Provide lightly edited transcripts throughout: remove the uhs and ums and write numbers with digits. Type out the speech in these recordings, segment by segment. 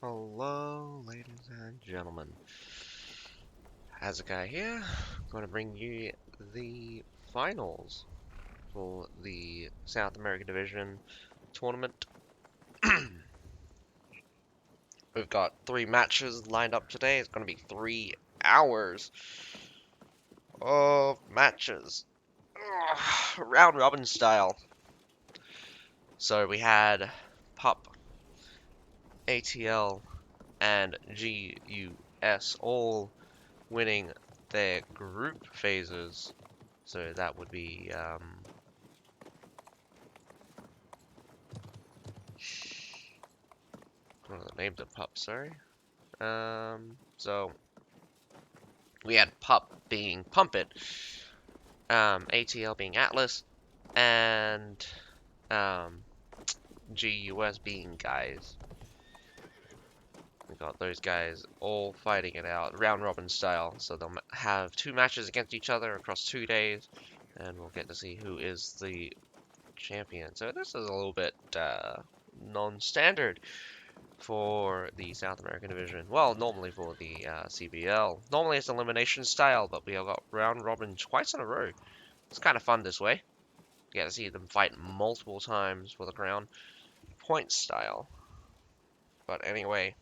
Hello, ladies and gentlemen. Hazukai here. I'm going to bring you the finals for the South American Division tournament. We've got 3 matches lined up today. It's going to be 3 hours of matches. Round robin style. So we had PUP, ATL, and GUS all winning their group phases. So that would be what are the names of PUP? Sorry. So we had PUP being PUMPIT, ATL being Atlas, and GUS being Guys. We got those guys all fighting it out, round robin style. So they'll have 2 matches against each other across 2 days, and we'll get to see who is the champion. So this is a little bit non-standard for the South American division. Well, normally for the CBL. Normally it's elimination style, but we have got round robin twice in a row. It's kind of fun this way. You get to see them fight multiple times for the crown. Point style. But anyway,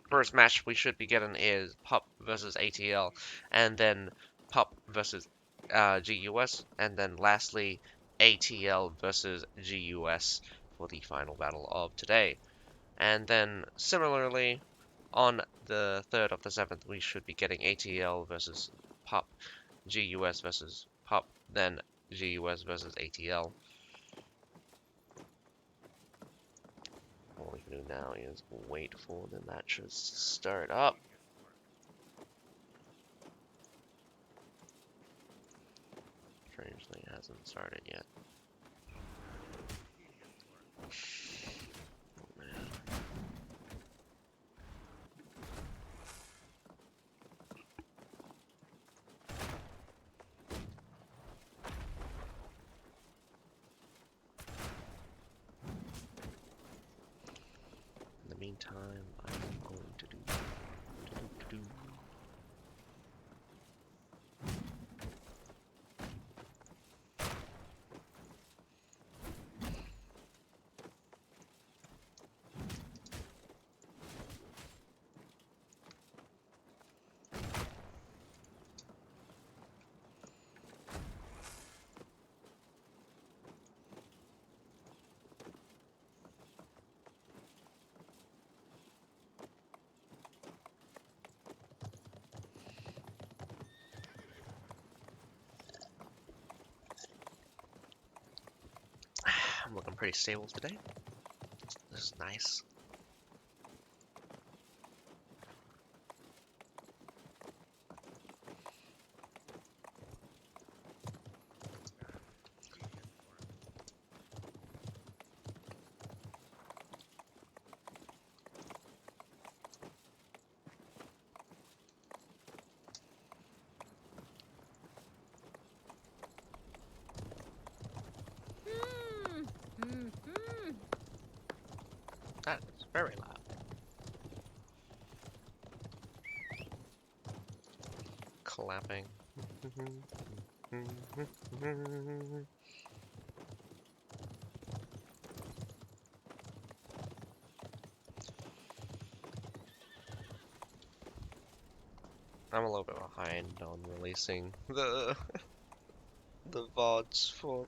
first match we should be getting is PUP versus ATL, and then PUP versus GUS, and then lastly ATL versus GUS for the final battle of today. And then similarly, on the 3rd of the 7th, we should be getting ATL versus PUP, GUS versus PUP, then GUS versus ATL. All we can do now is wait for the matches to start up. Strangely, it hasn't started yet. Oh, man. In the meantime, I'm going to do. I'm looking pretty stable today. This is nice. That is very loud. Clapping. I'm a little bit behind on releasing the VODs for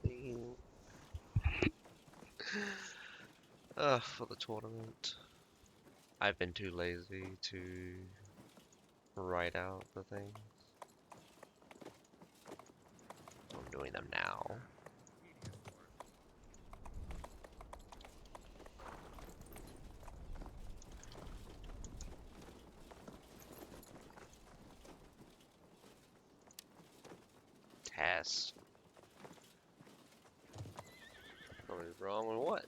the tournament. I've been too lazy to write out the things. I'm doing them now. Test. What is wrong with what?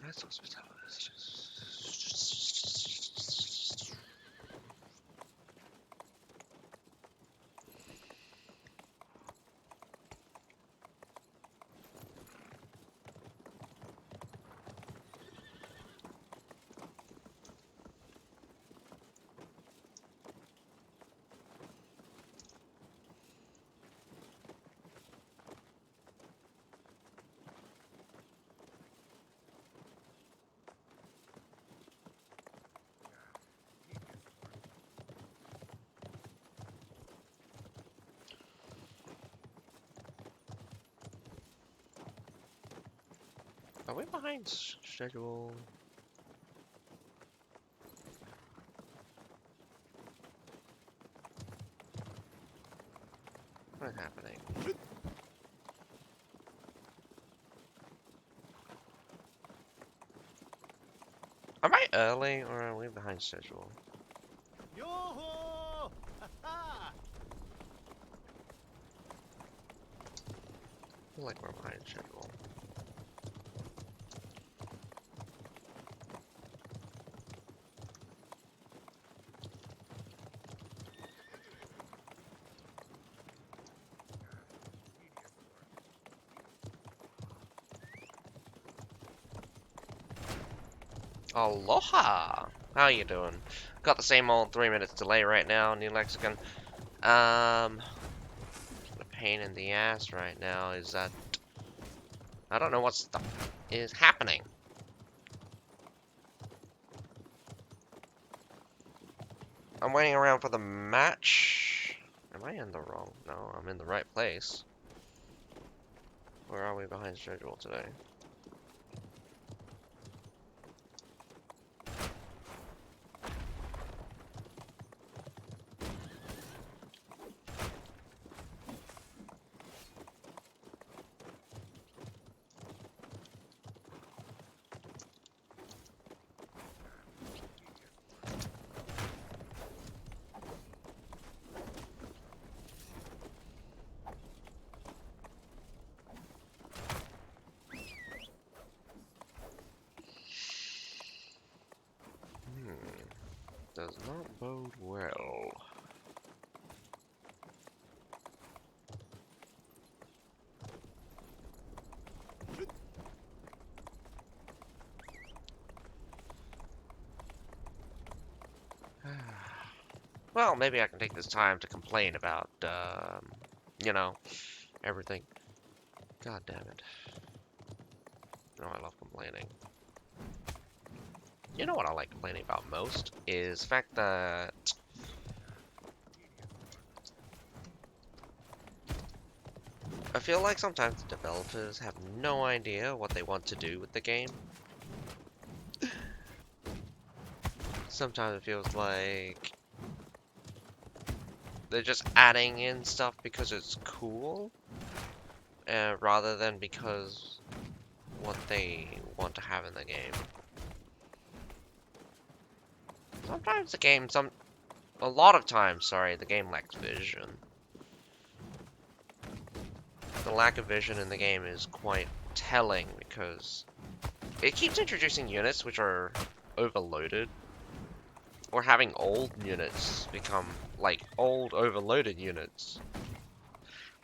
That's hospitality. Are we behind schedule? What's happening? Am I early or are we behind schedule? Yo-ho! Ha-ha! I feel like we're behind schedule. Aloha! How you doing? Got the same old 3 minutes delay right now, New Lexicon. A pain in the ass right now is that I don't know what stuff is happening. I'm waiting around for the match. Am I in the wrong? No, I'm in the right place. Where are we behind schedule today? Does not bode well. Well, maybe I can take this time to complain about, you know, everything. God damn it. No, I love complaining. You know what I like complaining about most is the fact that I feel like sometimes the developers have no idea what they want to do with the game. Sometimes it feels like they're just adding in stuff because it's cool, rather than because what they want to have in the game. Sometimes the game, a lot of times, sorry, the game lacks vision. The lack of vision in the game is quite telling because it keeps introducing units which are overloaded, or having old units become like old overloaded units.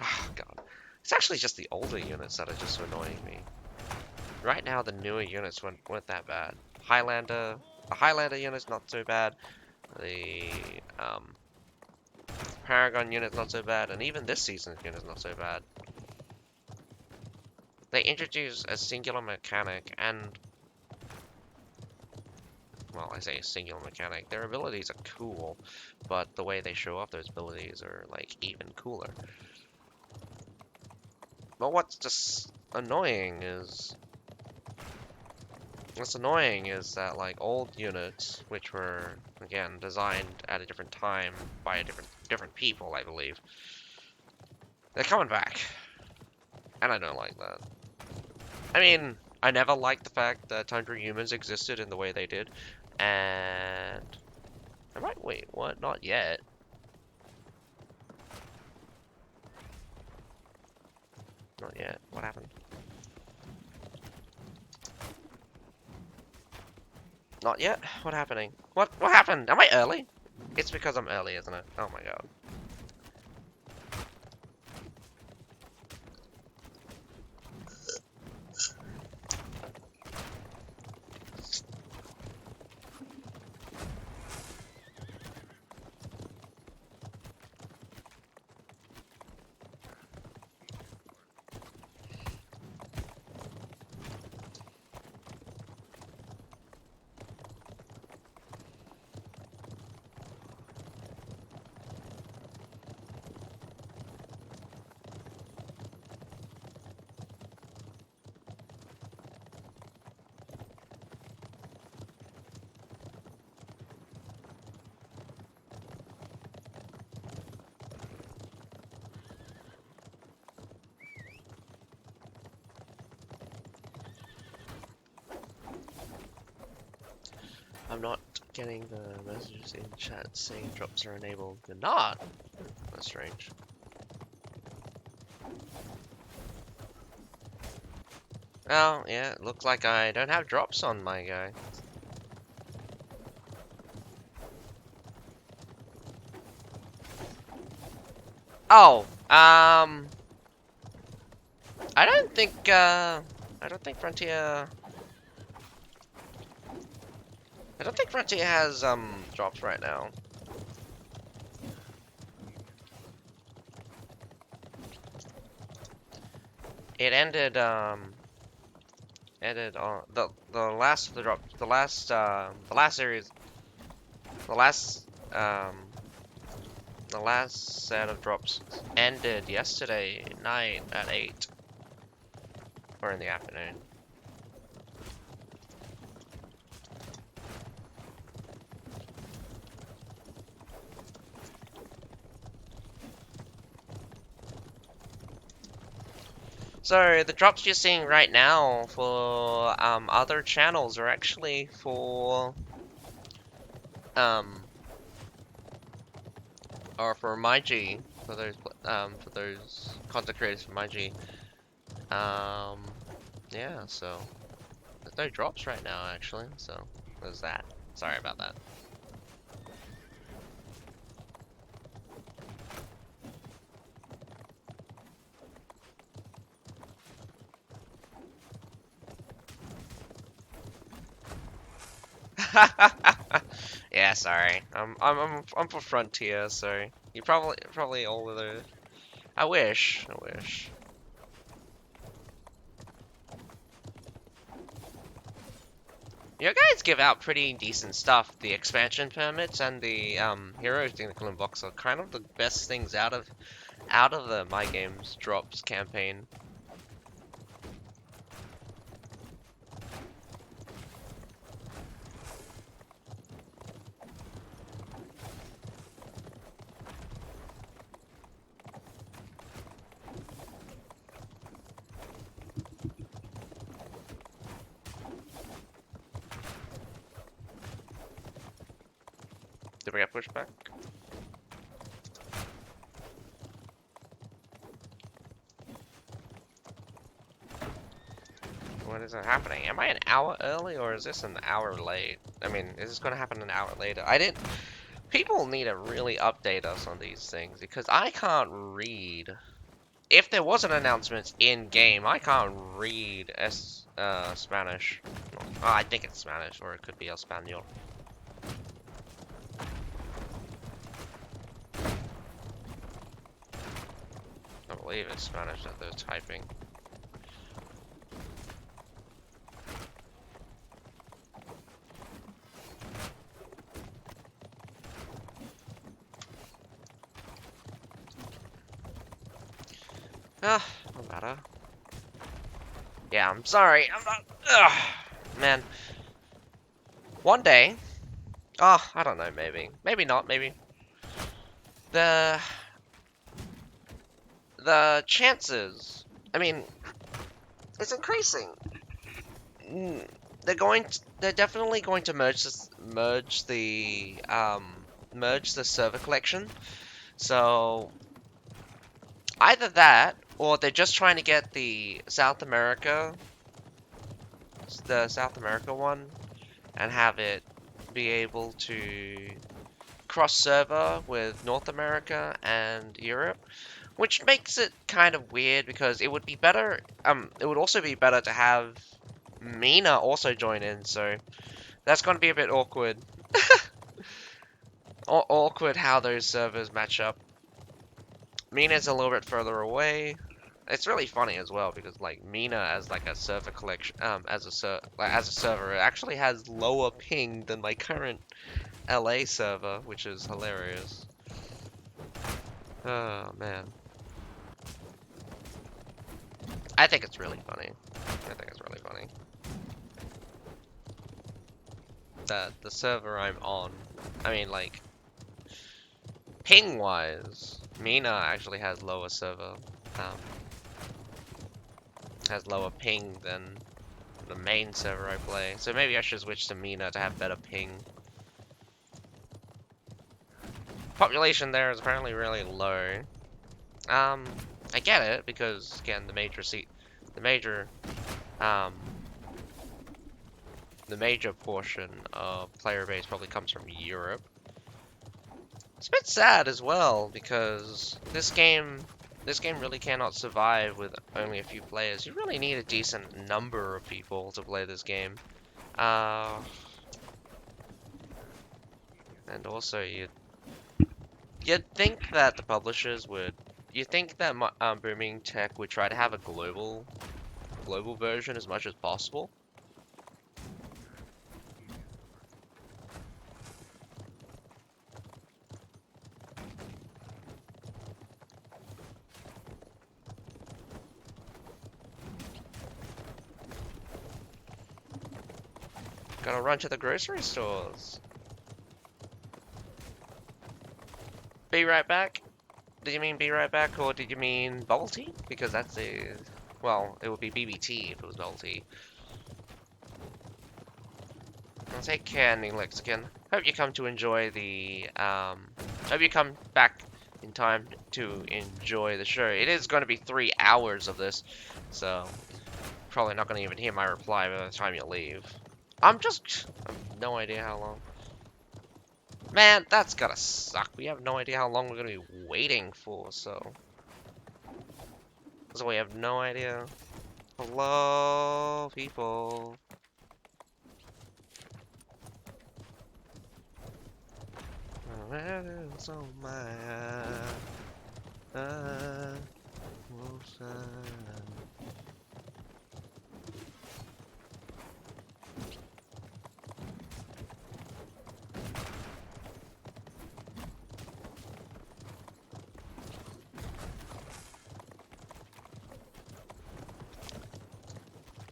Oh god. It's actually just the older units that are just annoying me. Right now the newer units weren't that bad. The Highlander unit's not so bad. The Paragon unit's not so bad, and even this season's unit's not so bad. They introduce a singular mechanic and, well, I say a singular mechanic. Their abilities are cool, but the way they show off those abilities are, like, even cooler. But what's just annoying is... What's annoying is that, like, old units, which were, again, designed at a different time by different people, I believe, they're coming back. And I don't like that. I mean, I never liked the fact that Tundra humans existed in the way they did, and... wait, what? Not yet. Not yet. What happened? Not yet? What happening? What happened? Am I early? It's because I'm early, isn't it? Oh my god. I'm not getting the messages in chat saying drops are enabled. They're not? That's strange. Well, yeah, it looks like I don't have drops on my guy. Oh, I don't think, Frontier... I don't think Frontier has, drops right now. It ended on the last of the drops, the last series, the last, the last set of drops ended yesterday night at 8, or in the afternoon. So the drops you're seeing right now for other channels are actually for or for MyG, for those content creators for MyG. Yeah, so there's no drops right now actually, so there's that. Sorry about that. Yeah, sorry. I'm for Frontier, so you probably all of those. I wish. You guys give out pretty decent stuff. The expansion permits and the hero technical box are kind of the best things out of the My Games drops campaign. Did we get pushed back? What is happening? Am I an hour early or is this an hour late? I mean, is this going to happen an hour later? People need to really update us on these things because I can't read. If there was an announcement in game, I can't read Spanish. Oh, I think it's Spanish, or it could be Espanol. I believe it's Spanish that they're typing. Ah, no matter. Yeah, I'm sorry. I'm not. Ugh, man. One day. Oh, I don't know. Maybe. Maybe not. Maybe. The chances. I mean, it's increasing. They're definitely going to merge the server collection. So either that, or they're just trying to get the South America one and have it be able to cross server with North America and Europe, which makes it kind of weird because it would be better. It would also be better to have Mina also join in. So that's going to be a bit awkward. Awkward how those servers match up. Mina's a little bit further away. It's really funny as well because like Mina as like a server collection, as a server, it actually has lower ping than my current LA server, which is hilarious. Oh man, I think it's really funny. I think it's really funny that the server I'm on, I mean like ping wise, Mina actually has lower server, has lower ping than the main server I play. So maybe I should switch to Mina to have better ping. Population there is apparently really low. I get it because again um, the major portion of player base probably comes from Europe. It's a bit sad as well because this game really cannot survive with only a few players. You really need a decent number of people to play this game. And also you'd think that the publishers would. You think that Booming Tech would try to have a global version as much as possible? Gotta run to the grocery stores. Be right back. Did you mean be right back, or did you mean bubble tea? Because that's a, well, it would be BBT if it was bubble tea. Well, take care, New Lexicon. Hope you come to enjoy the, hope you come back in time to enjoy the show. It is going to be 3 hours of this, so probably not going to even hear my reply by the time you leave. I have no idea how long. Man, that's gotta suck. We have no idea how long we're gonna be waiting for, so we have no idea. Hello, people. Red on my eye.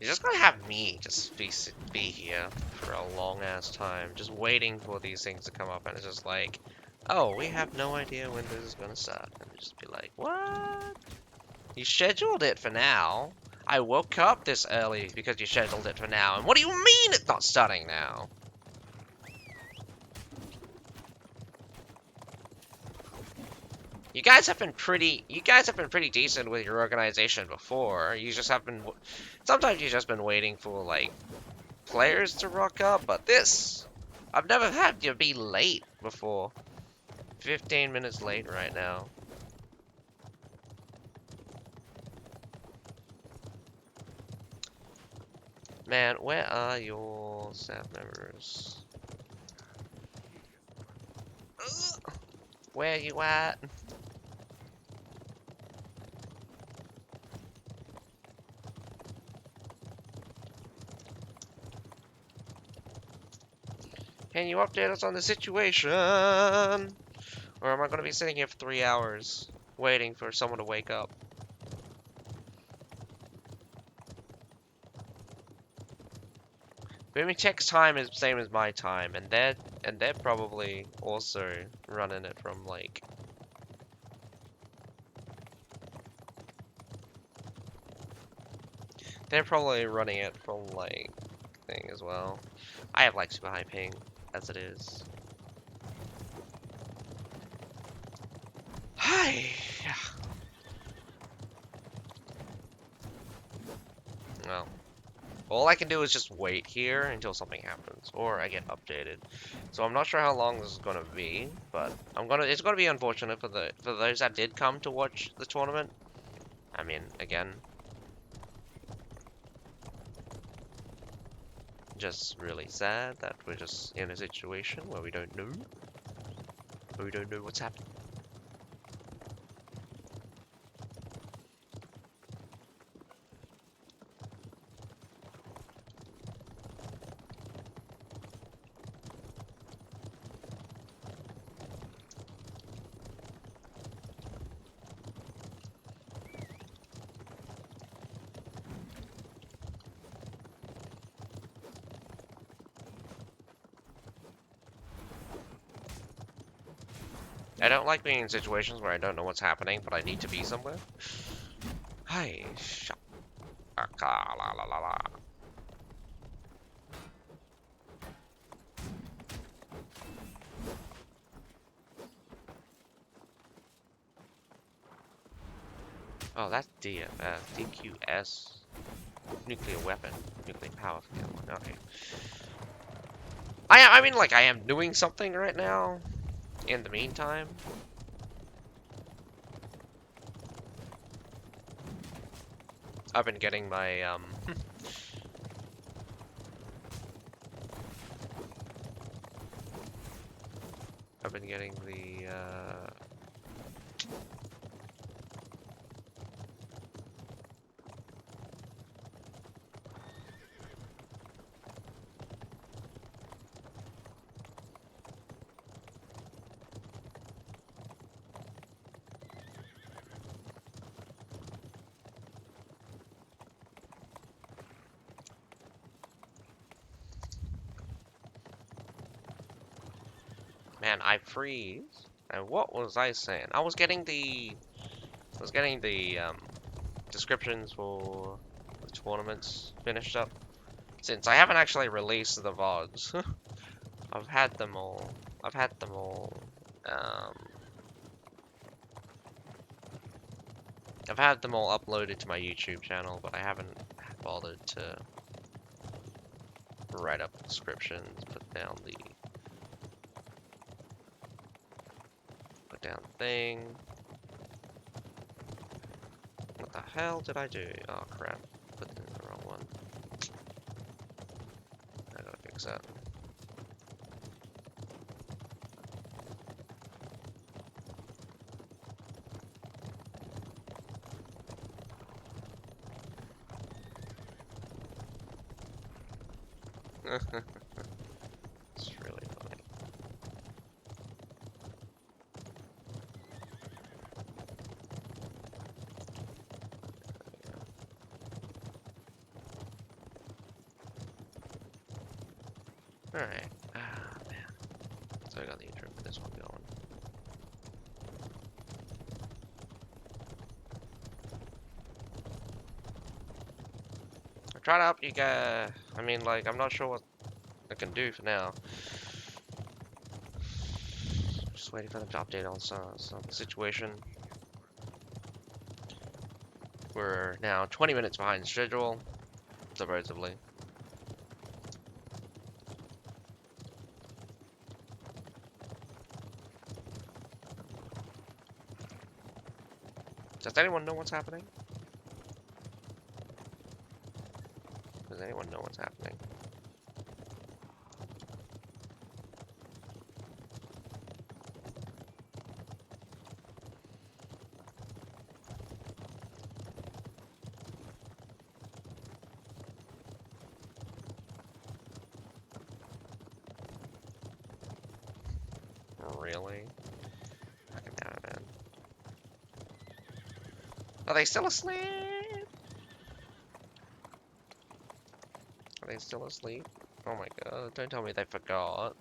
You're just gonna have me just be here for a long ass time, just waiting for these things to come up, and it's just like, oh, we have no idea when this is gonna start, and just be like, what? You scheduled it for now. I woke up this early because you scheduled it for now, and what do you mean it's not starting now? You guys have been pretty decent with your organization before. Sometimes you've just been waiting for, like, players to rock up, but I've never had you be late before. 15 minutes late right now. Man, where are your staff members? Ugh. Where you at? Can you update us on the situation? Or am I going to be sitting here for 3 hours waiting for someone to wake up? Booming Tech's time is the same as my time, and they're probably also running it from like. They're probably running it from like thing as well. I have like super high ping as it is. Hi. Well, All I can do is just wait here until something happens, or I get updated. So I'm not sure how long this is gonna be, but it's gonna be unfortunate for those that did come to watch the tournament. I mean, again, just really sad that we're just in a situation where we don't know what's happening. I don't like being in situations where I don't know what's happening, but I need to be somewhere. Hi, shaka la la la la. Oh, that's DQS. Nuclear weapon. Nuclear power. Okay. I mean, like, I am doing something right now. In the meantime. I've been getting my, I've been getting the, man, I freeze. And what was I saying? I was getting the descriptions for the tournaments finished up. Since I haven't actually released the VODs. I've had them all. I've had them all. Um, I've had them all uploaded to my YouTube channel, but I haven't bothered to write up descriptions, put down thing. What the hell did I do? Oh crap, put in the wrong one. I gotta fix that. It's really funny. Alright. Ah, man. So I got the intro for this one going. I try to help you guys. I mean, like, I'm not sure what I can do for now. Just waiting for them to update on some situation. We're now 20 minutes behind schedule, supposedly. Does anyone know what's happening? Does anyone know what's happening? Really? Fucking damn it, man. Are they still asleep? Are they still asleep? Oh my god, don't tell me they forgot.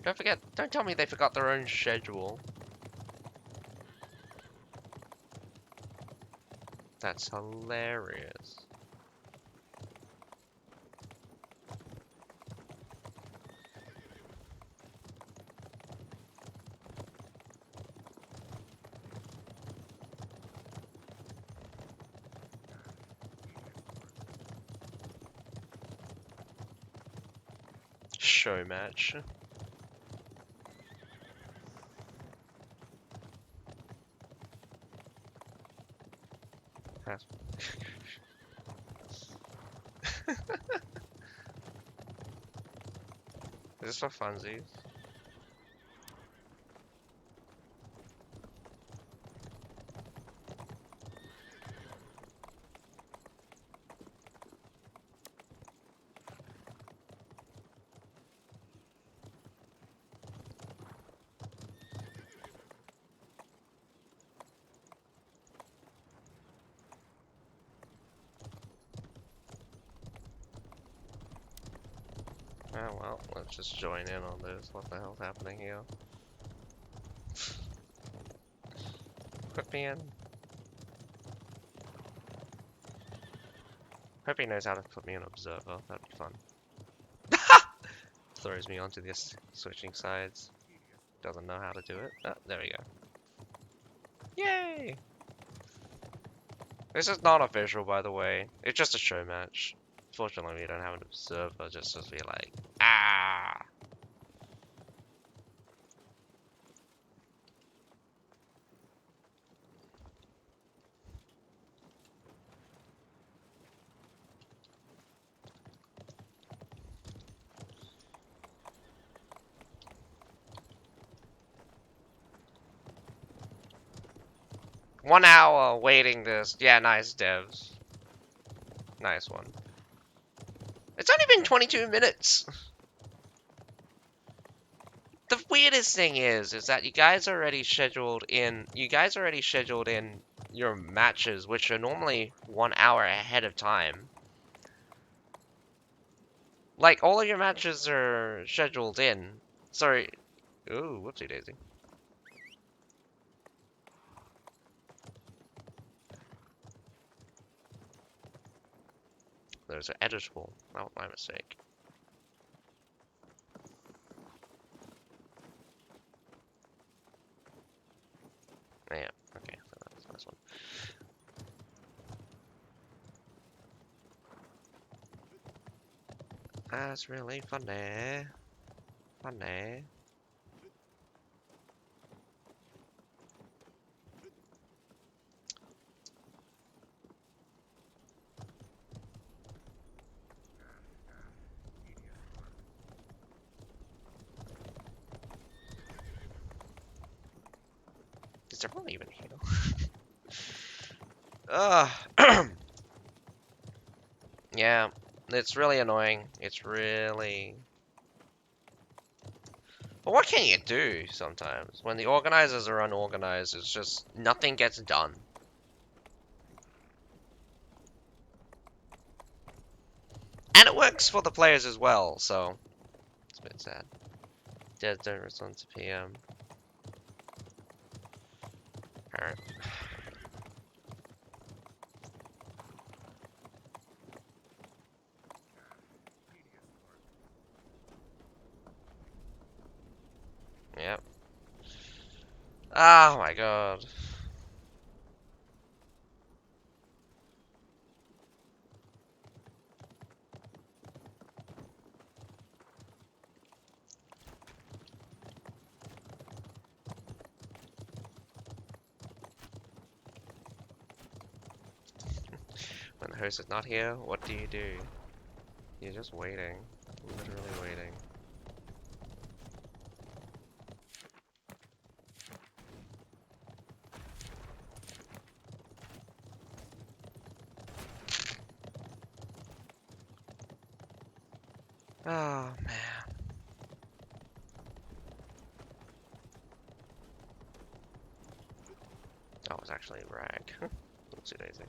Don't tell me they forgot their own schedule. That's hilarious. show match. Is this for funsies? Oh well, let's just join in on this. What the hell's happening here? Put me in. Hope he knows how to put me in observer. That'd be fun. Throws me onto this switching sides. Doesn't know how to do it. Oh, there we go. Yay! This is not official, by the way. It's just a show match. Fortunately, we don't have an observer just to be like, ah! 1 hour waiting this. Yeah, nice devs. Nice one. It's only been 22 minutes. The weirdest thing is that you guys already scheduled in your matches, which are normally 1 hour ahead of time. Like, all of your matches are scheduled in. Sorry. Ooh, whoopsie daisy. There's an editable. That was my mistake. Yeah, okay, so that's this one. That's really funny. Funny. Is everyone even here? Yeah, it's really annoying. It's really... But what can you do sometimes? When the organizers are unorganized, it's just nothing gets done. And it works for the players as well, so it's a bit sad. Dead don't respond to PM. Alright. Yep. Oh my god. When the host is not here, what do? You're just waiting. Literally waiting. Oh man. That was actually a rag. Oopsie daisy.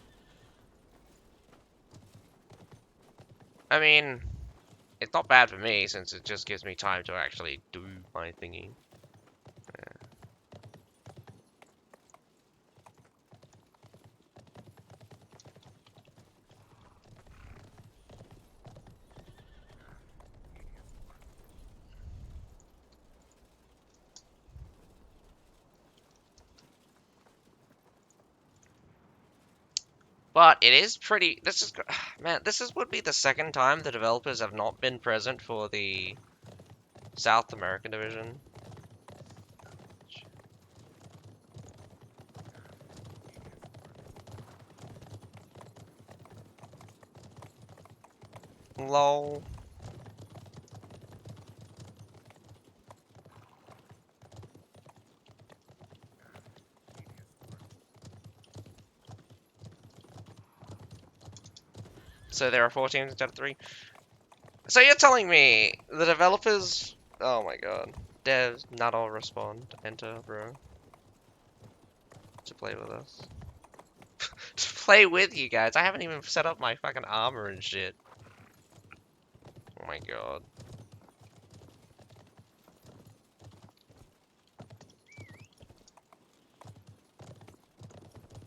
I mean, it's not bad for me since it just gives me time to actually do my thingy. Yeah. But it is pretty. This is man. Would be the second time the developers have not been present for the South American division. Lol. So there are 4 teams instead of 3. So you're telling me the developers? Oh my god. Devs, not all respond. Enter, bro. To play with us. To play with you guys. I haven't even set up my fucking armor and shit. Oh my god.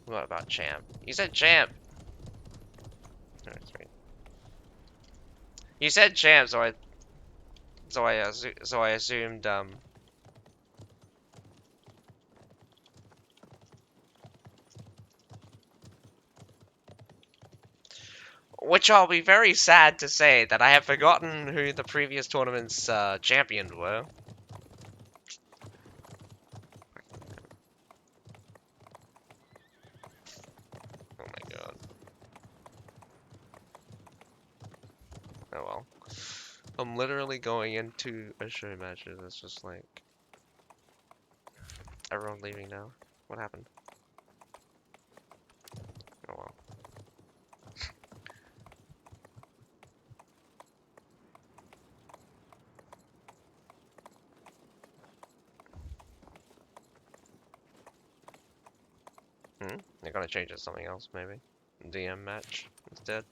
What about champ? You said champ. Oh, that's right. You said champ, so I assumed which I'll be very sad to say that I have forgotten who the previous tournament's champions were. Oh my god. Oh well. I'm literally going into a show match and it's just like everyone leaving now. What happened? Oh well. They're gonna change it to something else maybe. DM match instead.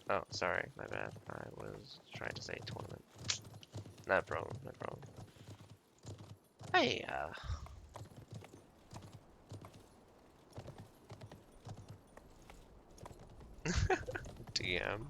Oh, sorry, my bad. I was trying to say tournament. No problem, no problem. Hey, DM.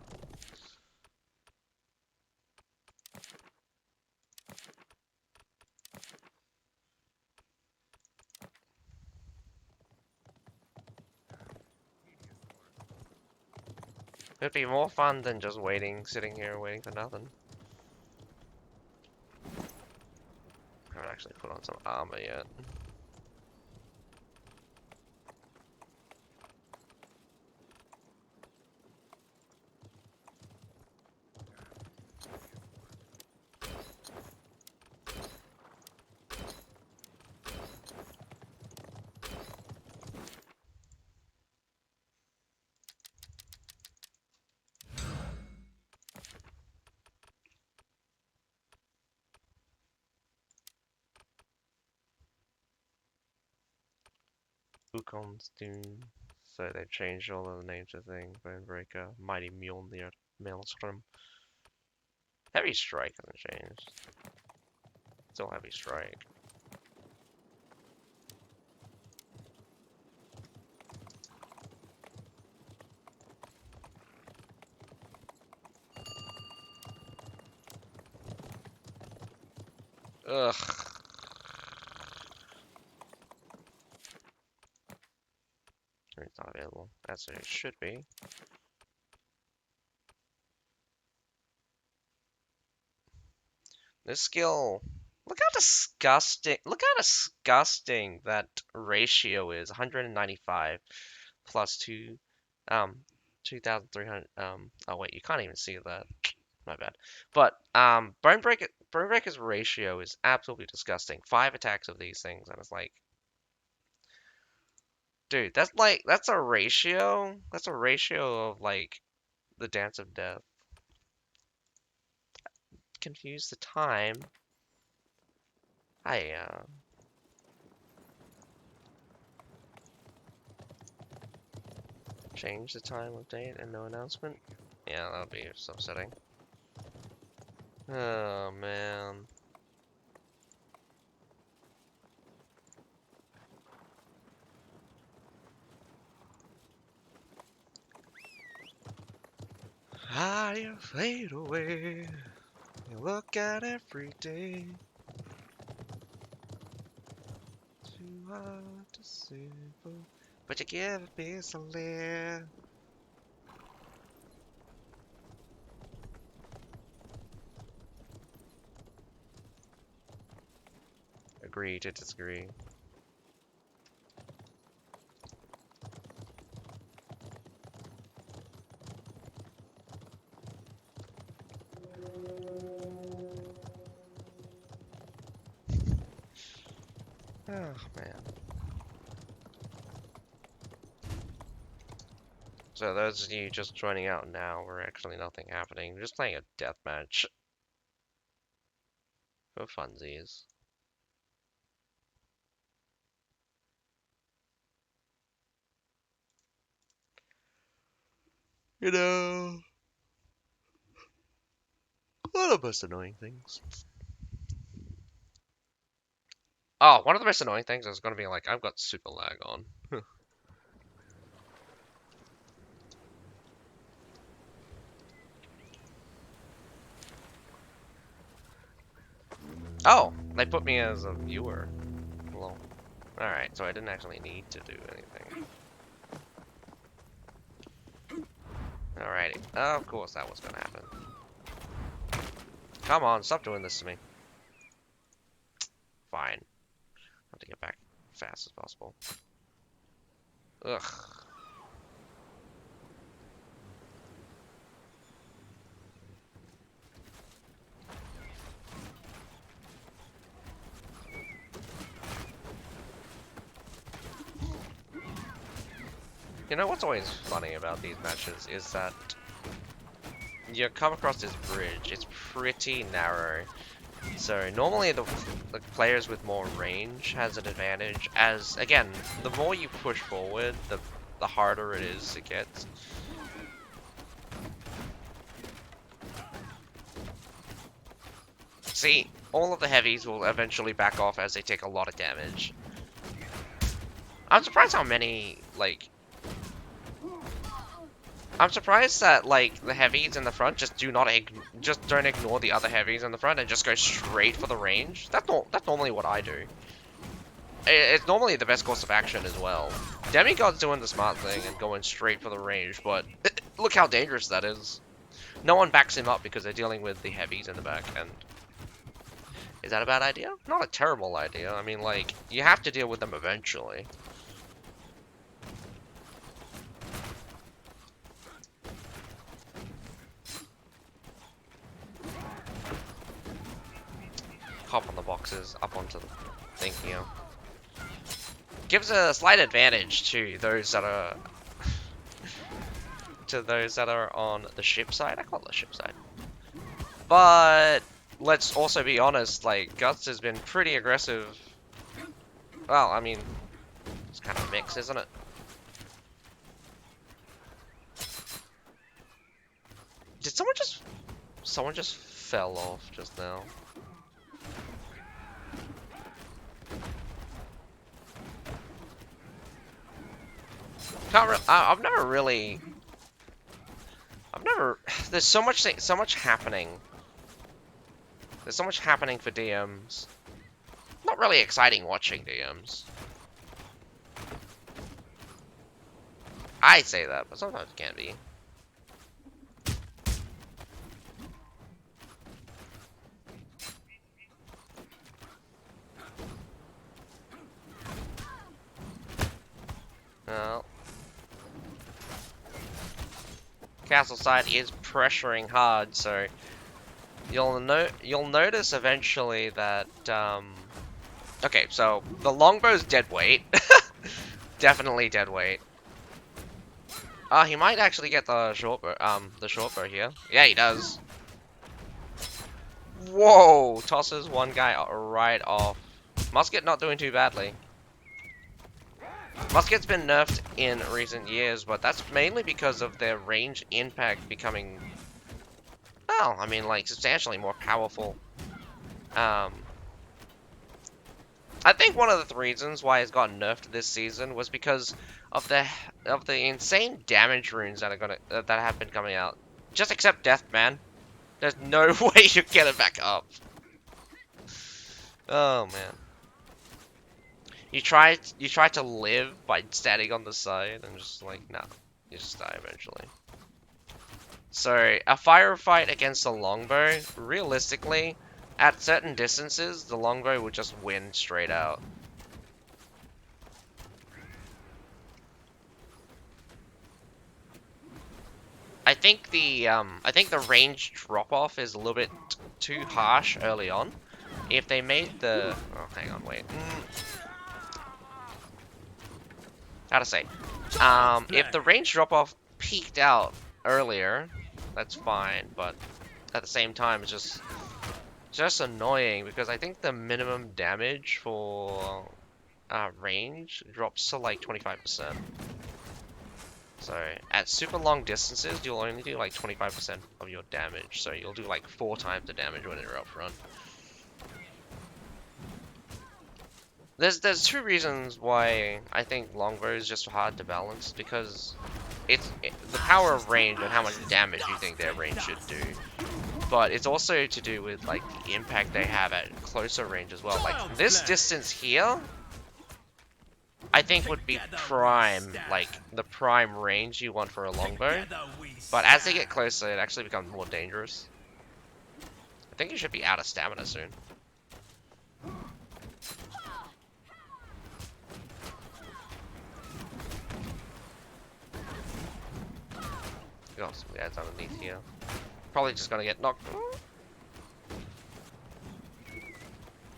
It'd be more fun than just waiting, sitting here waiting for nothing. I haven't actually put on some armor yet. Wukong's Doom. So they've changed all of the names of things. Bonebreaker, Mighty Mjolnir, Maelstrom. Heavy Strike hasn't changed. Still Heavy Strike. Ugh. It's not available. That's what it should be. This skill. Look how disgusting. Look how disgusting that ratio is. 195 plus 2,300. Oh wait, you can't even see that. My bad. But Bonebreaker's ratio is absolutely disgusting. 5 attacks of these things, and it's like, dude, that's a ratio. That's a ratio of like the Dance of Death. Confuse the time. I change the time of date and no announcement. Yeah, that'll be upsetting. Oh man. How do you fade away? You look at every day. Too hard to simple, but you give me some leer. agree to disagree. Oh, man. So those of you just joining out now, we're actually nothing happening. We're just playing a deathmatch. For funsies. You know, one of the most annoying things. Oh, one of the most annoying things is going to be like, I've got super lag on. Oh, they put me as a viewer. Well, alright, so I didn't actually need to do anything. Alrighty. Of course that was going to happen. Come on, stop doing this to me. Fine. I have to get back as fast as possible. Ugh. You know what's always funny about these matches is that you come across this bridge. It's pretty narrow. So normally the players with more range has an advantage, as again, the more you push forward, the harder it is to get. See, all of the heavies will eventually back off as they take a lot of damage. I'm surprised how many, like... I'm surprised that, like, the heavies in the front just don't ignore the other heavies in the front and just go straight for the range. That's normally what I do. It's normally the best course of action as well. Demigod's doing the smart thing and going straight for the range, but look how dangerous that is. No one backs him up because they're dealing with the heavies in the back, and... Is that a bad idea? Not a terrible idea. I mean, like, you have to deal with them eventually. Hop on the boxes, up onto the thing here. Gives a slight advantage to those that are... on the ship side. I call it the ship side. But... let's also be honest, like, Guts has been pretty aggressive. Well, I mean, it's kind of a mix, isn't it? Did someone just... someone just fell off just now? I've never really... there's so much happening. There's so much happening for DMs. Not really exciting watching DMs. I say that, but sometimes it can be. Well, Castle side is pressuring hard, so you'll notice eventually that okay, so the longbow's dead weight. Definitely dead weight. He might actually get the short bow here. Yeah, he does. Whoa! Tosses one guy right off. Musket not doing too badly. Musket's been nerfed in recent years, but that's mainly because of their range impact becoming, well, I mean, like, substantially more powerful. I think one of the reasons why it's gotten nerfed this season was because of the insane damage runes that have been coming out. Just accept death, man. There's no way you get it back up. Oh man. You try to live by standing on the side and just like, nah, you just die eventually. So a firefight against a longbow, realistically, At certain distances, the longbow would just win straight out. I think the range drop off is a little bit too harsh early on. If they made the hang on, wait. How to say? If the range drop off peaked out earlier, that's fine, but at the same time it's just annoying because I think the minimum damage for range drops to like 25%. So at super long distances, you'll only do like 25% of your damage. So you'll do like 4 times the damage when you're up front. There's 2 reasons why I think longbow is just hard to balance, because it's the power of range and how much damage you think their range should do. But it's also to do with like the impact they have at closer range as well. Like this distance here, I think would be prime, like the prime range you want for a longbow. But as they get closer, it actually becomes more dangerous. I think you should be out of stamina soon. Got some guys underneath here. Probably just gonna get knocked.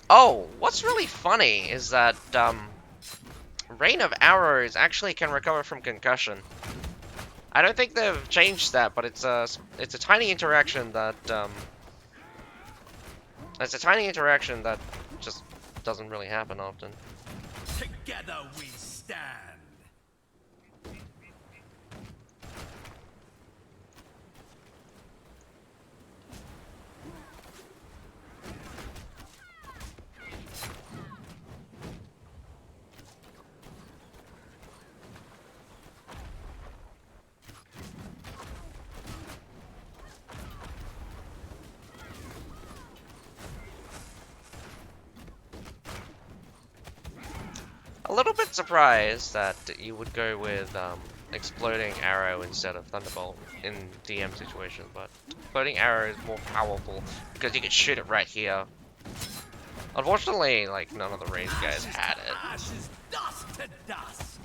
Oh, what's really funny is that Rain of Arrows actually can recover from concussion. I don't think they've changed that, but it's a tiny interaction that just doesn't really happen often. Together we stand. A little bit surprised that you would go with Exploding Arrow instead of Thunderbolt in DM situations, but Exploding Arrow is more powerful because you can shoot it right here. Unfortunately, like, none of the range guys had it. Ashes, dust to dust.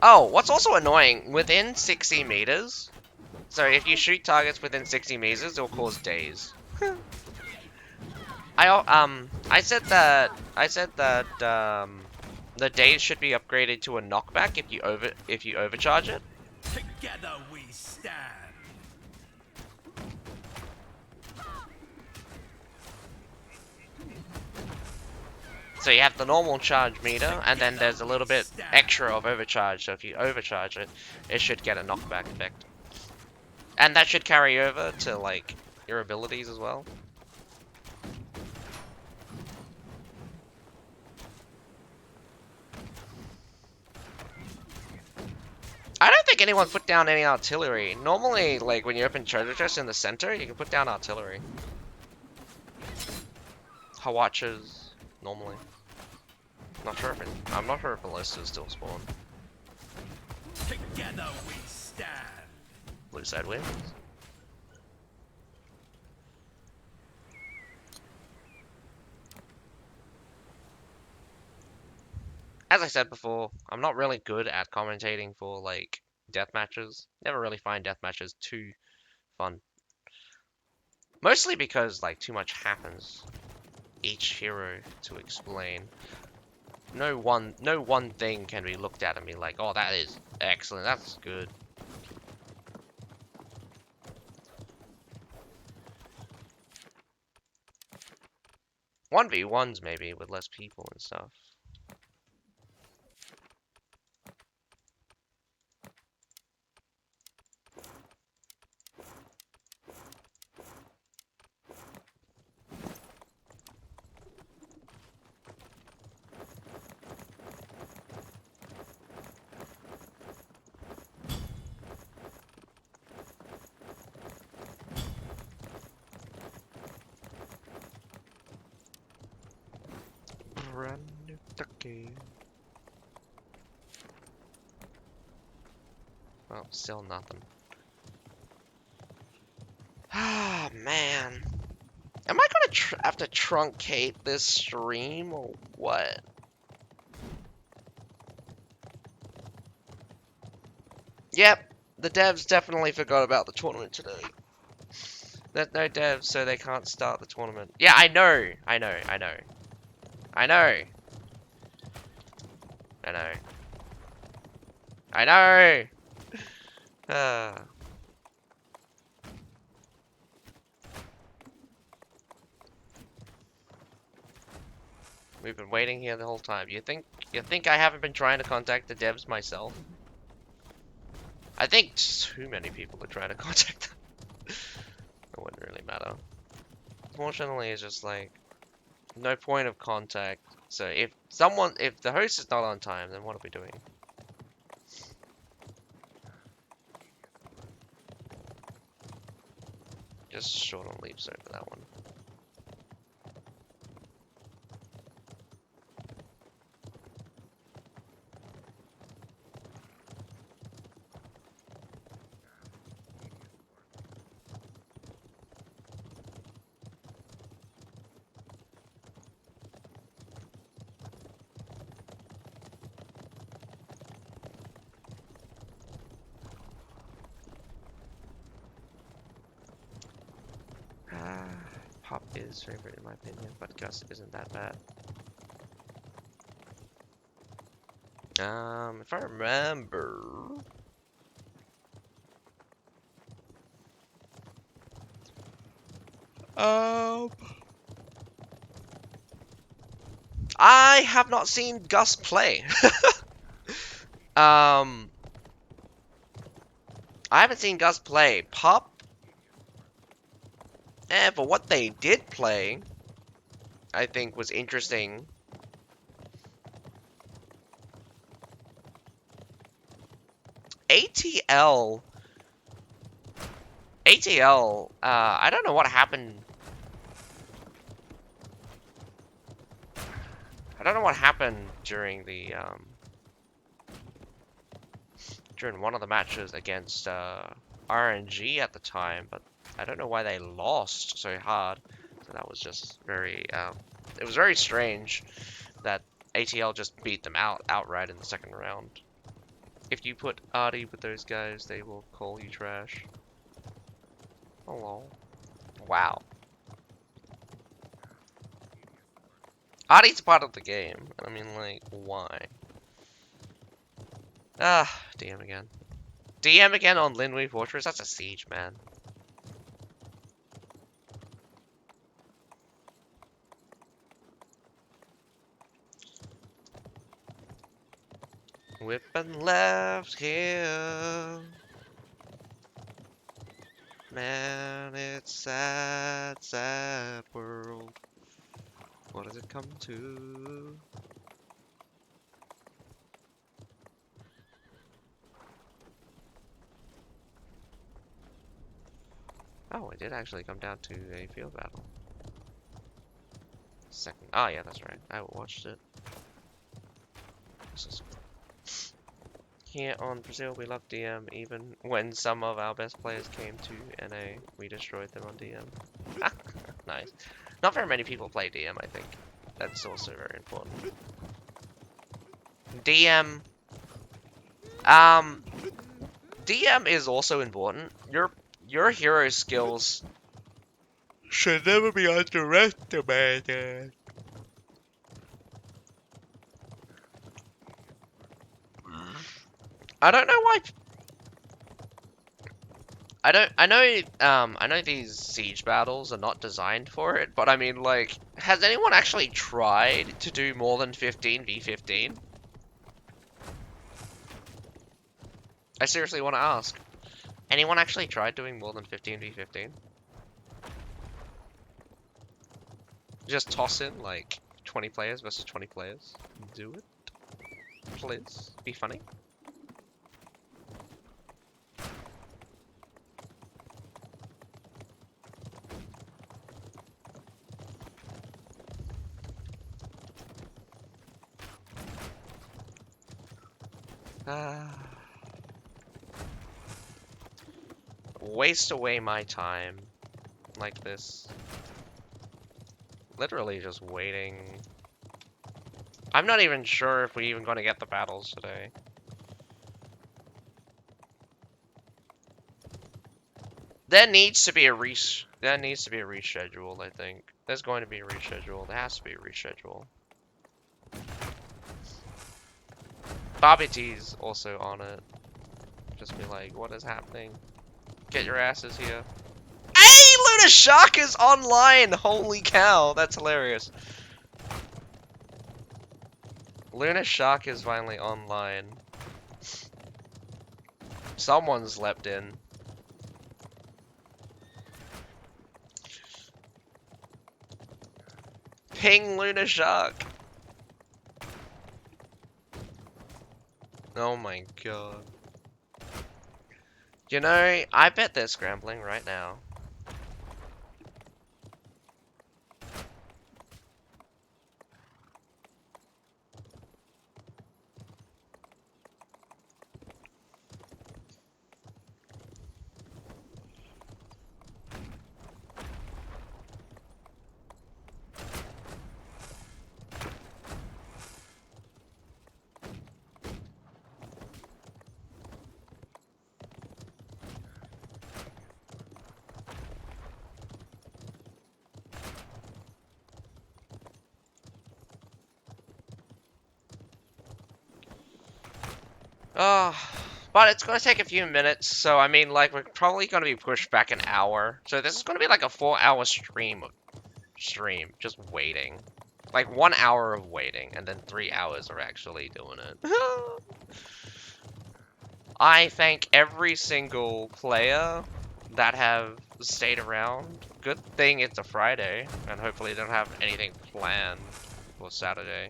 Oh, what's also annoying, within 60 meters, so if you shoot targets within 60 meters, it'll cause daze. I said that the daze should be upgraded to a knockback if you overcharge it. Together we stand. So you have the normal charge meter, and then there's a little bit extra of overcharge. So if you overcharge it, it should get a knockback effect. And that should carry over to, like, your abilities as well. I don't think anyone put down any artillery. Normally, like, when you open treasure chests in the center, you can put down artillery. Hawatches, normally. I'm not sure if ballistas still spawn. Together we stand. Blue side wins. As I said before, I'm not really good at commentating for, like, death matches. Never really find death matches too fun. Mostly because, like, too much happens. Each hero to explain. No one thing can be looked at and be like, oh, that is excellent, that's good. One v ones maybe with less people and stuff. Brand new game. Well, still nothing. Ah, man. Am I gonna have to truncate this stream or what? Yep, the devs definitely forgot about the tournament today. There's no devs, so they can't start the tournament. Yeah, I know, I know, I know. I know. I know. I know! Ah. We've been waiting here the whole time. You think I haven't been trying to contact the devs myself? I think too many people are trying to contact them. It wouldn't really matter. Fortunately, it's just like no point of contact. So if the host is not on time, then what are we doing? Just short on leaps over that one. Pop is favorite in my opinion, but Gus isn't that bad. If I remember, I have not seen Gus play. I haven't seen Gus play. Pop, for what they did play, I think was interesting. ATL, I don't know what happened. I don't know what happened during the, during one of the matches against, RNG at the time, but I don't know why they lost so hard. So that was just very, it was very strange that ATL just beat them outright in the second round. If you put Artie with those guys, they will call you trash. Hello. Wow. Artie's part of the game. I mean, like, why? Ah, DM again. DM again on Linway Fortress? That's a siege, man. Whipping left here. Man, it's sad, sad world. What does it come to? Oh, it did actually come down to a field battle. Second. Oh, yeah, that's right. I watched it. This is here on Brazil, we love DM. Even when some of our best players came to NA, we destroyed them on DM. Nice. Not very many people play DM, I think. That's also very important. DM. DM is also important. Your hero skills should never be underestimated. I don't know why. I know these siege battles are not designed for it, but I mean, like, has anyone actually tried to do more than 15v15? I seriously want to ask. Anyone actually tried doing more than 15v15? Just toss in, like, 20 players versus 20 players. Do it. Please. Be funny. waste away my time like this. Literally just waiting. I'm not even sure if we're even going to get the battles today. There needs to be a reschedule, I think. There's going to be a reschedule. There has to be a reschedule. Bobby T's also on it. Just be like, what is happening? Get your asses here. Hey, Luna Shark is online! Holy cow, that's hilarious. Luna Shark is finally online. Someone's leapt in. Ping Luna Shark. Oh my god. You know, I bet they're scrambling right now. But it's gonna take a few minutes, so I mean, like, we're probably gonna be pushed back an hour. So this is gonna be like a 4-hour stream, just waiting. Like 1 hour of waiting, and then 3 hours of actually doing it. I thank every single player that have stayed around. Good thing it's a Friday, and hopefully they don't have anything planned for Saturday.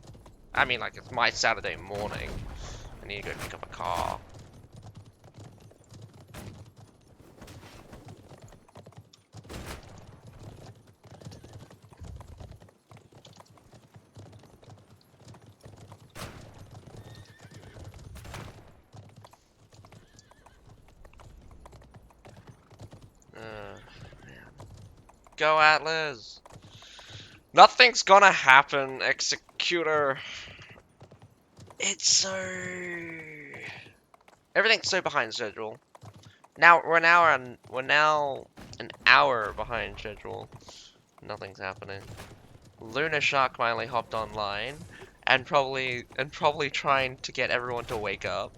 I mean, like, it's my Saturday morning. I need to go pick up a car. Go Atlas! Nothing's gonna happen, Executor. It's so... Everything's so behind schedule. Now we're now an hour behind schedule. Nothing's happening. Luna Shark finally hopped online, and probably trying to get everyone to wake up.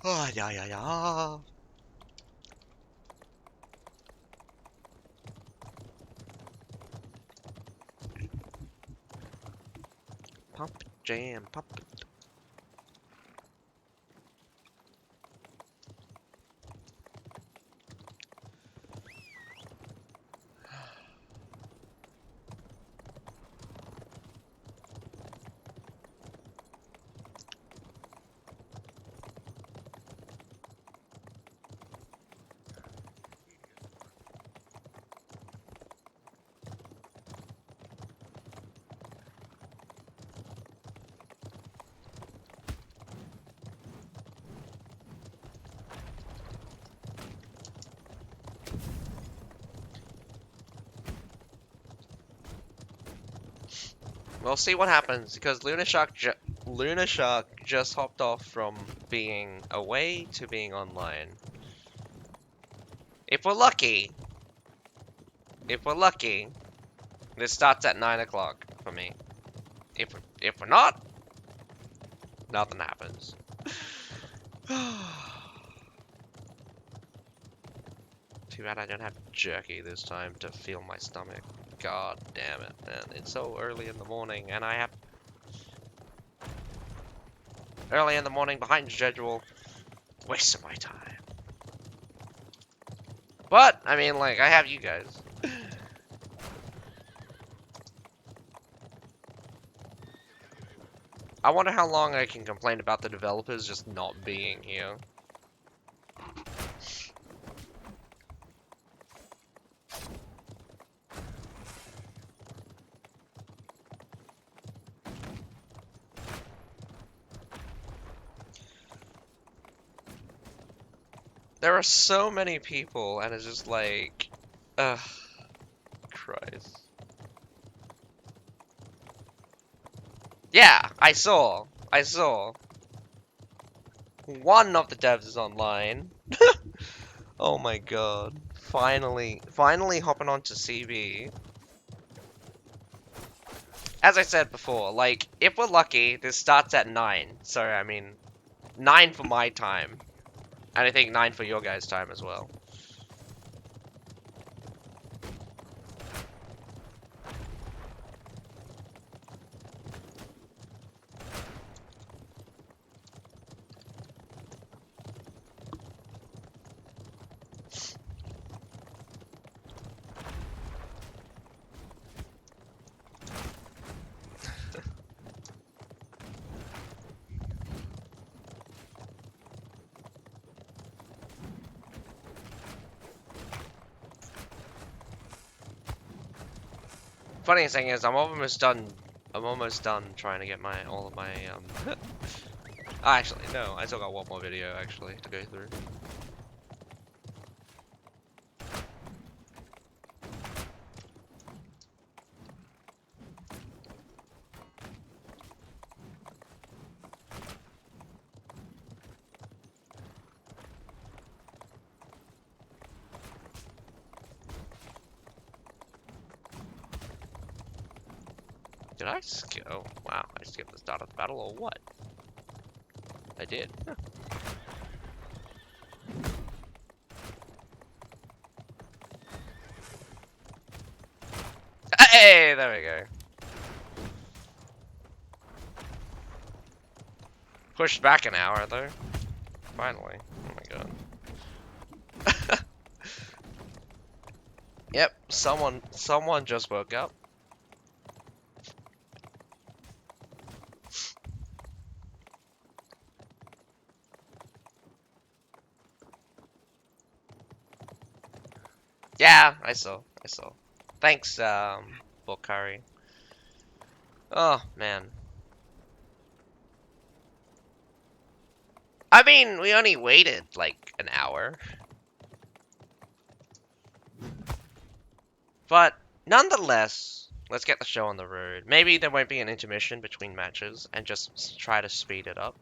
Oh, yeah. Pump jam, pump it. We'll see what happens, because Luna Shark just hopped off from being away to being online. If we're lucky, this starts at 9 o'clock for me. If we're not, nothing happens. Too bad I don't have jerky this time to feel my stomach. God damn it, man. It's so early in the morning, and I have... Early in the morning, behind schedule. Wasting my time. But, I mean, like, I have you guys. I wonder how long I can complain about the developers just not being here. There are so many people, and it's just like, ugh, Christ. Yeah, I saw. One of the devs is online. Oh my god. Finally hopping onto CB. As I said before, like, if we're lucky, this starts at 9. So, I mean, 9 for my time. And I think 9 for your guys' time as well. Funniest thing is, I'm almost done trying to get all of my, actually, no, I still got one more video, actually, to go through. Did I skip? Oh, wow, I skipped the start of the battle, or what? I did. Huh. Hey, there we go. Pushed back an hour, though. Finally. Oh my god. Yep, someone just woke up. Yeah, I saw. Thanks, Bokari. Oh, man. I mean, we only waited, like, an hour. But, nonetheless, let's get the show on the road. Maybe there won't be an intermission between matches, and just try to speed it up.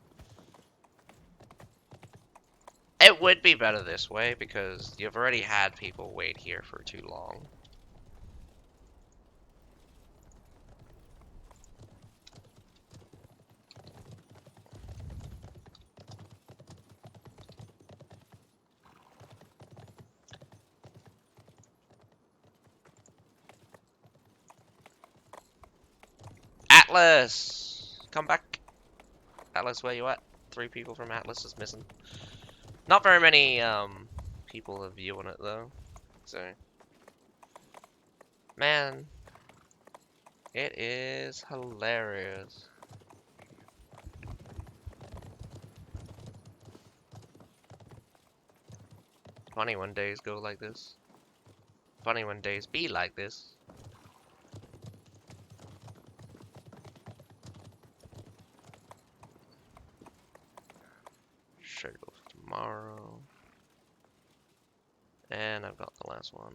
It would be better this way, because you've already had people wait here for too long. Atlas! Come back. Atlas, where you at? 3 people from Atlas is missing. Not very many, people are viewing it, though. So, man, it is hilarious. Funny when days go like this. Funny when days be like this. Schedule for tomorrow. And I've got the last one.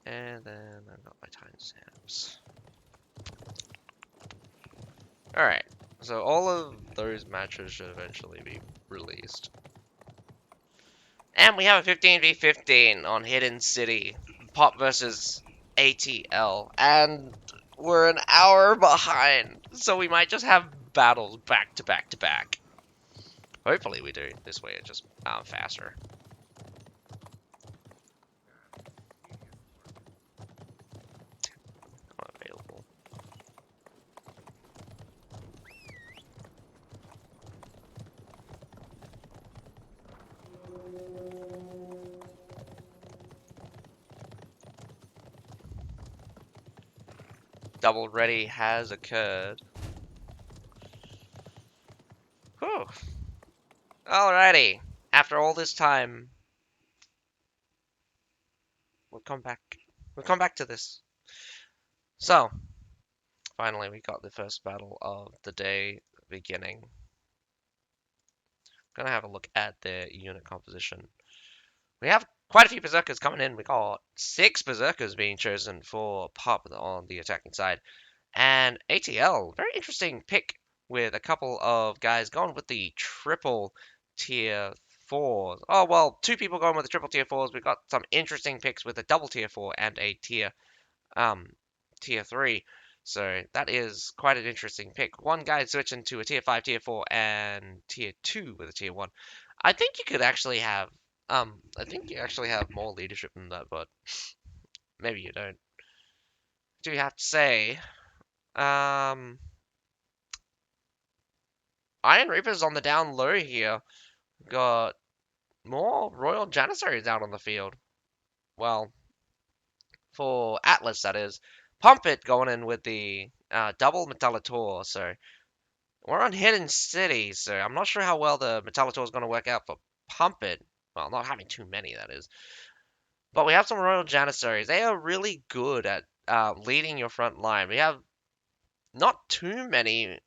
And then I've got my timestamps. Alright, so all of those matches should eventually be released. And we have a 15v15 on Hidden City. Pop versus ATL. And we're an hour behind. So we might just have battles back to back to back. Hopefully we do. This way it's just faster. Double ready has occurred. Whew. Alrighty. After all this time, we'll come back. We'll come back to this. So, finally, we got the first battle of the day beginning. Gonna have a look at their unit composition. We have quite a few berserkers coming in. We got 6 berserkers being chosen for PUP on the attacking side. And ATL, very interesting pick with a couple of guys going with the triple tier 4s. Oh, well, 2 people going with the triple tier 4s. We've got some interesting picks with a double tier 4 and a tier 3. So that is quite an interesting pick. One guy switching to a tier 5, tier 4, and tier 2 with a tier 1. I think you could actually have I think you actually have more leadership than that, but maybe you don't. Do you have to say? Iron Reaper's on the down low here. Got more Royal Janissaries out on the field. Well, for Atlas, that is. PUMPIT going in with the double Metallitor, so we're on Hidden City, so I'm not sure how well the Metallitor is going to work out for PUMPIT. Well, not having too many, that is. But we have some Royal Janissaries. They are really good at leading your front line. We have not too many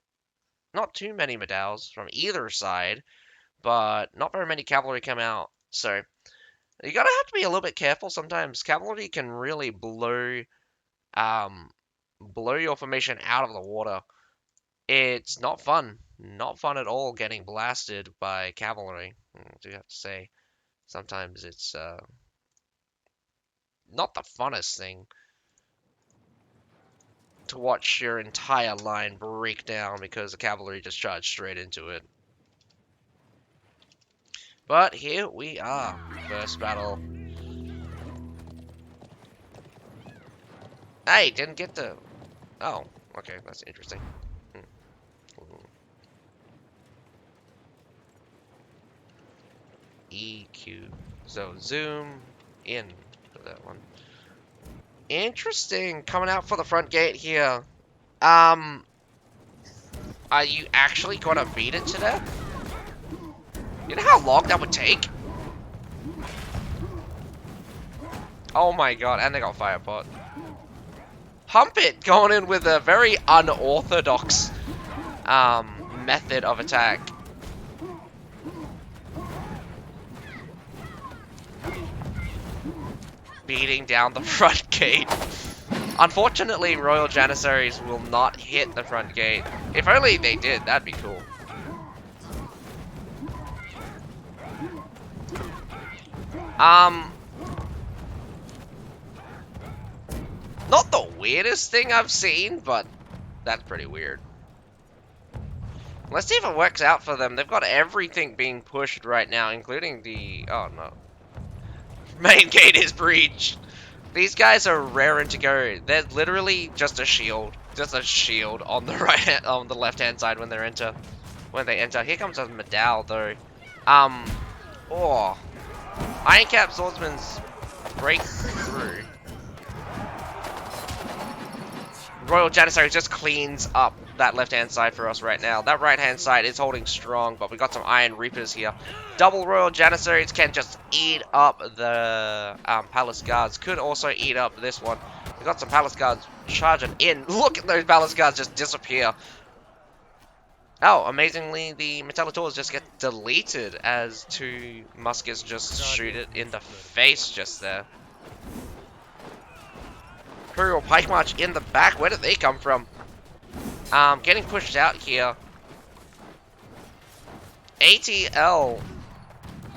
medals from either side, but not very many cavalry come out. So you gotta have to be a little bit careful. Sometimes cavalry can really blow your formation out of the water. It's not fun. Not fun at all getting blasted by cavalry. I do have to say, sometimes it's not the funnest thing to watch your entire line break down because the cavalry just charged straight into it. But here we are. First battle. Hey, didn't get to... Oh, okay, that's interesting. EQ. So, zoom in for that one. Interesting, coming out for the front gate here. Are you actually gonna beat it to death? You know how long that would take? Oh my god, and they got Firepot. PUMPIT going in with a very unorthodox method of attack. Beating down the front gate. Unfortunately, Royal Janissaries will not hit the front gate. If only they did, that'd be cool. Not the weirdest thing I've seen, but that's pretty weird. Let's see if it works out for them. They've got everything being pushed right now, including the... Oh, no. Main gate is breached. These guys are raring to go. They're literally just a shield. Just a shield on the on the left-hand side when they enter. Here comes a medal, though. Oh. Iron Cap Swordsman's break through. Royal Janissary just cleans up that left-hand side for us right now. That right-hand side is holding strong, but we got some Iron Reapers here. Double Royal Janissaries can just eat up the Palace Guards. Could also eat up this one. We got some Palace Guards charging in. Look at those Palace Guards just disappear. Oh, amazingly, the Metallitors just get deleted as 2 muskets just shoot it in the face just there. Imperial Pike March in the back. Where did they come from? Getting pushed out here. ATL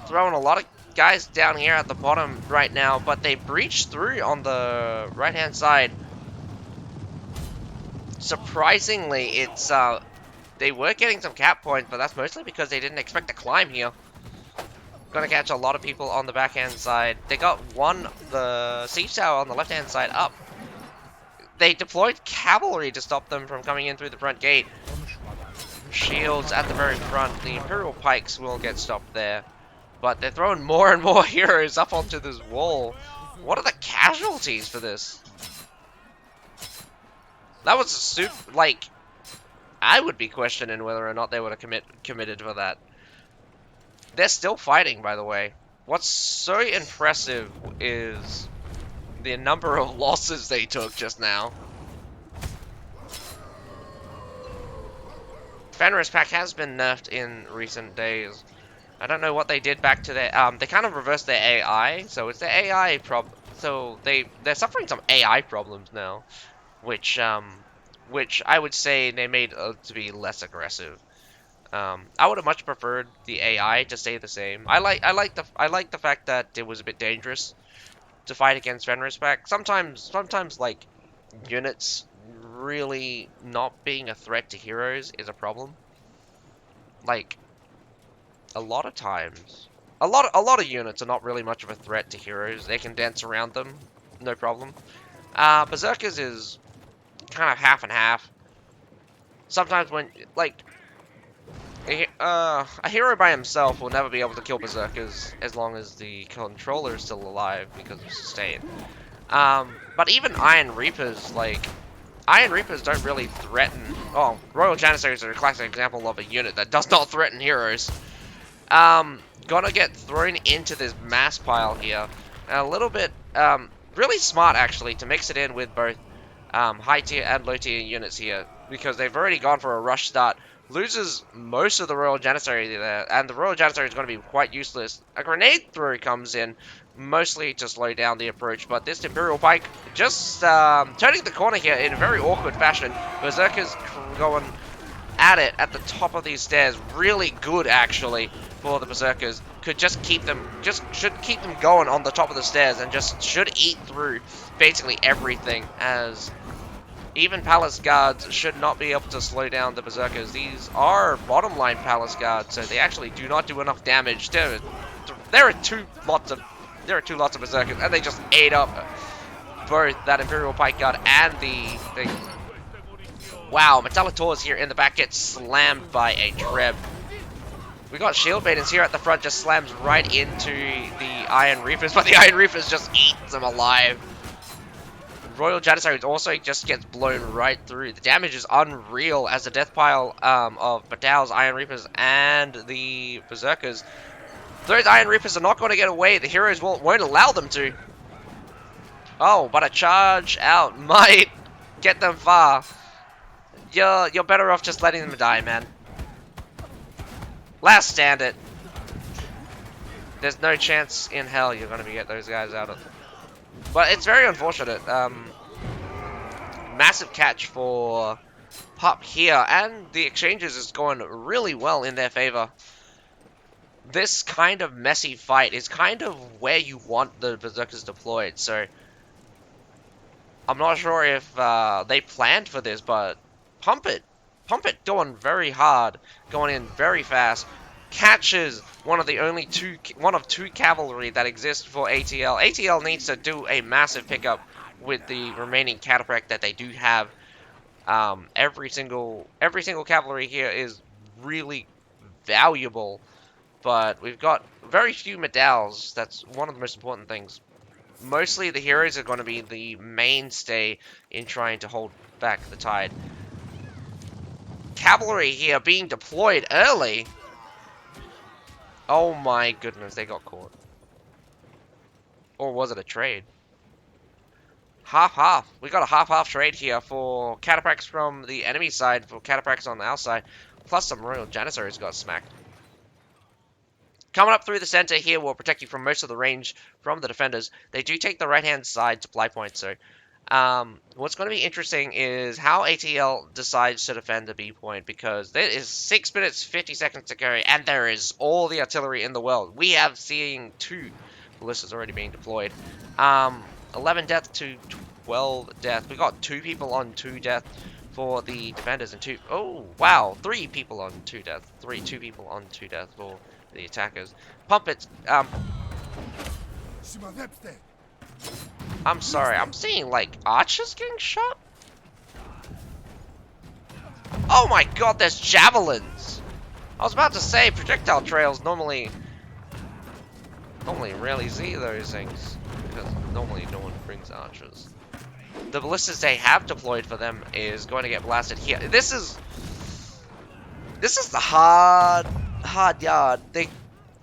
throwing a lot of guys down here at the bottom right now, but they breached through on the right-hand side. Surprisingly, it's they were getting some cap points, but that's mostly because they didn't expect to climb here. Gonna catch a lot of people on the backhand side. They got the siege tower on the left-hand side up. They deployed cavalry to stop them from coming in through the front gate. Shields at the very front. The Imperial Pikes will get stopped there. But they're throwing more and more heroes up onto this wall. What are the casualties for this? That was super, like, I would be questioning whether or not they would have committed for that. They're still fighting, by the way. What's so impressive is the number of losses they took just now. Fenris Pack has been nerfed in recent days. I don't know what they did back to their they kind of reversed their AI, so it's their AI problem. So they're suffering some AI problems now, which I would say they made to be less aggressive. I would have much preferred the AI to stay the same. I like the fact that it was a bit dangerous to fight against Fenris Pack. Sometimes like units really not being a threat to heroes is a problem. Like a lot of times, a lot of units are not really much of a threat to heroes. They can dance around them, no problem. Berserkers is kind of half and half. Sometimes when like a hero by himself will never be able to kill Berserkers as long as the controller is still alive because of sustain. But even Iron Reapers, like, Iron Reapers don't really threaten... Oh, Royal Janissaries are a classic example of a unit that does not threaten heroes. Gonna get thrown into this mass pile here. And a little bit, really smart, actually, to mix it in with both high tier and low tier units here, because they've already gone for a rush start. Loses most of the Royal Janissary there, and the Royal Janissary is going to be quite useless. A grenade throw comes in, mostly to slow down the approach, but this Imperial Pike just turning the corner here in a very awkward fashion. Berserkers going at it at the top of these stairs, really good actually for the Berserkers. Should keep them going on the top of the stairs and just should eat through basically everything, as even Palace Guards should not be able to slow down the Berserkers. These are bottom line Palace Guards, so they actually do not do enough damage. There are two lots of Berserkers, and they just ate up both that Imperial Pike Guard and the wow, Metallitor's here in the back gets slammed by a Treb. We got Shield Maidens here at the front, just slams right into the Iron Reapers, but the Iron Reapers just eats them alive. Royal Janissaries also just gets blown right through. The damage is unreal as the death pile of Badal's Iron Reapers and the Berserkers. Those Iron Reapers are not going to get away. The heroes won't allow them to. Oh, but a charge out might get them far. You're better off just letting them die, man. Last stand it. There's no chance in hell you're going to get those guys out of. But it's very unfortunate. Massive catch for Pup here, and the exchanges is going really well in their favor. This kind of messy fight is kind of where you want the Berserkers deployed, so I'm not sure if they planned for this, but PUMPIT going very hard, going in very fast, catches one of two cavalry that exist for ATL. ATL needs to do a massive pickup with the remaining cataphract that they do have. Every single cavalry here is really valuable, but we've got very few medals. That's one of the most important things. Mostly the heroes are going to be the mainstay in trying to hold back the tide. Cavalry here being deployed early. Oh my goodness, they got caught. Or was it a trade? Half-half. We got a half-half trade here for cataphracts from the enemy side, for cataphracts on our side, plus some Royal Janissaries got smacked. Coming up through the center here will protect you from most of the range from the defenders. They do take the right-hand side supply point, so what's going to be interesting is how ATL decides to defend the B point, because there is 6 minutes 50 seconds to go, and there is all the artillery in the world. We have seen 2 ballistas already being deployed. 11 death to 12 death. We got 2 people on 2 death for the defenders, and 3 people on 2 death. 2 people on 2 death for the attackers. PUMPIT, I'm sorry, I'm seeing like archers getting shot? Oh my god, there's javelins! I was about to say projectile trails normally rarely see those things, because normally no one brings archers. the ballistas they have deployed for them is going to get blasted here. This is the hard yard. They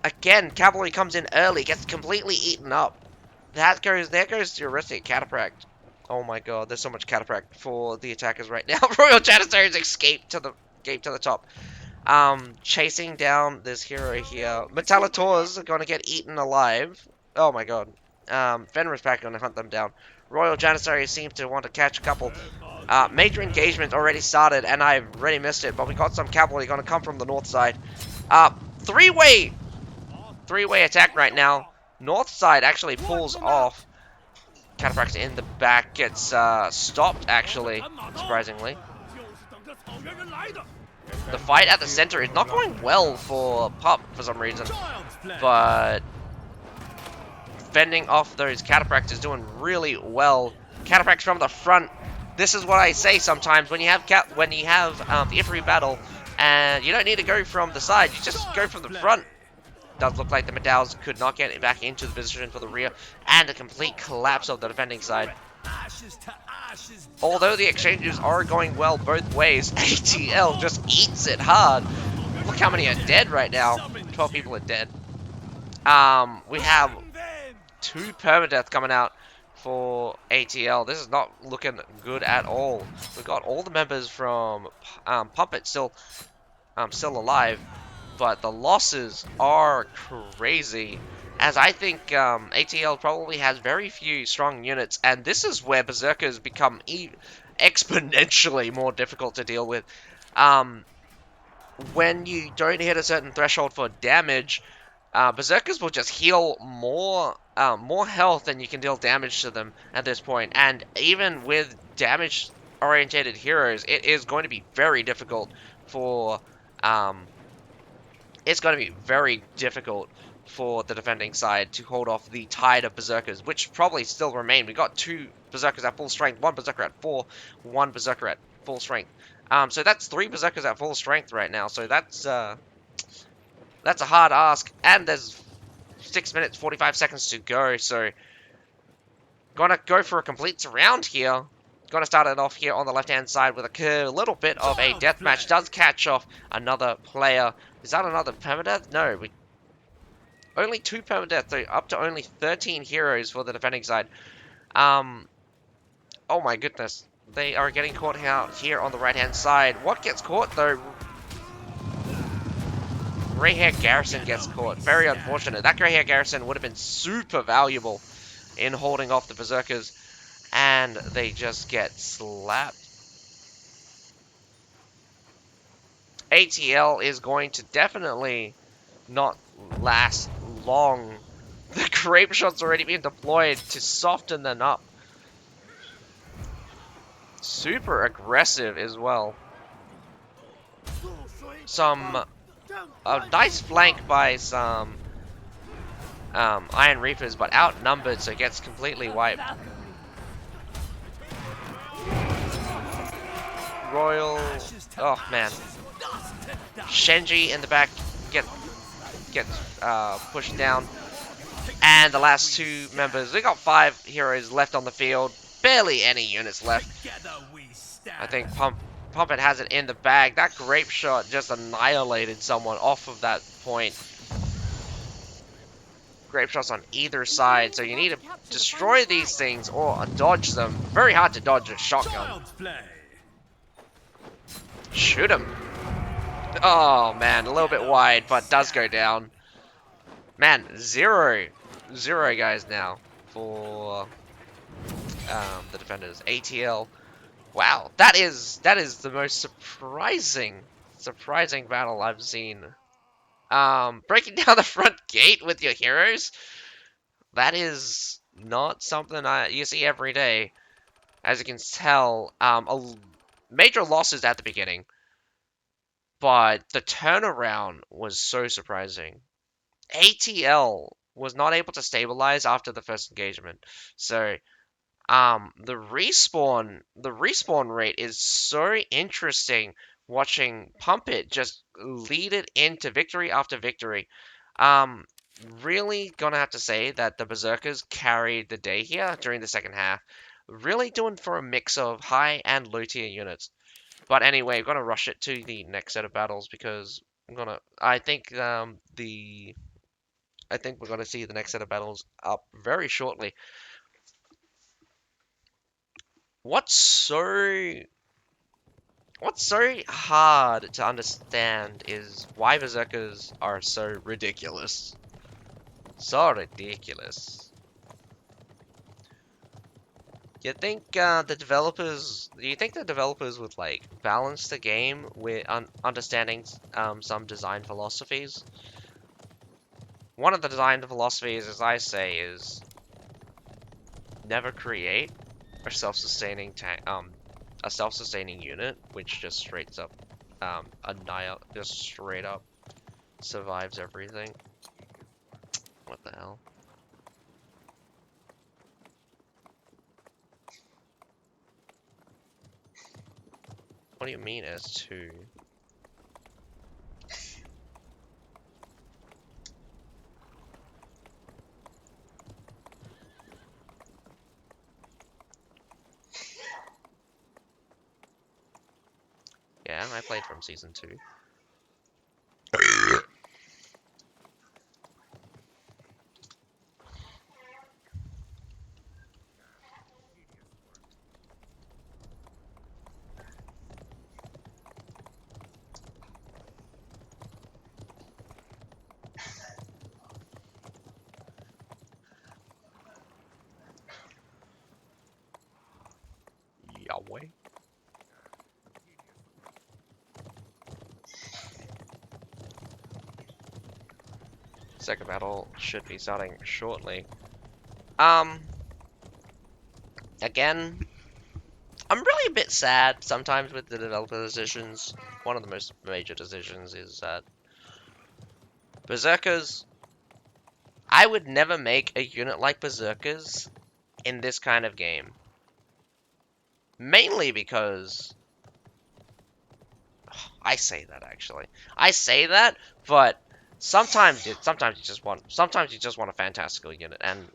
again, cavalry comes in early, gets completely eaten up. There goes your risky cataphract. Oh my god, there's so much cataphract for the attackers right now. Royal Janissaries escape to the top. Chasing down this hero here. Metallators are gonna get eaten alive. Oh my god. Fenrir's pack gonna hunt them down. Royal Janissaries seem to want to catch a couple. Major engagement already started, and I've already missed it, but we got some cavalry gonna come from the north side. Three-way attack right now. North side actually pulls off. Cataphracts in the back gets stopped, actually, surprisingly. The fight at the center is not going well for Pup for some reason, but fending off those cataphracts is doing really well. Cataphracts from the front. This is what I say sometimes when you have the infantry battle, and you don't need to go from the side. You just go from the front. Does look like the Medails could not get back into the position for the rear, and a complete collapse of the defending side. Although the exchanges are going well both ways, ATL just eats it hard. Look how many are dead right now. 12 people are dead. We have 2 permadeath coming out for ATL. This is not looking good at all. We've got all the members from PUMPIT still alive, but the losses are crazy. As I think ATL probably has very few strong units, and this is where Berserkers become exponentially more difficult to deal with. When you don't hit a certain threshold for damage, Berserkers will just heal more health than you can deal damage to them at this point. And even with damage-orientated heroes, it is going to be very difficult for the defending side to hold off the tide of Berserkers, which probably still remain. We got 2 Berserkers at full strength, 1 Berserker at 4, 1 Berserker at full strength. So that's 3 Berserkers at full strength right now. So that's a hard ask, and there's 6 minutes 45 seconds to go. So gonna go for a complete surround here. Gonna start it off here on the left-hand side with a little bit of a deathmatch. Does catch off another player. Is that another permadeath? No, only 2 permadeath, so up to only 13 heroes for the defending side. Oh my goodness. They are getting caught out here on the right-hand side. What gets caught, though? Grey Hair Garrison gets caught. Very unfortunate. That Grey Hair Garrison would have been super valuable in holding off the Berserkers, and they just get slapped. ATL is going to definitely not last long. The grape shot's already been deployed to soften them up. Super aggressive as well. A nice flank by some Iron Reapers, but outnumbered, so it gets completely wiped. Royal, oh man, Shenji in the back gets pushed down, and the last 2 members. We got 5 heroes left on the field, barely any units left. I think Pumpit has it in the bag. That grape shot just annihilated someone off of that point. Grape shots on either side, so you need to destroy these things or dodge them. Very hard to dodge a shotgun. Shoot him. Oh man, a little bit wide, but does go down. Man, zero guys now for the defenders. ATL. Wow, that is the most surprising battle I've seen. Breaking down the front gate with your heroes. That is not something you see every day. As you can tell, major losses at the beginning, but the turnaround was so surprising. ATL was not able to stabilize after the first engagement, so the respawn rate is so interesting. Watching Pumpit just lead it into victory after victory. Really gonna have to say that the Berserkers carried the day here during the second half. really doing for a mix of high and low tier units. But anyway, I'm gonna rush it to the next set of battles because I think we're gonna see the next set of battles up very shortly. What's so what's so hard to understand is why berserkers are so ridiculous. So ridiculous. Do you think the developers would like balance the game with understanding some design philosophies? One of the design philosophies, as I say, is never create a self-sustaining unit which just just straight up survives everything. What the hell? What do you mean as to? Yeah, I played from season 2. Yahweh. Second battle should be starting shortly. Again, I'm really a bit sad sometimes with the developer decisions. One of the most major decisions is that Berserkers. I would never make a unit like Berserkers in this kind of game. Mainly because I say that actually. I say that, but sometimes you just want a fantastical unit, and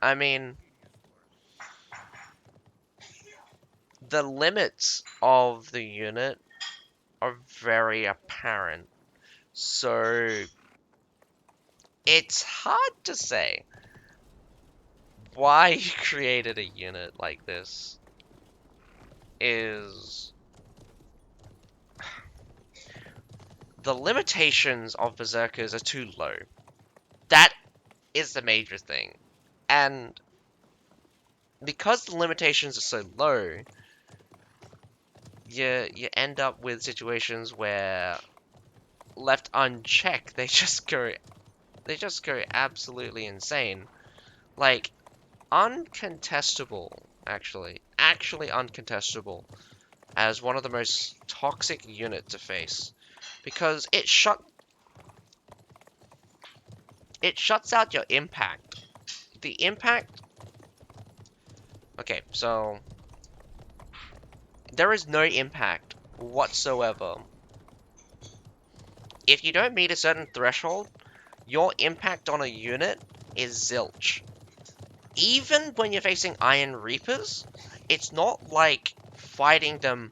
I mean the limits of the unit are very apparent. So it's hard to say why you created a unit like this is the limitations of Berserkers are too low. That is the major thing. And because the limitations are so low, you end up with situations where left unchecked, they just go absolutely insane. Like uncontestable, actually uncontestable as one of the most toxic units to face because it shuts out your impact. The impact. Okay, so there is no impact whatsoever. If you don't meet a certain threshold, your impact on a unit is zilch. Even when you're facing Iron Reapers, it's not like fighting them.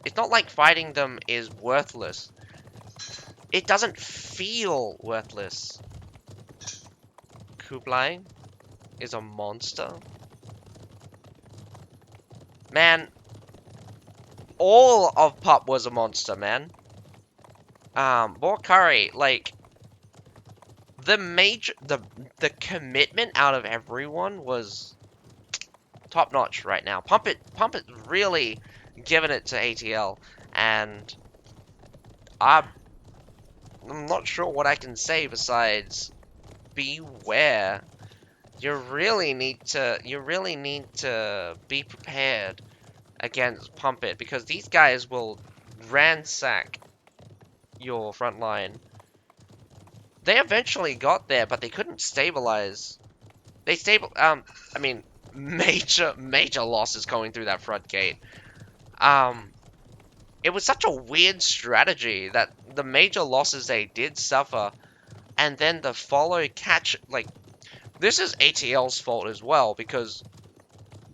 It's not like fighting them is worthless. It doesn't feel worthless. Kublai is a monster. Man, all of Pup was a monster, man. Borkari, like, the commitment out of everyone was top notch right now. Pumpit really giving it to ATL, and I'm not sure what I can say besides beware. You really need to be prepared against Pumpit because these guys will ransack your front line. They eventually got there, but they couldn't stabilize. I mean, major losses going through that front gate. It was such a weird strategy that the major losses they did suffer, and then the follow catch, like, this is ATL's fault as well, because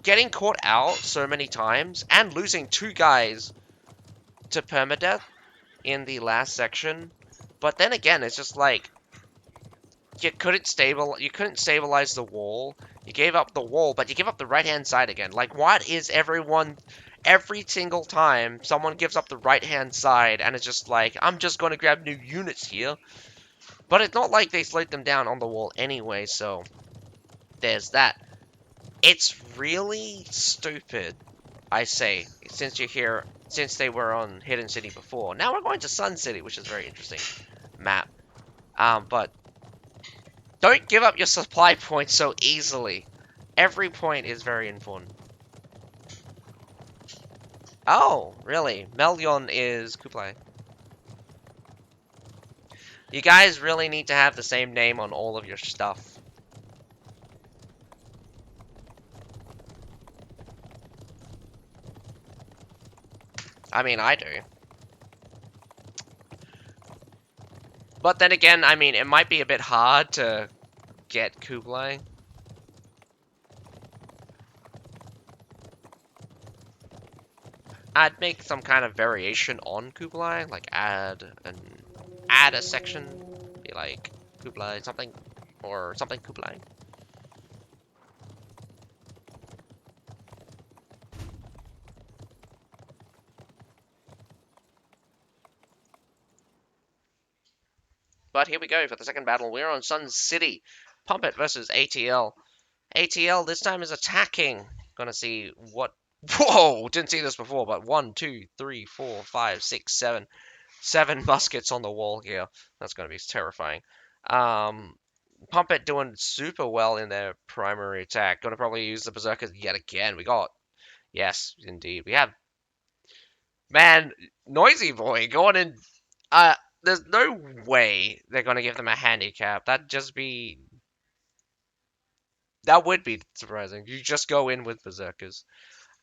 getting caught out so many times and losing 2 guys to permadeath in the last section. But then again, it's just like you couldn't stabilize the wall. You gave up the wall, but you give up the right-hand side again. Like, what is everyone... Every single time someone gives up the right-hand side, and it's just like, I'm just going to grab new units here. But it's not like they slowed them down on the wall anyway, so there's that. It's really stupid, I say, since you're here, since they were on Hidden City before. Now we're going to Sun City, which is a very interesting map. But don't give up your supply points so easily. Every point is very important. Oh, really? Melyon is Kublai. You guys really need to have the same name on all of your stuff. I mean, I do. But then again, I mean, it might be a bit hard to get Kublai. I'd make some kind of variation on Kublai, like add a section, be like Kublai something, or something Kublai. But here we go for the second battle. We're on Sun City. Pumpit versus ATL. ATL this time is attacking. Gonna see what... Whoa! Didn't see this before, but 1, 2, 3, 4, 5, 6, 7. 7 muskets on the wall here. That's gonna be terrifying. Pumpit doing super well in their primary attack. Gonna probably use the Berserkers yet again. We got... Yes, indeed. We have... Man, Noisy Boy going in... There's no way they're gonna give them a handicap. That'd just be... That would be surprising. You just go in with Berserkers.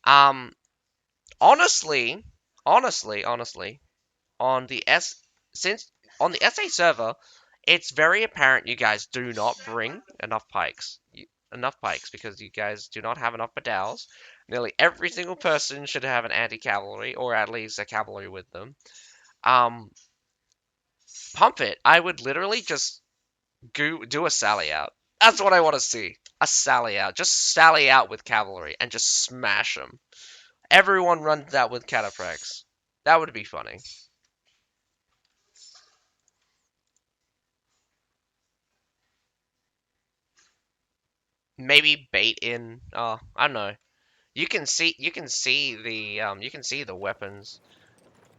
Honestly, on the on the SA server, it's very apparent you guys do not bring enough pikes. Because you guys do not have enough battals. Nearly every single person should have an anti-cavalry, or at least a cavalry with them. Pumpit, I would literally just do a sally out. That's what I want to see. A sally out. Just sally out with cavalry and just smash them. Everyone runs out with cataphracts. That would be funny. Maybe bait in. Oh, I don't know. You can see the weapons.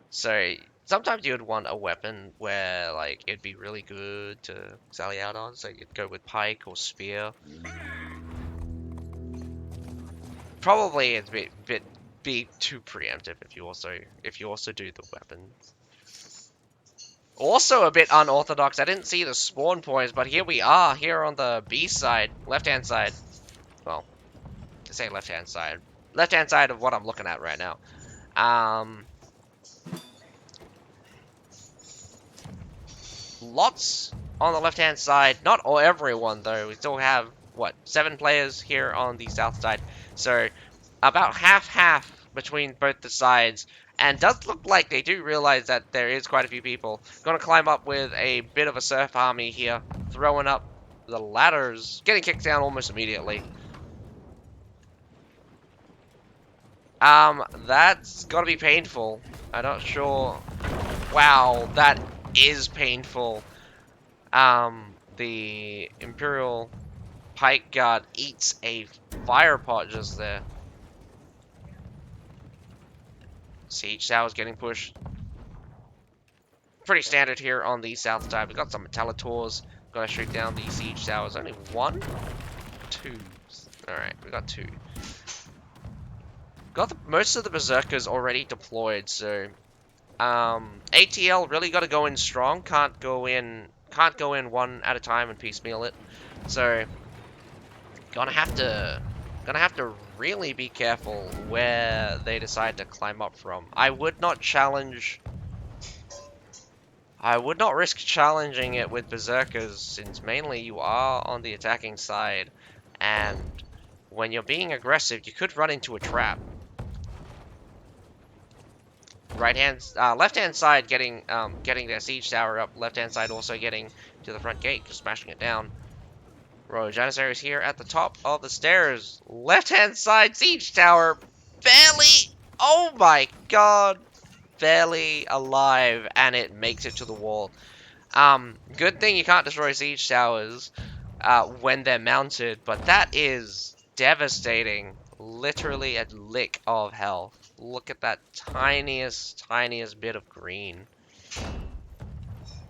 So sometimes you would want a weapon where like it'd be really good to sally out on. So you'd go with pike or spear. Probably it's be too preemptive if you also do the weapons. Also a bit unorthodox. I didn't see the spawn points, but here we are, here on the B side, left-hand side. Well, I say left-hand side. Left-hand side of what I'm looking at right now. Lots on the left-hand side. Not all everyone, though. We still have, what, 7 players here on the south side. So, about half-half between both the sides. And does look like they do realize that there is quite a few people. Gonna climb up with a bit of a surf army here. Throwing up the ladders. Getting kicked down almost immediately. That's gotta be painful. I'm not sure. Wow, that is painful. The Imperial Pike Guard eats a fire pot just there. Siege towers getting pushed. Pretty standard here on the south side. We got some Metallators. Gonna shoot down the siege towers. Only 1? 2. Alright, we got 2. Got most of the Berserkers already deployed, so... ATL really gotta go in strong. Can't go in one at a time and piecemeal it. So... Gonna have to really be careful where they decide to climb up from. I would not risk challenging it with Berserkers, since mainly you are on the attacking side, and when you're being aggressive, you could run into a trap. Left hand side getting their siege tower up. Left hand side also getting to the front gate, just smashing it down. Royal Janissaries here at the top of the stairs. Left hand side siege tower, barely. Oh my god, barely alive, and it makes it to the wall. Good thing you can't destroy siege towers when they're mounted, but that is devastating. Literally a lick of health. Look at that tiniest bit of green.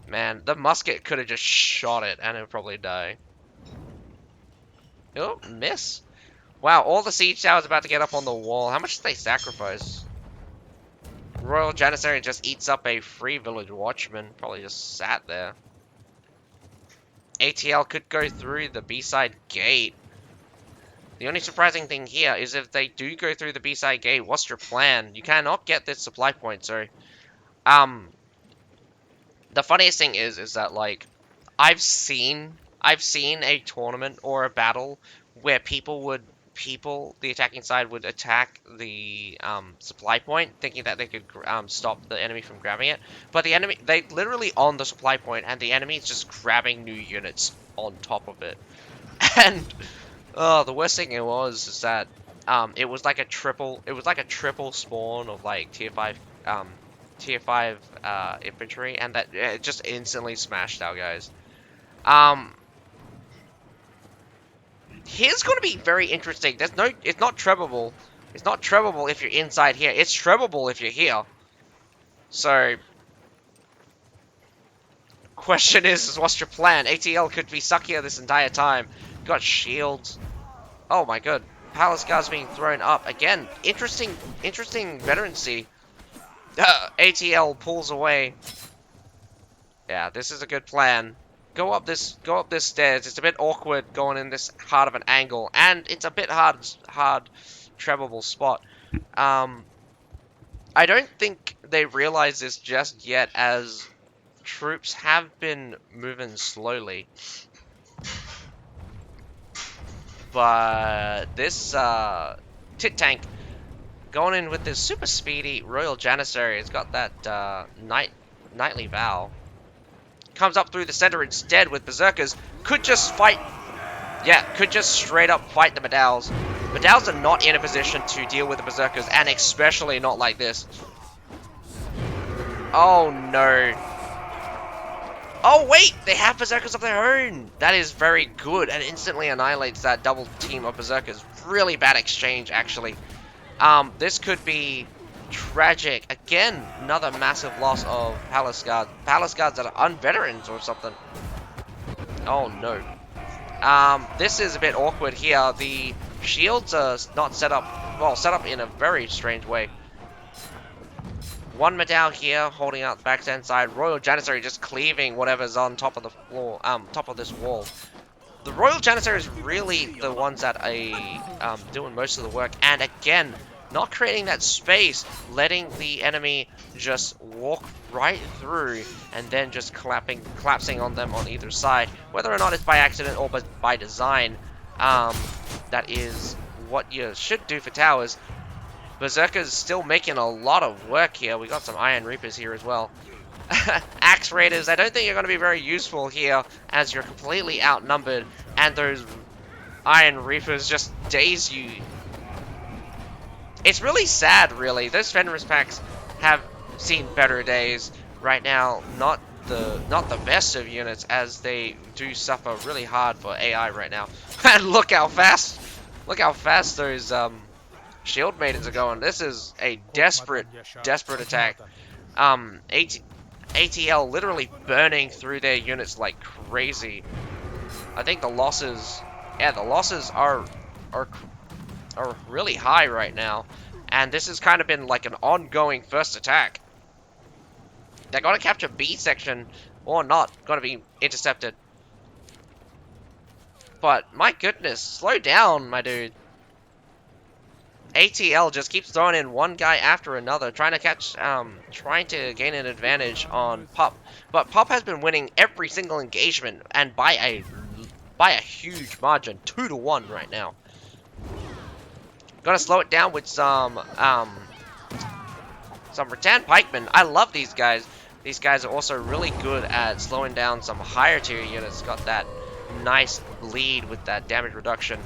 Man, the musket could have just shot it and it would probably die. Oh, miss. Wow, all the siege towers about to get up on the wall. How much did they sacrifice? Royal Janissary just eats up a free village watchman. Probably just sat there. ATL could go through the B-side gate. The only surprising thing here is if they do go through the B-side gate, what's your plan? You cannot get this supply point, so... The funniest thing is that, like, I've seen a tournament or a battle where the attacking side would attack the supply point, thinking that they could stop the enemy from grabbing it. But they literally on the supply point, and the enemy is just grabbing new units on top of it. And the worst thing is that it was like a triple spawn of like tier 5 infantry, and that it just instantly smashed our guys. Here's going to be very interesting. It's not trebable. It's not trebable if you're inside here. It's trebable if you're here. So, question is what's your plan? ATL could be stuck here this entire time. Got shields. Oh my god. Palace guards being thrown up. Again, interesting veterancy. ATL pulls away. Yeah, this is a good plan. Go up this stairs. It's a bit awkward going in this hard of an angle, and it's a bit hard trebable spot. I don't think they realize this just yet, as troops have been moving slowly. But this tit tank going in with this super speedy Royal Janissary. It's got that knightly vow. Comes up through the center instead with berserkers. Could just fight. Yeah, could just straight up fight the Medals. Medals are not in a position to deal with the berserkers, and especially not like this. Oh no. Oh wait, they have berserkers of their own. That is very good, and instantly annihilates that double team of berserkers. Really bad exchange, actually. This could be tragic. Again, another massive loss of Palace Guards. Palace Guards that are unveterans or something. Oh no. This is a bit awkward here. The shields are not set up, well, set up in a very strange way. One Medal here holding out the back-hand side. Royal Janissary just cleaving whatever's on top of the floor, top of this wall. The Royal Janissary is really the ones that are doing most of the work, and again, not creating that space, letting the enemy just walk right through, and then just collapsing on them on either side. Whether or not it's by accident or by design, that is what you should do for towers. Berserkers still making a lot of work here. We got some Iron Reapers here as well. Axe Raiders, I don't think you're going to be very useful here, as you're completely outnumbered, and those Iron Reapers just daze you. It's really sad, really. Those Fenris packs have seen better days. Right now, not the best of units, as they do suffer really hard for AI right now. And look how fast those Shield Maidens are going. This is a desperate attack. ATL literally burning through their units like crazy. I think the losses, are really high right now, and this has kind of been like an ongoing first attack. They're gonna capture B section or not, gonna be intercepted. But my goodness, slow down, my dude. ATL just keeps throwing in one guy after another, trying to gain an advantage on Pup. But Pup has been winning every single engagement, and by a huge margin, 2-1 right now. Gonna slow it down with some rattan pikemen. I love these guys. These guys are also really good at slowing down some higher tier units. Got that nice bleed with that damage reduction.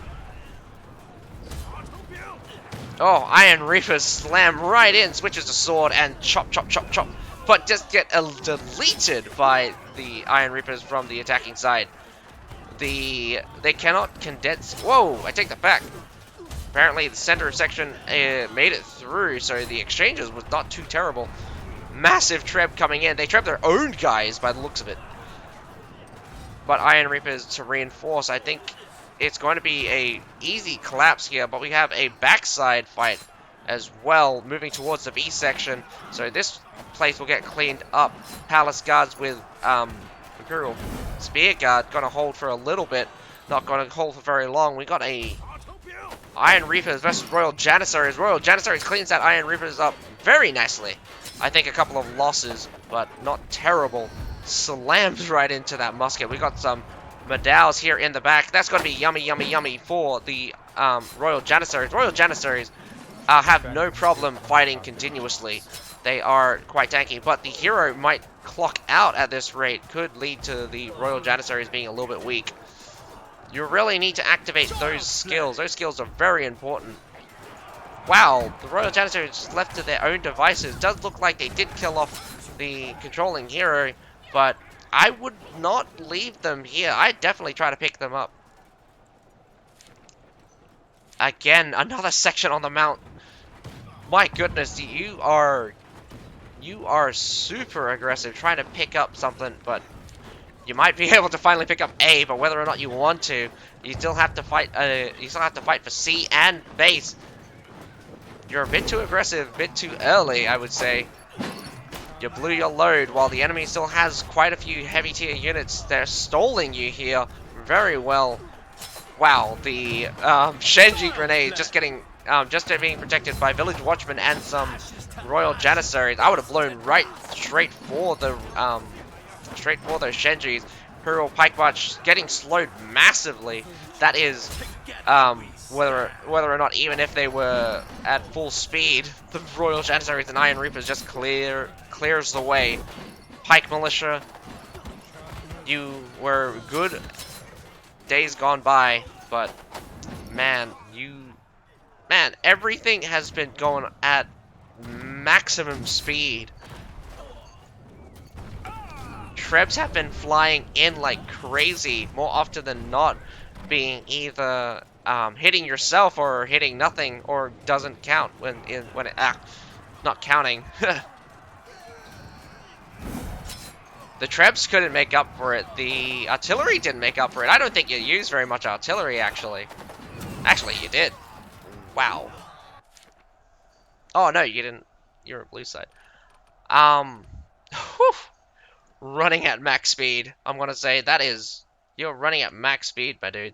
Oh, Iron Reapers slam right in, switches to sword, and chop, chop, chop, chop. But just get deleted by the Iron Reapers from the attacking side. They cannot condense. Whoa, I take that back. Apparently the center section made it through, so the exchanges was not too terrible. Massive treb coming in. They treb their own guys by the looks of it. But Iron Reapers to reinforce. I think it's going to be a easy collapse here, but we have a backside fight as well, moving towards the B section. So this place will get cleaned up. Palace guards with Imperial Spear Guard gonna hold for a little bit, not gonna hold for very long. We got a Iron Reapers versus Royal Janissaries. Royal Janissaries cleans that Iron Reapers up very nicely. I think a couple of losses, but not terrible. Slams right into that musket. We got some Medaus here in the back. That's going to be yummy, yummy, yummy for the Royal Janissaries. Royal Janissaries have no problem fighting continuously. They are quite tanky, but the hero might clock out at this rate. Could lead to the Royal Janissaries being a little bit weak. You really need to activate those skills. Those skills are very important. Wow, the Royal Janissaries left to their own devices. Does look like they did kill off the controlling hero, but I would not leave them here. I'd definitely try to pick them up. Again, another section on the mount. My goodness, you are super aggressive trying to pick up something, but you might be able to finally pick up A, but whether or not you want to, you still have to fight. You still have to fight for C and base. You're a bit too aggressive, a bit too early, I would say. You blew your load while the enemy still has quite a few heavy tier units. They're stalling you here very well. Wow, the Shenji grenade just getting just being protected by village watchmen and some Royal Janissaries. I would have blown right straight for those Shenjis. Imperial Pike March getting slowed massively. That is whether or not, even if they were at full speed, the Royal Janissaries and Iron Reapers just clears the way. Pike Militia, you were good days gone by, but man, everything has been going at maximum speed. Trebs have been flying in like crazy, more often than not, being either hitting yourself or hitting nothing, or doesn't count when it not counting. The Trebs couldn't make up for it. The artillery didn't make up for it. I don't think you used very much artillery, actually. Actually, you did. Wow. Oh, no, you didn't. You're a blue side. Whew. Running at max speed. I'm gonna say that is... You're running at max speed, my dude.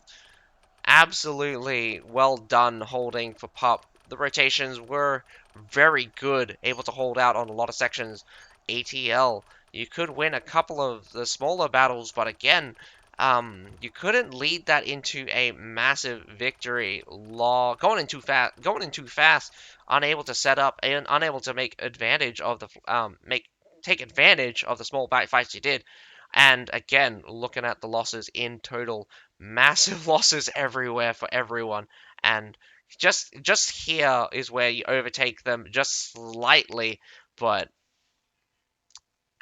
Absolutely well done holding for Pup. The rotations were very good, able to hold out on a lot of sections. ATL, you could win a couple of the smaller battles, but again, you couldn't lead that into a massive victory. Going in too fast, unable to set up and unable to make advantage of the take advantage of the small fights you did. And again, looking at the losses in total, massive losses everywhere for everyone. And just here is where you overtake them just slightly, but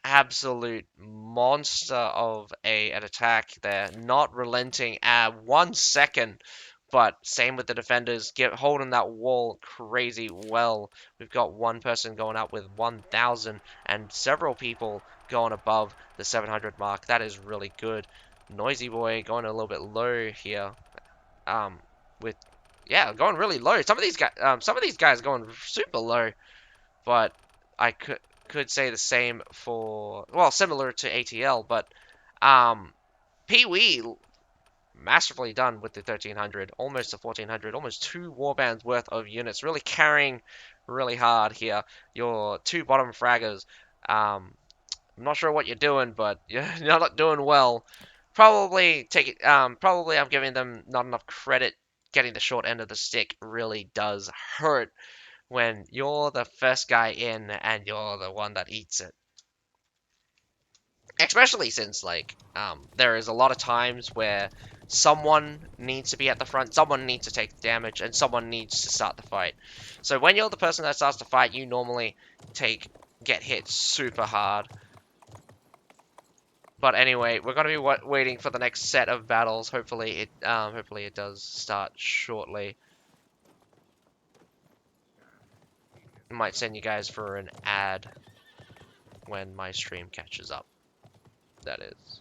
absolute monster of an attack there, not relenting at 1 second. But same with the defenders, holding that wall crazy well. We've got one person going out with 1,000 and several people going above the 700 mark. That is really good. Noisy Boy going a little bit low here. With going really low. Some of these guys going super low. But I could say the same for, well, similar to ATL, but Pee-wee masterfully done with the 1300, almost the 1400, almost 2 warbands worth of units, really carrying really hard here. Your 2 bottom fraggers, I'm not sure what you're doing, but you're not doing well. Probably I'm giving them not enough credit getting the short end of the stick really does hurt when you're the first guy in and you're the one that eats it. Especially since, like, there is a lot of times where someone needs to be at the front, someone needs to take damage, and someone needs to start the fight. So when you're the person that starts the fight, you normally get hit super hard. But anyway, we're gonna be waiting for the next set of battles. Hopefully it does start shortly. I might send you guys for an ad when my stream catches up. That is.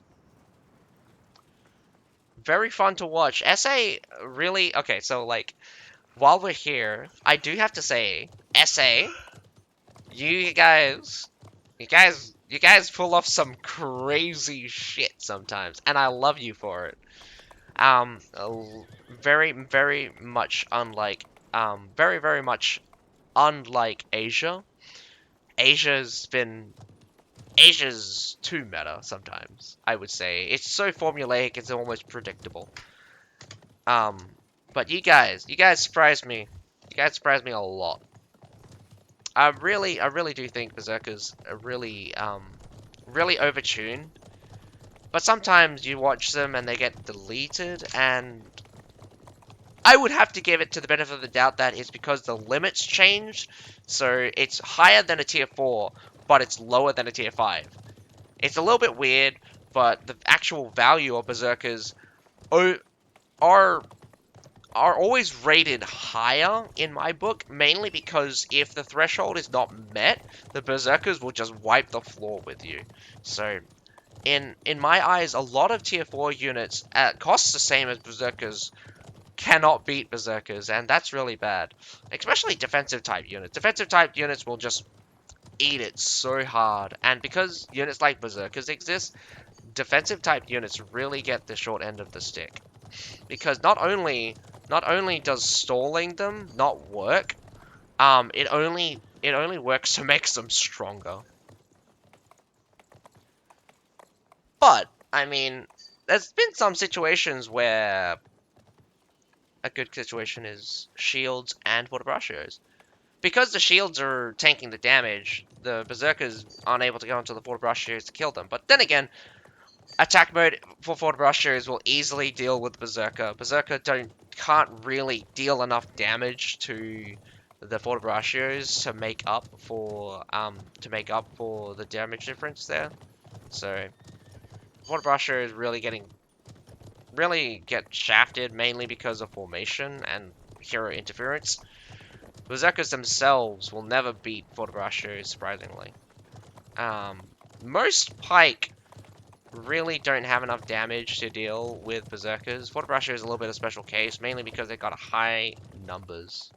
Very fun to watch. SA really okay, so like while we're here, I do have to say, SA, you guys you guys pull off some crazy shit sometimes, and I love you for it. Very, very much unlike, very much unlike Asia. Asia's too meta sometimes, I would say. It's so formulaic, it's almost predictable. Um, but you guys surprised me. You guys surprised me a lot. I really do think Berserkers are really overtuned. But sometimes you watch them and they get deleted, and I would have to give it to the benefit of the doubt that it's because the limits changed, so it's higher than a tier 4, but it's lower than a tier 5. It's a little bit weird, but the actual value of Berserkers are are always rated higher in my book, mainly because if the threshold is not met, the Berserkers will just wipe the floor with you. So, in my eyes, a lot of tier 4 units at costs the same as Berserkers cannot beat Berserkers, and that's really bad. Especially defensive type units. Defensive type units will just eat it so hard, and because units like Berserkers exist, defensive type units really get the short end of the stick. Because not only does stalling them not work, it only works to make them stronger. But I mean, there's been some situations where a good situation is shields and water brachio's. Because the shields are tanking the damage, the berserkers aren't able to go into the water brachio's to kill them. But then again, attack mode for Fort Brashers will easily deal with Berserker. Berserker can't really deal enough damage to the Fort Brashers to make up for the damage difference there. So Fort Brasher is really get shafted mainly because of formation and hero interference. Berserkers themselves will never beat Fort Brashers, surprisingly. Most Pike really don't have enough damage to deal with Berserkers. Fort Brasher is a little bit of a special case, mainly because they got high numbers.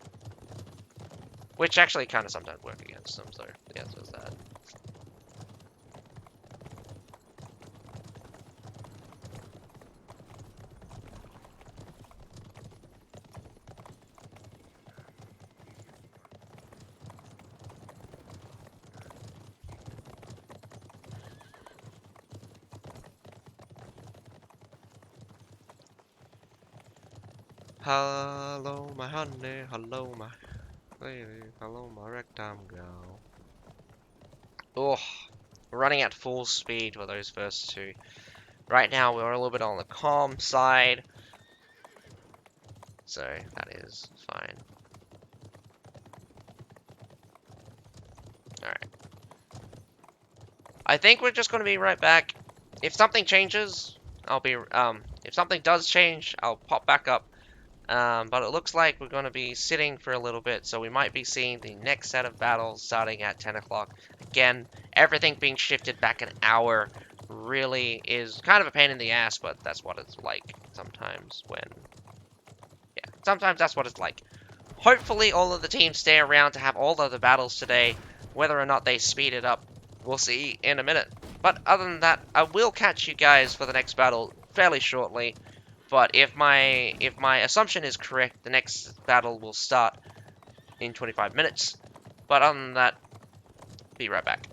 Which actually kind of sometimes work against them, so the answer is that. Hello, my honey. Hello, my lady. Hello, my rectum girl. Oh, we're running at full speed for those first two. Right now, we're a little bit on the calm side. So, that is fine. Alright. I think we're just going to be right back. If something changes, if something does change, I'll pop back up. But it looks like we're going to be sitting for a little bit, so we might be seeing the next set of battles starting at 10 o'clock. Again, everything being shifted back an hour really is kind of a pain in the ass, but that's what it's like sometimes sometimes that's what it's like. Hopefully all of the teams stay around to have all of the battles today. Whether or not they speed it up, we'll see in a minute. But other than that, I will catch you guys for the next battle fairly shortly. But if my assumption is correct, the next battle will start in 25 minutes. But other than that, be right back.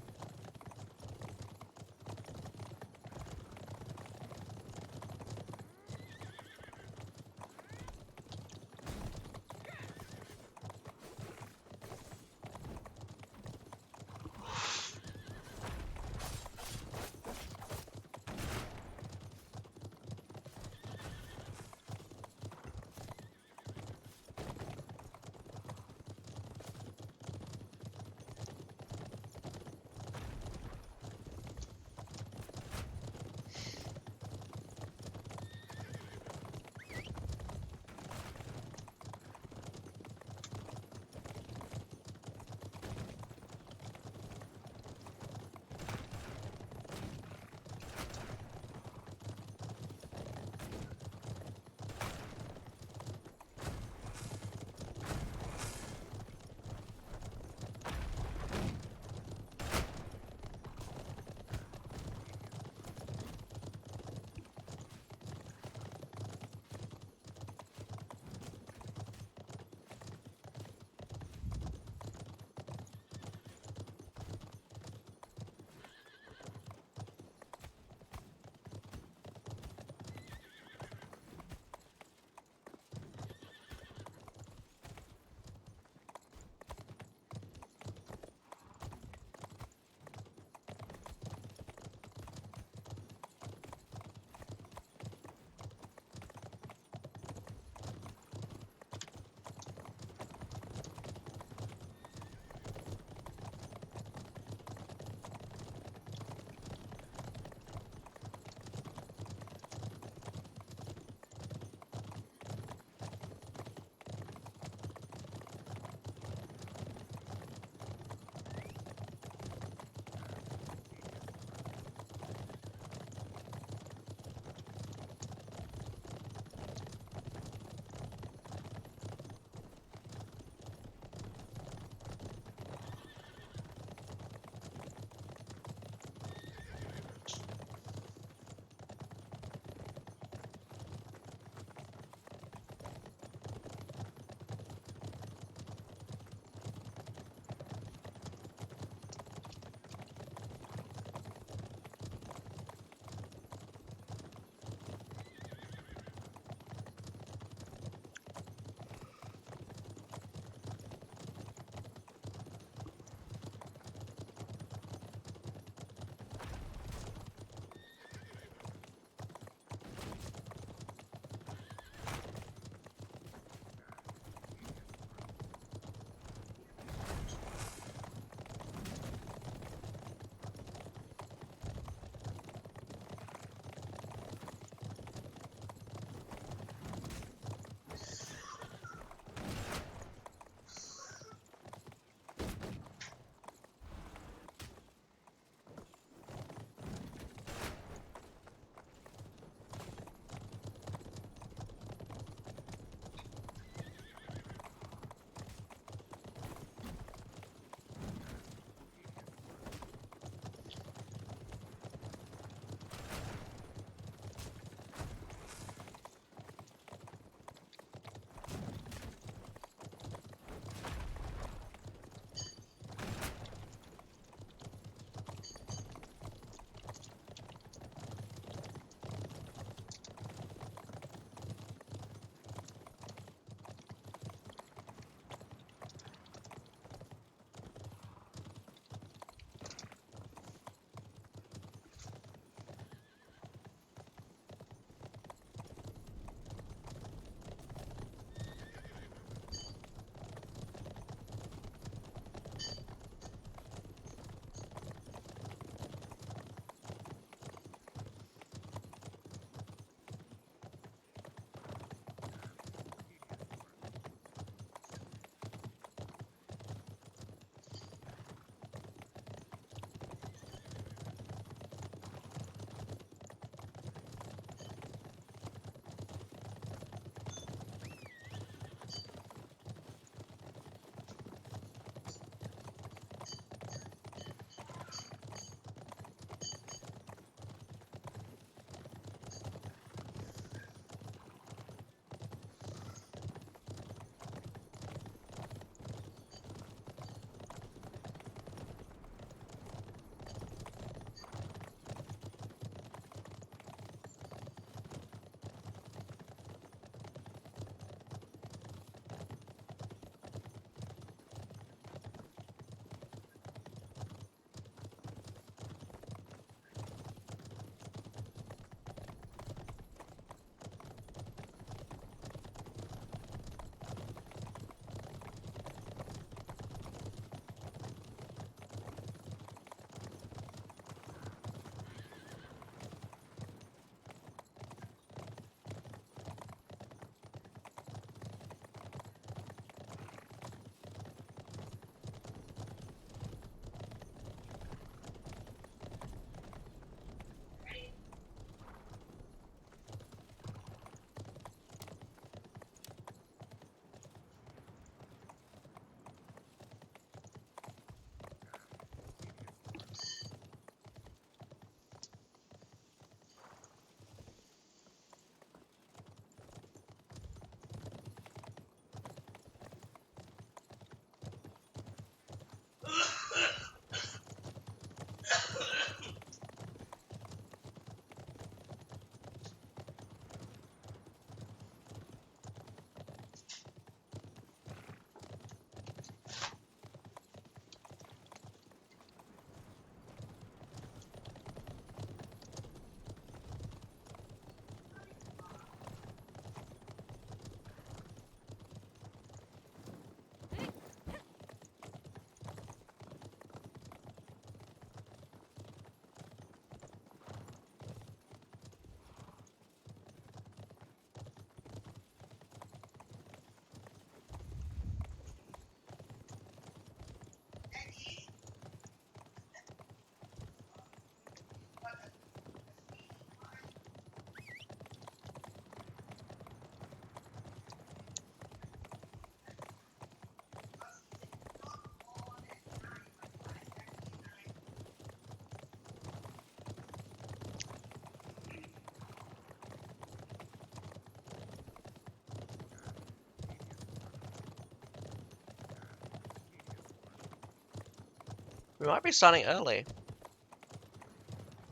We might be starting early.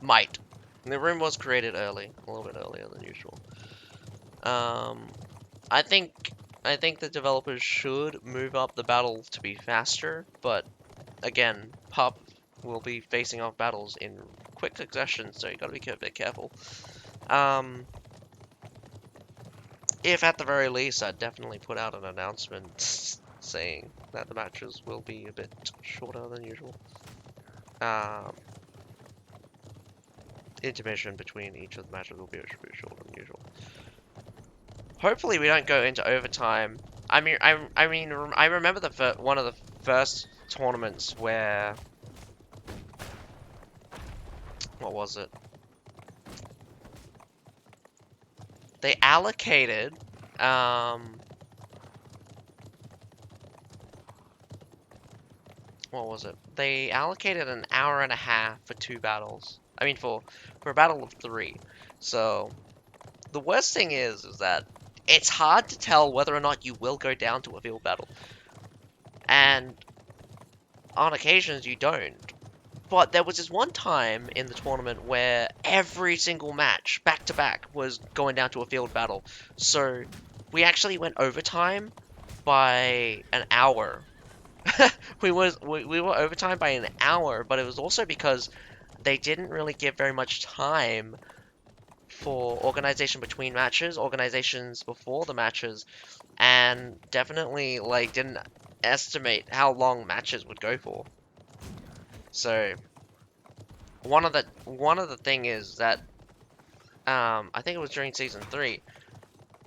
Might. The room was created early, a little bit earlier than usual. I think the developers should move up the battle to be faster, but again, PUP will be facing off battles in quick succession, so you gotta be a bit careful. If at the very least, I'd definitely put out an announcement saying that the matches will be a bit shorter than usual. Intermission between each of the matches will be a bit shorter than usual. Hopefully, we don't go into overtime. I remember one of the first tournaments where, what was it? They allocated, what was it? They allocated an hour and a half for 2 battles. I mean, for a battle of 3. So, the worst thing is that it's hard to tell whether or not you will go down to a field battle. And on occasions, you don't. But there was this one time in the tournament where every single match, back to back, was going down to a field battle. So we actually went overtime by an hour. we were overtime by an hour, but it was also because they didn't really give very much time for organization between matches, organizations before the matches, and definitely like didn't estimate how long matches would go for. So one of the thing is that I think it was during season 3.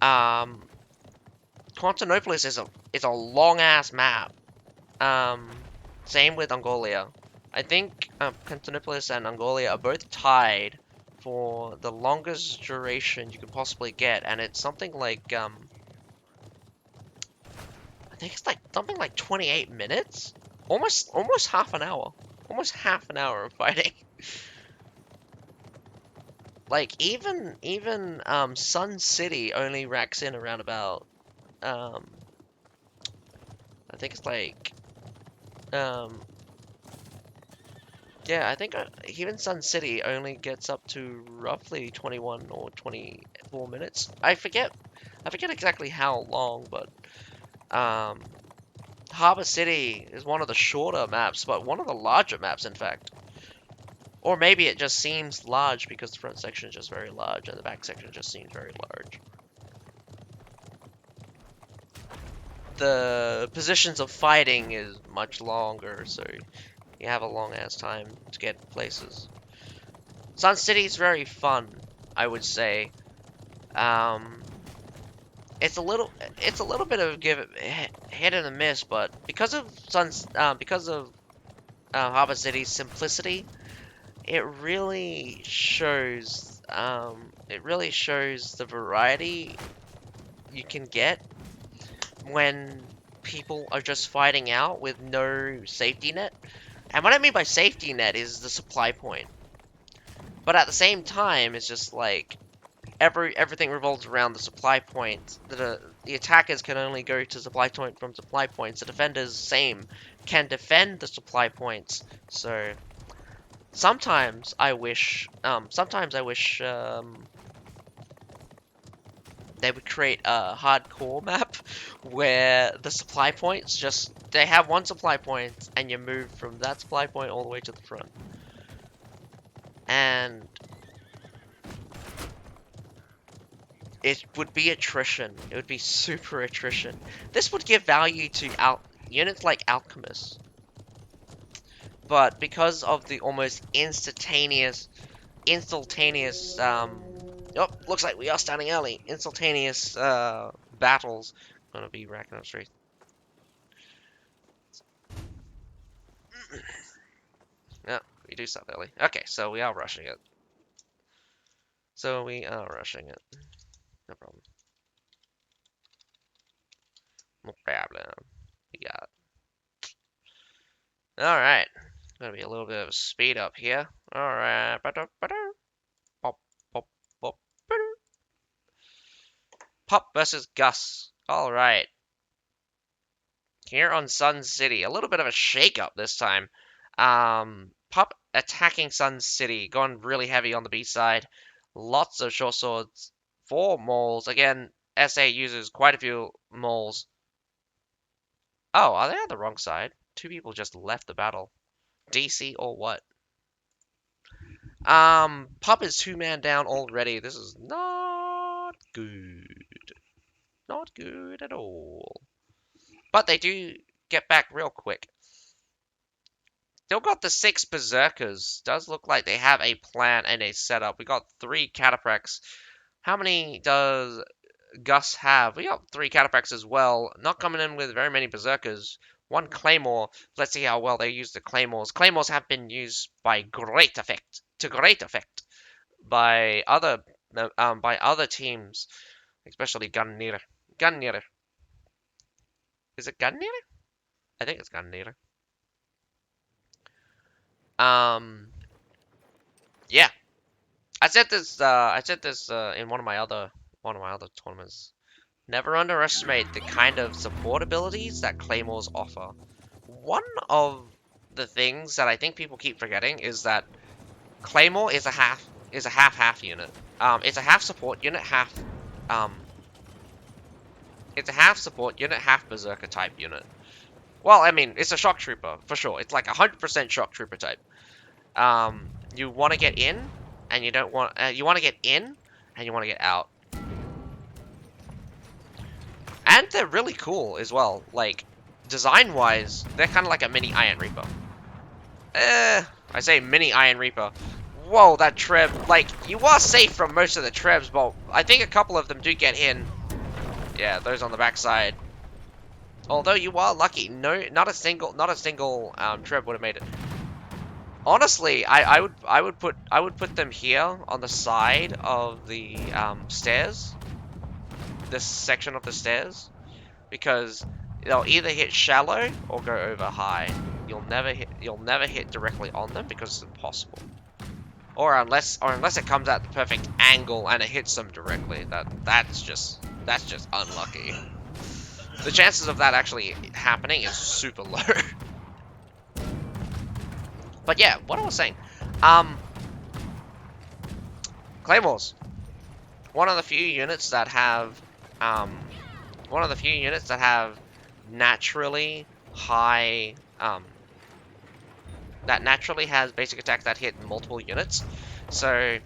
Constantinopolis is a long ass map. Same with Angolia. I think Constantinopolis and Angolia are both tied for the longest duration you can possibly get, and it's something like I think it's like something like 28 minutes, almost half an hour, almost half an hour of fighting. Like even Sun City only racks in around about I think it's like um yeah, I think even Sun City only gets up to roughly 21 or 24 minutes. I forget exactly how long, but um Harbor City is one of the shorter maps, but one of the larger maps in fact. Or maybe it just seems large because the front section is just very large and the back section just seems very large. The positions of fighting is much longer, so you have a long ass time to get places. Sun City is very fun, I would say. Um, it's a little bit of hit and a miss, but because of Harbor City's simplicity, it really shows the variety you can get when people are just fighting out with no safety net. And what I mean by safety net is the supply point. But at the same time, it's just like everything revolves around the supply point. The attackers can only go to supply point from supply points. The defenders, same, can defend the supply points. So sometimes I wish they would create a hardcore map where the supply points they have one supply point and you move from that supply point all the way to the front. And it would be attrition. It would be super attrition. This would give value to units like Alchemists. But because of the almost instantaneous oh, looks like we are starting early. Instantaneous battles. Gonna be racking up straight. Yeah, we do start early. Okay, so we are rushing it. No problem. No problem. We got. All right. Gonna be a little bit of a speed up here. All right. Pop, pop, pop. Pop versus Gus. All right. Here on Sun City, a little bit of a shake-up this time. Pup attacking Sun City, going really heavy on the B side. Lots of short swords. 4 mauls. Again, SA uses quite a few mauls. Oh, are they on the wrong side? 2 people just left the battle. DC or what? Pup is 2-man down already. This is not good. Not good at all. But they do get back real quick. Still got the 6 berserkers. Does look like they have a plan and a setup. We got 3 cataphracts. How many does Gus have? We got 3 cataphracts as well. Not coming in with very many berserkers. 1 claymore. Let's see how well they use the claymores. Claymores have been used by great effect. To great effect. By other teams. Especially Gunneer. Gunneer. Is it Gunneer? I think it's Gunneer. Yeah. I said this. In one of my other tournaments. Never underestimate the kind of support abilities that claymores offer. One of the things that I think people keep forgetting is that claymore is a half unit. It's a half support unit, half berserker type unit. Well, I mean, it's a shock trooper for sure. It's like 100% shock trooper type. You want to get in, and you don't want. You want to get in, and you want to get out. And they're really cool as well. Like, design-wise, they're kind of like a mini Iron Reaper. I say mini Iron Reaper. Whoa, that Treb. Like, you are safe from most of the Trebs, but I think a couple of them do get in. Yeah, those on the backside. Although you are lucky, no, not a single Treb would have made it. Honestly, I would put them here on the side of the stairs. This section of the stairs, because they'll either hit shallow or go over high. You'll never hit directly on them because it's impossible. Or unless it comes at the perfect angle and it hits them directly. That's just unlucky. The chances of that actually happening is super low. But yeah, what I was saying, claymores. One of the few units that have naturally high, that naturally has basic attacks that hit multiple units. So,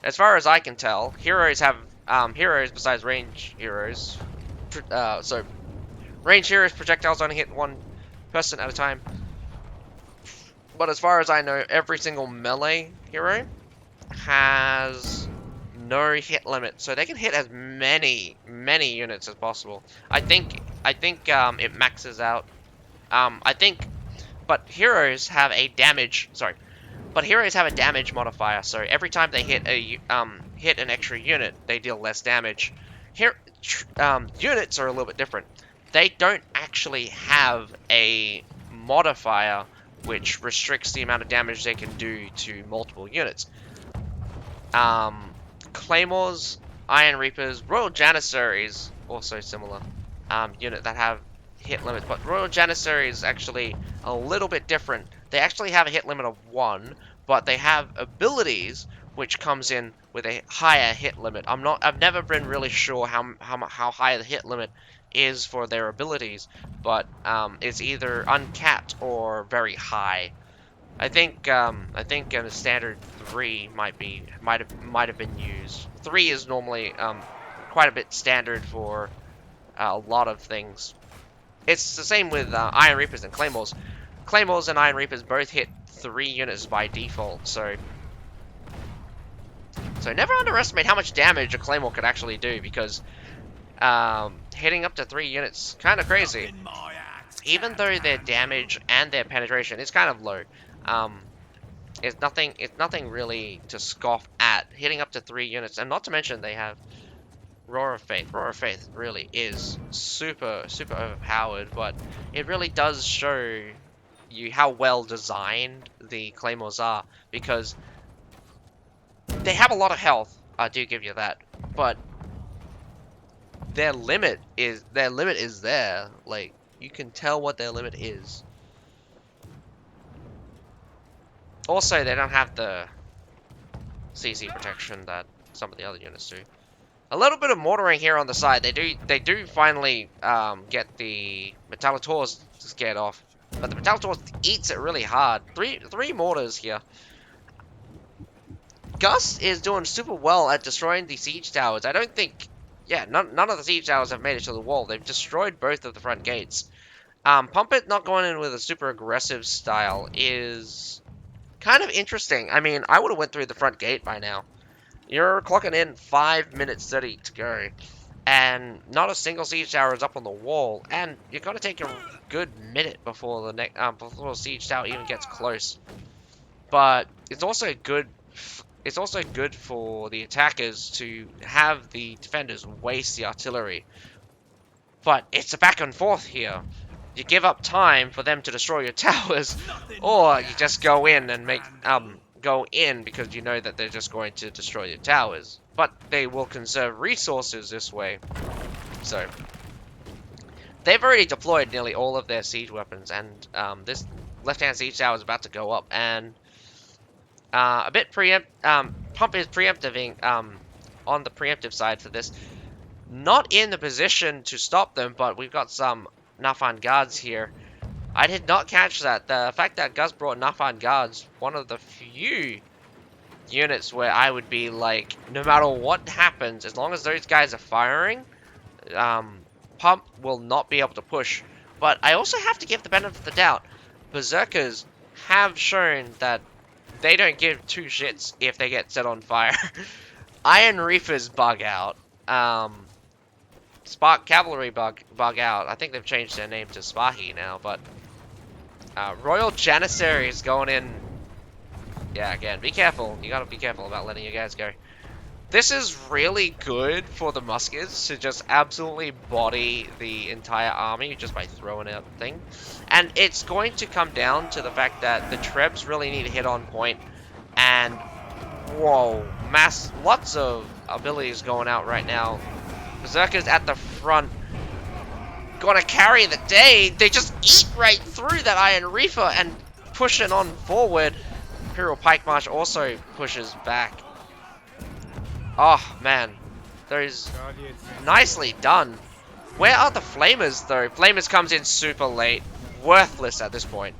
as far as I can tell, heroes have, heroes besides range heroes, so range heroes projectiles only hit 1 person at a time. But as far as I know, every single melee hero has no hit limit, so they can hit as many units as possible. I think it maxes out. But heroes have a damage. Sorry, but heroes have a damage modifier. So every time they hit an extra unit, they deal less damage. Here, units are a little bit different. They don't actually have a modifier which restricts the amount of damage they can do to multiple units. Claymores, Iron Reapers, Royal Janissaries, also similar unit that have hit limits, but Royal Janissary is actually a little bit different. They actually have a hit limit of 1, but they have abilities which comes in with a higher hit limit. I've never been really sure how high the hit limit is for their abilities, but it's either uncapped or very high. I think a standard 3 might have been used. 3 is normally quite a bit standard for a lot of things. It's the same with Iron Reapers and Claymores. Claymores and Iron Reapers both hit 3 units by default, so never underestimate how much damage a Claymore could actually do, because hitting up to 3 units kind of crazy. Even though their damage and their penetration is kind of low, it's nothing really to scoff at. Hitting up to 3 units, and not to mention they have Roar of Faith. Roar of Faith really is super overpowered, but it really does show you how well designed the Claymores are, because they have a lot of health. I do give you that, but their limit is there. Like, you can tell what their limit is. Also, they don't have the CC protection that some of the other units do. A little bit of mortaring here on the side. They do finally get the Metallitaurs scared off, but the Metallitaurs eats it really hard. Three mortars here. Gus is doing super well at destroying the siege towers. I don't think, yeah, none of the siege towers have made it to the wall. They've destroyed both of the front gates. Pumpit not going in with a super aggressive style is kind of interesting. I mean, I would have went through the front gate by now. You're clocking in 5 minutes 30 to go, and not a single siege tower is up on the wall, and you're gonna take a good minute before the next before the siege tower even gets close. But it's also good. It's also good for the attackers to have the defenders waste the artillery. But it's a back and forth here. You give up time for them to destroy your towers, or you just go in and make go in because you know that they're just going to destroy your towers. But they will conserve resources this way. So they've already deployed nearly all of their siege weapons, and this left-hand siege tower is about to go up, and a bit Pump is preempting on the preemptive side for this. Not in the position to stop them, but we've got some Nafan guards here. I did not catch that. The fact that Gus brought Nafan guards, one of the few units where I would be like, no matter what happens, as long as those guys are firing, Pump will not be able to push. But I also have to give the benefit of the doubt. Berserkers have shown that they don't give two shits if they get set on fire. Iron Reefers bug out. Spark Cavalry bug out. I think they've changed their name to Sparky now, but Royal Janissaries going in. Yeah, again, be careful. You gotta be careful about letting your guys go. This is really good for the muskets to just absolutely body the entire army just by throwing out the thing. And it's going to come down to the fact that the Trebs really need to hit on point. And, whoa, lots of abilities going out right now. Berserkers at the front, gonna carry the day. They just eat right through that Iron Reefer and pushing on forward. Imperial Pike March also pushes back. Oh man, those nicely done. Where are the Flamers though? Flamers comes in super late, worthless at this point.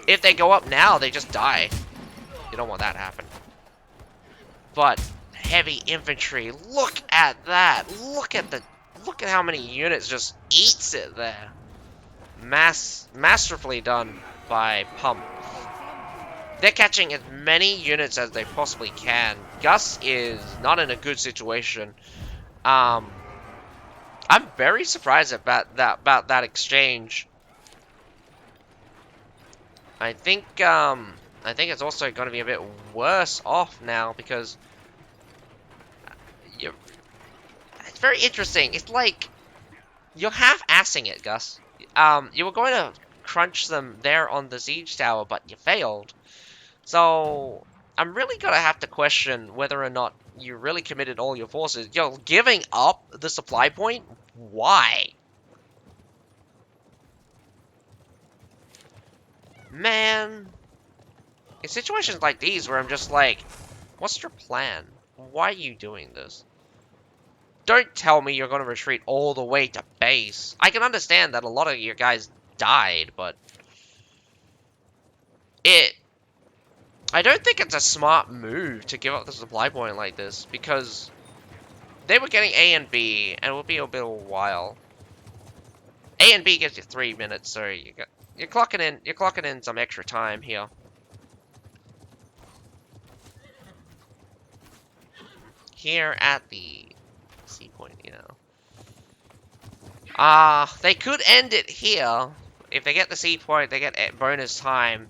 If they go up now, they just die. You don't want that to happen. But heavy infantry, look at that. Look at how many units just eats it there. Masterfully done by Pump. They're catching as many units as they possibly can. Gus is not in a good situation. I'm very surprised about that exchange. I think it's also going to be a bit worse off now because it's very interesting. It's like you're half-assing it, Gus. You were going to crunch them there on the siege tower, but you failed. So I'm really gonna have to question whether or not you really committed all your forces. You're giving up the supply point? Why? Man, in situations like these where I'm just like, what's your plan? Why are you doing this? Don't tell me you're gonna retreat all the way to base. I can understand that a lot of your guys died, but I don't think it's a smart move to give up the supply point like this, because they were getting A and B, and it will be a bit of a while. A and B gives you 3 minutes, so you're clocking in some extra time here. Here at the C point, you know. They could end it here. If they get the C point, they get bonus time.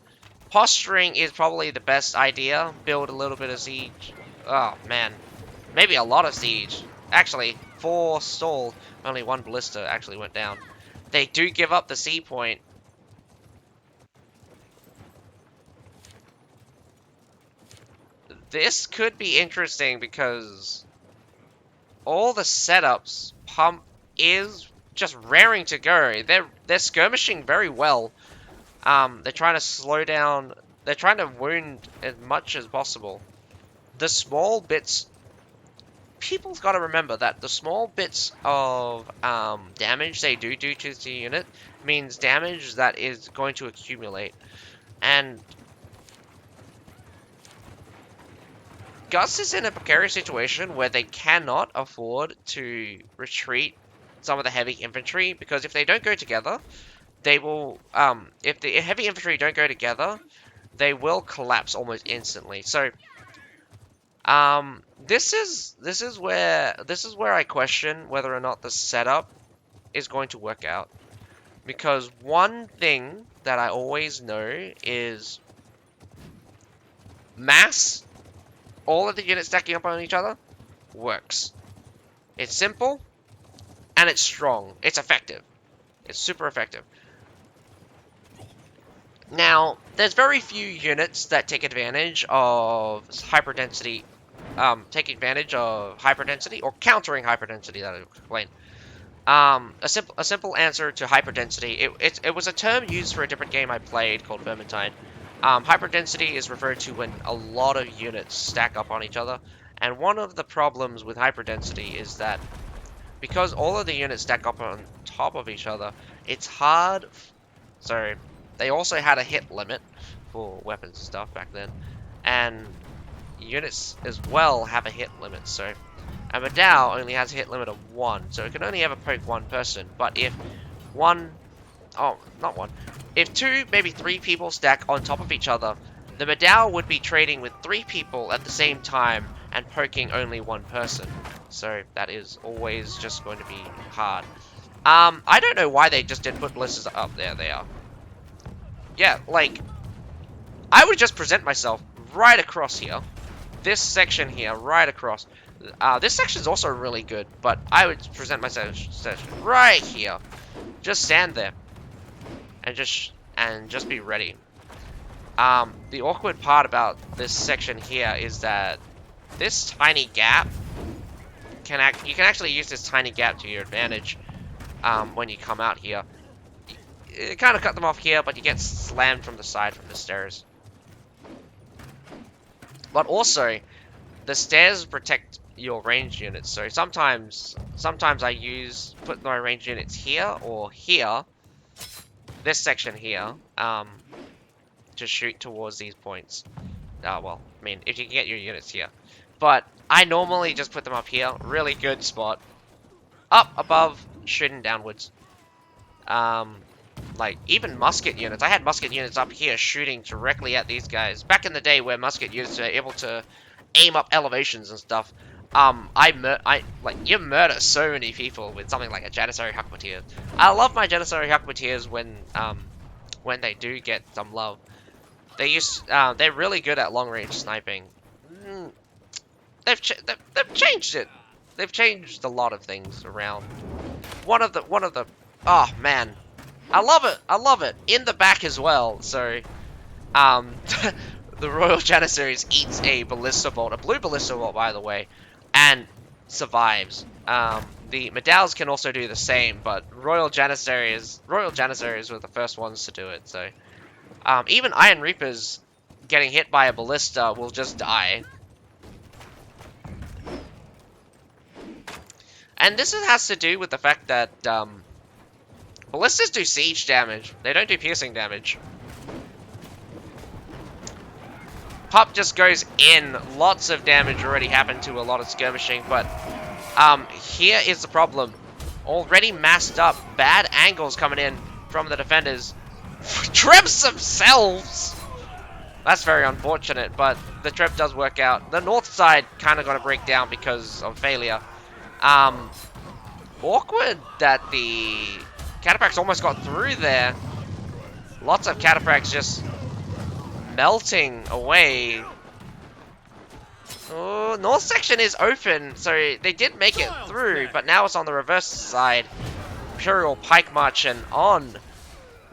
Posturing is probably the best idea. Build a little bit of siege. Oh, man. Maybe a lot of siege. Actually, 4 stalled. Only 1 ballista actually went down. They do give up the C point. This could be interesting because all the setups, Pump is just raring to go. They're skirmishing very well. They're trying to slow down. They're trying to wound as much as possible. The small bits. People's got to remember that the small bits of damage they do to the unit means damage that is going to accumulate. And Gus is in a precarious situation where they cannot afford to retreat some of the heavy infantry, because if they don't go together, they will, if the heavy infantry don't go together, they will collapse almost instantly. So, this is where I question whether or not the setup is going to work out. Because one thing that I always know is mass, all of the units stacking up on each other, works. It's simple, and it's strong. It's effective. It's super effective. Now, there's very few units that take advantage of hyperdensity, or countering hyperdensity, that I'll explain. A simple answer to hyperdensity. It was a term used for a different game I played called Vermintide. Hyperdensity is referred to when a lot of units stack up on each other, and one of the problems with hyperdensity is that because all of the units stack up on top of each other, it's hard. So they also had a hit limit for weapons and stuff back then, and units as well have a hit limit. So a Medal only has a hit limit of 1, so it can only ever poke one person. But if if 2, maybe 3 people stack on top of each other, the Medal would be trading with 3 people at the same time and poking only 1 person. So that is always just going to be hard. I don't know why they just didn't put ballistas up. There they are. Yeah, like, I would just present myself right across here. This section here, right across. This section's also really good, but I would present myself right here. Just stand there. And just be ready. The awkward part about this section here is that this tiny gap you can actually use this tiny gap to your advantage when you come out here. You kind of cut them off here, but you get slammed from the side from the stairs. But also, the stairs protect your ranged units. So sometimes I put my ranged units here or here, this section here, to shoot towards these points. Well, I mean, if you can get your units here. But I normally just put them up here. Really good spot. Up above, shooting downwards. Like, even musket units. I had musket units up here shooting directly at these guys. Back in the day where musket units were able to aim up elevations and stuff. You murder so many people with something like a Janissary Huckmateer. I love my Janissary Huckmateers when they do get some love. They're really good at long range sniping. They've changed it. They've changed a lot of things around. One of the oh man, I love it in the back as well. So the Royal Janissaries eats a ballista bolt, a blue ballista bolt by the way, and survives. The Medals can also do the same, but Royal Janissaries were the first ones to do it. So even Iron Reapers getting hit by a ballista will just die. And this has to do with the fact that ballistas do siege damage. They don't do piercing damage. Pup just goes in. Lots of damage already happened to a lot of skirmishing, but here is the problem. Already masked up. Bad angles coming in from the defenders. Trebs themselves! That's very unfortunate, but the Treb does work out. The north side kind of got to break down because of failure. Awkward that the Cataphracts almost got through there. Lots of Cataphracts just melting away. Oh, north section is open, so they did make it through, but now it's on the reverse side. Imperial Pike March and on.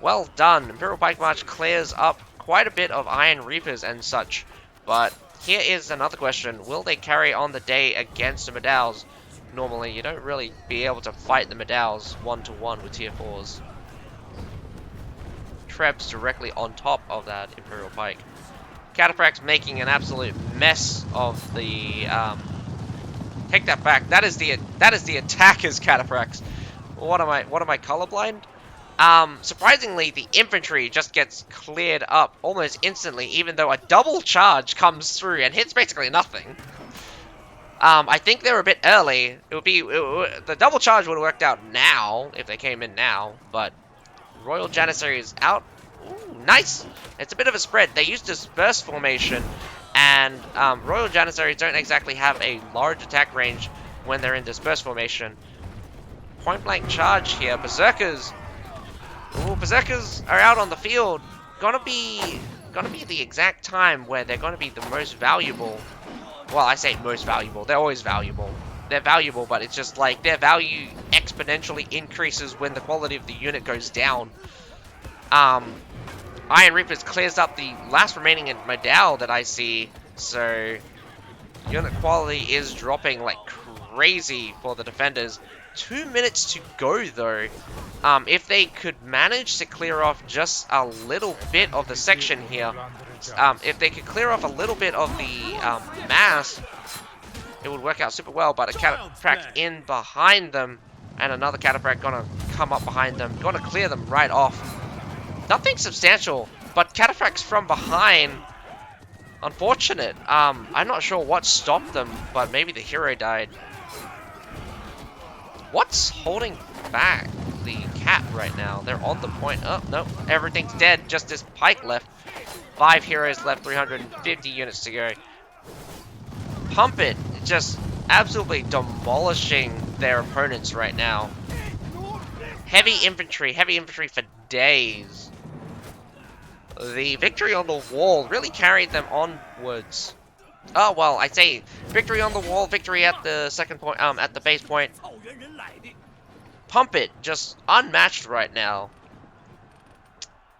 Well done. Imperial Pike March clears up quite a bit of Iron Reapers and such. But here is another question. Will they carry on the day against the Medals? Normally, you don't really be able to fight the Medals one-to-one with tier 4s. Trebs directly on top of that Imperial Pike. Cataphract's making an absolute mess of the. Take that back. That is the attacker's Cataphracts. What am I colorblind? Surprisingly, the infantry just gets cleared up almost instantly, even though a double charge comes through and hits basically nothing. I think they're a bit early. The double charge would have worked out now if they came in now, but Royal Janissary is out. Ooh, nice! It's a bit of a spread. They use disperse formation, and Royal Janissaries don't exactly have a large attack range when they're in disperse formation. Point blank charge here. Berserkers. Ooh, Berserkers are out on the field. Gonna be the exact time where they're gonna be the most valuable. Well, I say most valuable. They're always valuable. They're valuable, but it's just like their value exponentially increases when the quality of the unit goes down. Iron Reapers clears up the last remaining modal that I see, so unit quality is dropping like crazy for the defenders. 2 minutes to go though. If they could manage to clear off just a little bit of the section here, if they could clear off a little bit of the mass, it would work out super well. But a Cataphract in behind them, and another Cataphract gonna come up behind them, gonna clear them right off. Nothing substantial, but Cataphracts from behind. Unfortunate. I'm not sure what stopped them, but maybe the hero died. What's holding back the cat right now? They're on the point. Oh, no. Everything's dead. Just this pike left. 5 heroes left. 350 units to go. PUMPIT just absolutely demolishing their opponents right now. Heavy infantry for days. The victory on the wall really carried them onwards. Oh, well, I say victory on the wall, victory at the second point, at the base point. PUMPIT, just unmatched right now.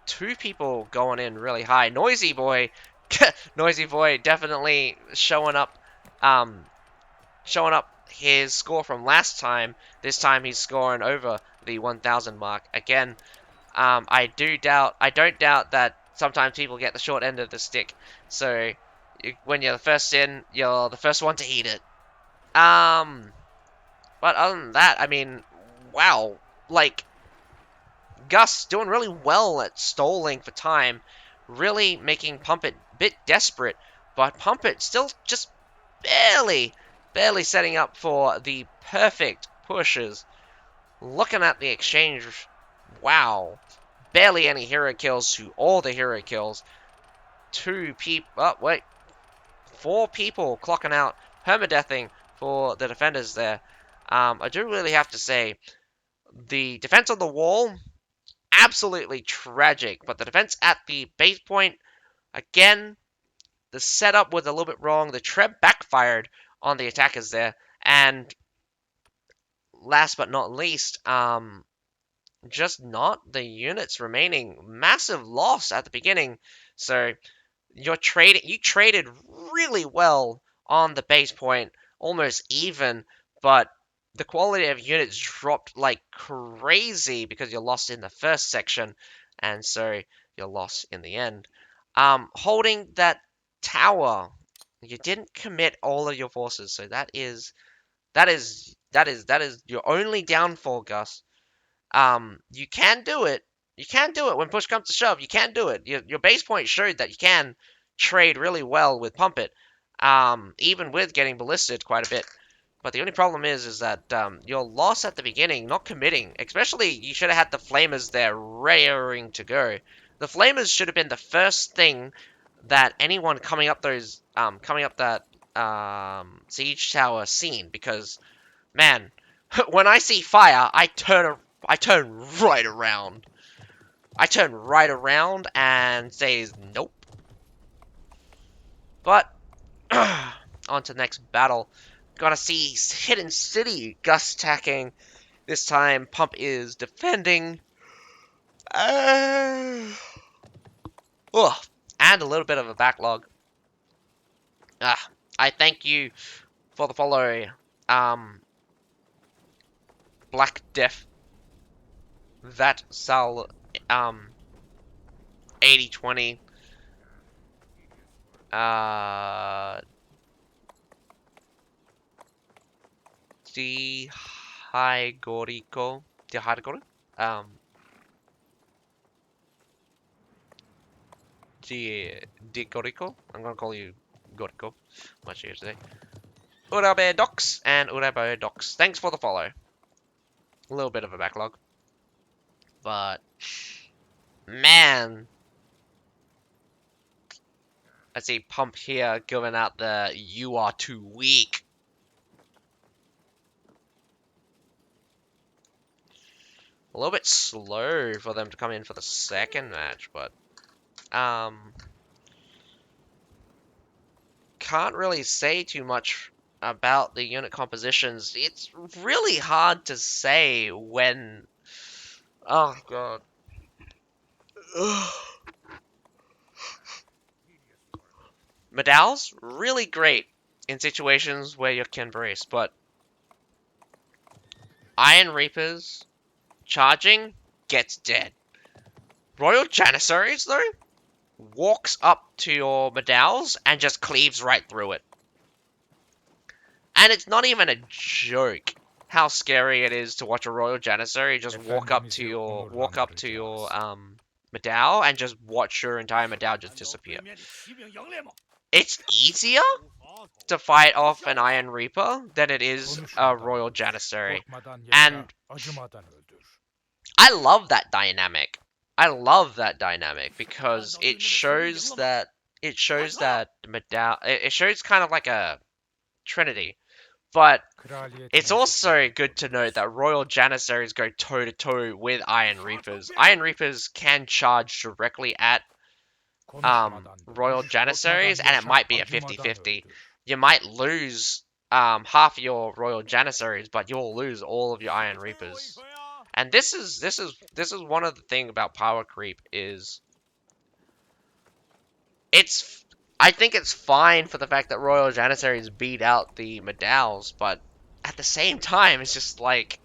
2 people going in really high. Noisy Boy, Noisy Boy definitely showing up his score from last time. This time he's scoring over the 1,000 mark. Again, I don't doubt that sometimes people get the short end of the stick. So when you're the first in, you're the first one to eat it. But other than that, I mean, wow, like Gus doing really well at stalling for time, really making PUMPIT a bit desperate, but PUMPIT still just barely setting up for the perfect pushes. Looking at the exchange, wow, barely any hero kills to all the hero kills. 2 people, oh wait, 4 people clocking out, permadeathing for the defenders there. I do really have to say, the defense on the wall, absolutely tragic, but the defense at the base point, again, the setup was a little bit wrong. The Treb backfired on the attackers there, and last but not least, just not the units remaining. Massive loss at the beginning, so you traded really well on the base point, almost even, but the quality of units dropped like crazy because you lost in the first section, and so you lost in the end. Holding that tower, you didn't commit all of your forces, so that is your only downfall, Gus. You can do it. You can do it when push comes to shove. You can do it. Your base point showed that you can trade really well with PUMPIT, even with getting ballisted quite a bit. But the only problem is that your loss at the beginning, not committing, especially you should have had the Flamers there raring to go. The Flamers should have been the first thing that anyone coming up that siege tower seen, because man, when I see fire, I turn right around. I turn right around and say nope. But on to the next battle. Gotta see Hidden City Gus attacking. This time Pump is defending. And a little bit of a backlog. I thank you for the follow. Black Death. That Sal 80-20. Dihigoriko. Dihigoriko? Um, Digoriko? I'm gonna call you Goriko. Much easier today. Urabe Docs and Urabe Docs. Thanks for the follow. A little bit of a backlog. But, man. I see Pump here giving out the "you are too weak." A little bit slow for them to come in for the second match, but can't really say too much about the unit compositions. It's really hard to say when. Oh god. Medal's really great in situations where you can brace, but Iron Reapers charging gets dead. Royal Janissaries though walks up to your medalls and just cleaves right through it. And it's not even a joke how scary it is to watch a Royal Janissary just walk up to your medal and just watch your entire medal just disappear. It's easier to fight off an Iron Reaper than it is a Royal Janissary. And I love that dynamic. I love that dynamic because it shows that medal it shows kind of like a trinity. But it's also good to note that Royal Janissaries go toe-to-toe with Iron Reapers. Iron Reapers can charge directly at Royal Janissaries, and it might be a 50-50. You might lose half your Royal Janissaries, but you'll lose all of your Iron Reapers. And this is one of the thing about power creep is it's I think it's fine for the fact that Royal Janissaries beat out the Medals, but at the same time, it's just like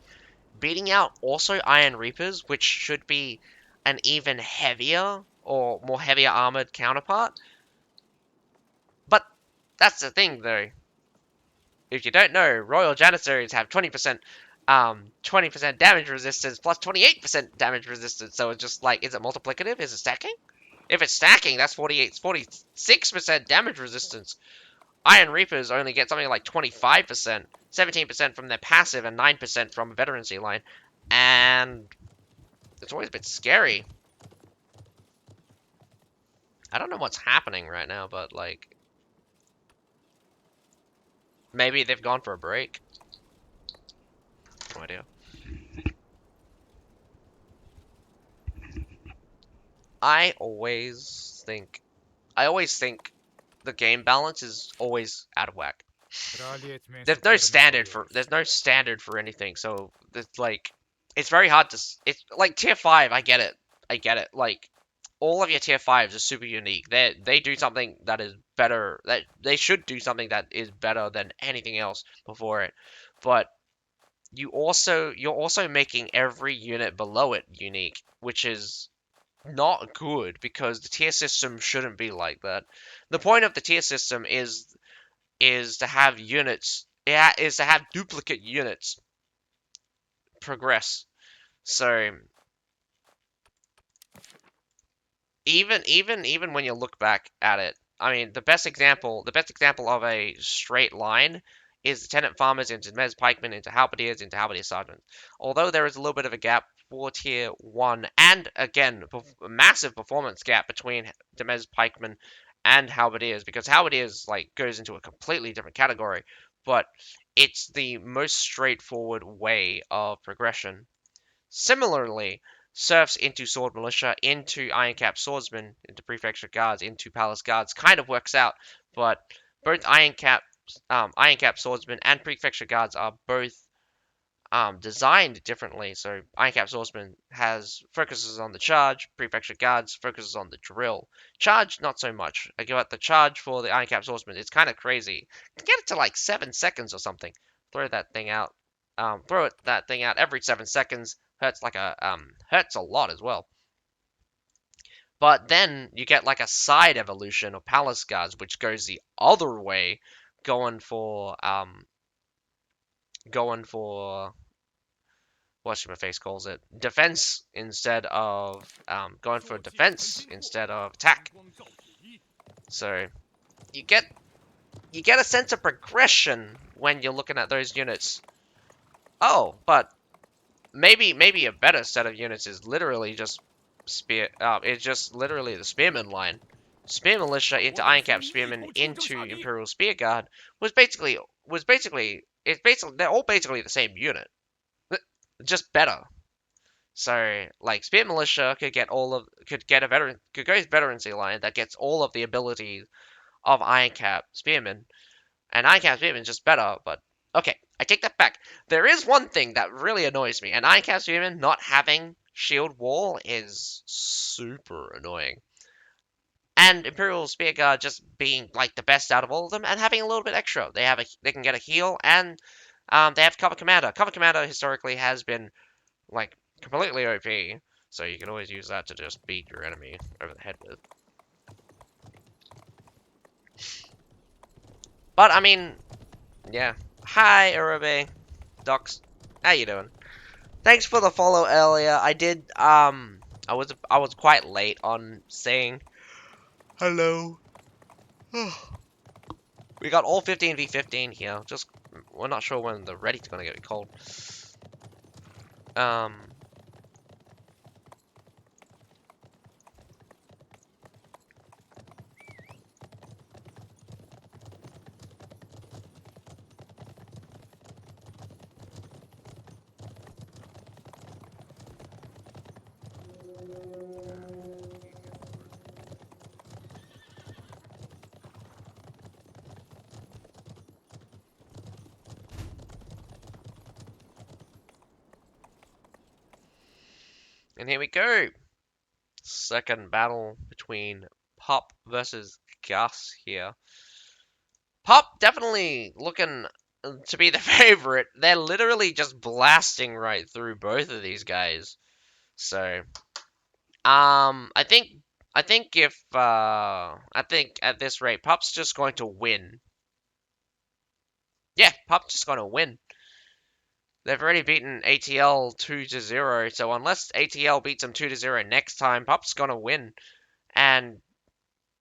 beating out also Iron Reapers, which should be an even heavier or more heavier armored counterpart. But that's the thing, though. If you don't know, Royal Janissaries have 20% damage resistance plus 28% damage resistance. So it's just like, is it multiplicative? Is it stacking? If it's stacking, that's 46% damage resistance. Iron Reapers only get something like 25%, 17% from their passive, and 9% from a veterancy line. And it's always a bit scary. I don't know what's happening right now, but like maybe they've gone for a break. No idea. I always think I always think the game balance is always out of whack. There's no standard for anything, so it's like it's very hard to it's like tier 5, I get it. I get it. Like all of your tier 5s are super unique. They do something that is better that they should do something that is better than anything else before it. But you're also making every unit below it unique, which is not good because the tier system shouldn't be like that. The point of the tier system is to have units, yeah, is to have duplicate units progress. So even when you look back at it, I mean the best example of a straight line is the tenant farmers into Mez pikemen into halberdier sergeants. Although there is a little bit of a gap for tier 1 and again a massive performance gap between the Mez pikemen and halberdiers because halberdiers like goes into a completely different category, but it's the most straightforward way of progression. Similarly, serfs into sword militia, into iron cap swordsmen, into prefecture guards, into palace guards kind of works out, but both iron cap swordsmen and prefecture guards are both designed differently. So iron cap swordsman has focuses on the charge, prefecture guards focuses on the drill. Charge not so much. I give out the charge for the iron cap swordsman. It's kind of crazy. You can get it to like 7 seconds or something. Throw that thing out. Throw that thing out every 7 seconds hurts like a hurts a lot as well. But then you get like a side evolution of Palace Guards, which goes the other way, going for going for what my face calls it, defense instead of going for defense instead of attack. So you get a sense of progression when you're looking at those units. Oh, but maybe a better set of units is literally just spear. It's just literally the spearman line. Spear militia into Iron Cap spearmen into Imperial Spear Guard it's basically they're all basically the same unit, just better. So like Spear Militia could get a veteran could go veterancy line that gets all of the abilities of Iron Cap Spearmen, and Iron Cap Spearmen is just better. But okay, I take that back. There is one thing that really annoys me, and Iron Cap Spearmen not having shield wall is super annoying. And Imperial Spear Guard just being like the best out of all of them and having a little bit extra. They can get a heal and they have Cover Commander. Cover Commander historically has been like completely OP, so you can always use that to just beat your enemy over the head with. But I mean, yeah. Hi, Urabe. Docs. How you doing? Thanks for the follow earlier. I did I was quite late on saying hello. We got all 15v15 here. Just we're not sure when the ready's gonna get cold. And here we go. Second battle between Pop versus Gus here. Pop definitely looking to be the favorite. They're literally just blasting right through both of these guys. So, I think if I think at this rate, Pop's just going to win. Yeah, Pop's just going to win. They've already beaten ATL 2-0, so unless ATL beats them 2-0 next time, Pop's gonna win. And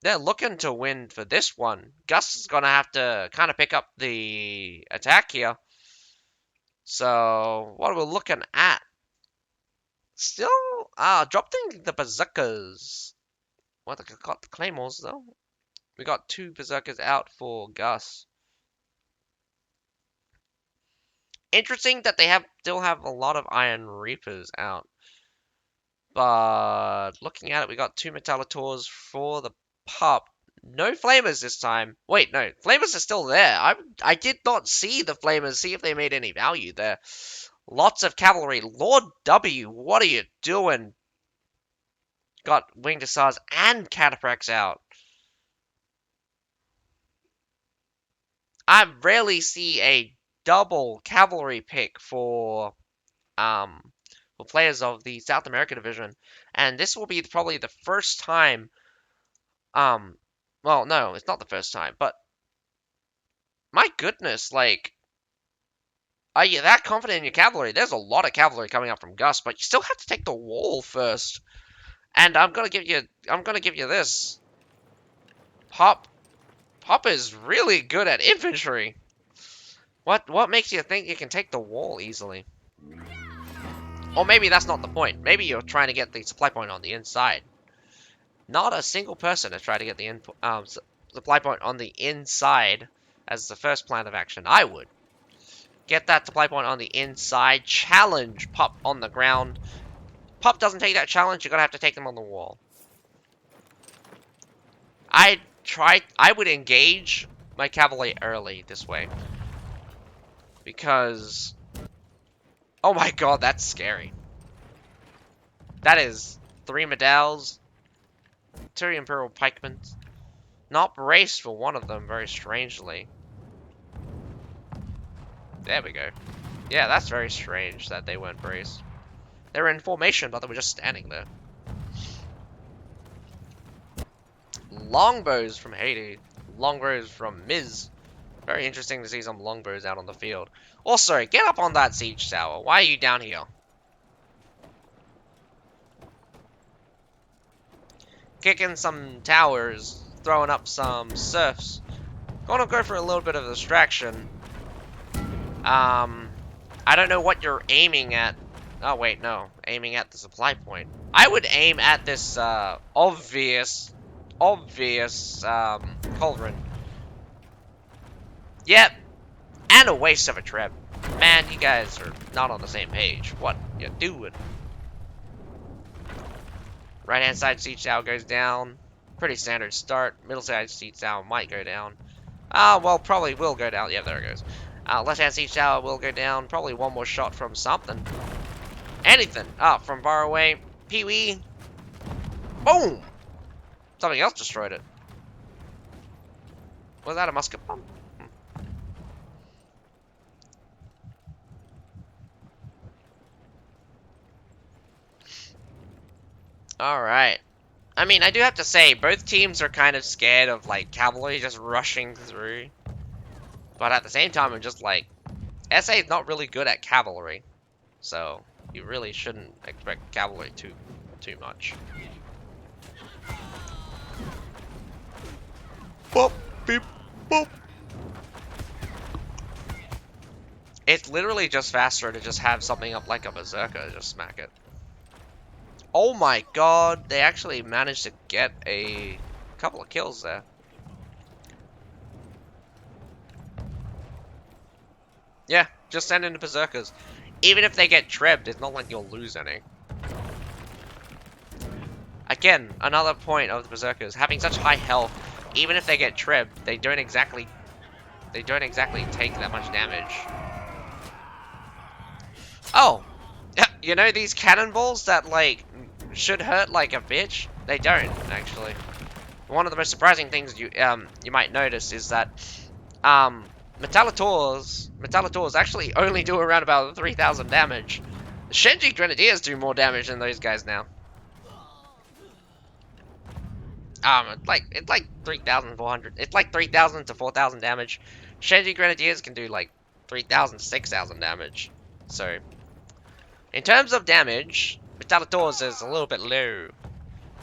they're looking to win for this one. Gus is gonna have to kind of pick up the attack here. So, what are we looking at? Still, dropping the berserkers. Well, they got the claymores though. We got 2 berserkers out for Gus. Interesting that they still have a lot of Iron Reapers out. But looking at it, we got 2 Metallators for the Pup. No Flamers this time. Wait, no. Flamers are still there. I did not see the Flamers, see if they made any value there. Lots of cavalry. Lord W, what are you doing? Got Winged Hussars and Cataprax out. I rarely see a double cavalry pick for players of the South America division, and this will be probably the first time. Well, no, it's not the first time, but my goodness, like, are you that confident in your cavalry? There's a lot of cavalry coming up from Gus, but you still have to take the wall first. And I'm gonna give you this. Pop is really good at infantry. What makes you think you can take the wall easily? Or maybe that's not the point. Maybe you're trying to get the supply point on the inside. Not a single person has tried to get the supply point on the inside as the first plan of action. I would. Get that supply point on the inside. Challenge Pup on the ground. Pup doesn't take that challenge, you're going to have to take them on the wall. I would engage my cavalry early this way. Because... oh my god, that's scary. That is 3 medals, 2 Imperial Pikemen. Not braced for one of them, very strangely. There we go. Yeah, that's very strange that they weren't braced. They were in formation, but they were just standing there. longbows from Haiti. Longbows from Miz. Very interesting to see some longbows out on the field. Also, get up on that siege tower. Why are you down here? Kicking some towers, throwing up some serfs. Gonna go for a little bit of distraction. I don't know what you're aiming at. Oh wait, no. Aiming at the supply point. I would aim at this obvious cauldron. Yep. And a waste of a trip. Man, you guys are not on the same page. What you doing? Right hand side siege tower goes down. Pretty standard start. Middle side siege tower might go down. Well, probably will go down. Yeah, there it goes. Left hand siege tower will go down. Probably one more shot from something. Anything. From far away. Pee-wee. Boom! Something else destroyed it. Was that a musket bomb? Alright. I mean, I do have to say, both teams are kind of scared of, like, cavalry just rushing through. But at the same time, I'm just like, SA is not really good at cavalry. So, you really shouldn't expect cavalry too much. Boop, beep, boop. It's literally just faster to just have something up like a berserker, just smack it. Oh my god, they actually managed to get a couple of kills there. Yeah, just send in the berserkers. Even if they get tripped, it's not like you'll lose any. Again, another point of the berserkers, having such high health, even if they get tripped, they don't exactly take that much damage. Oh, you know these cannonballs that like should hurt like a bitch? They don't actually. One of the most surprising things you might notice is that Metallators actually only do around about 3,000 damage. The Shenji Grenadiers do more damage than those guys now. It's like 3,400. It's like 3,000 to 4,000 damage. Shenji Grenadiers can do like 3,000 to 6,000 damage. So, in terms of damage, Metallators is a little bit low.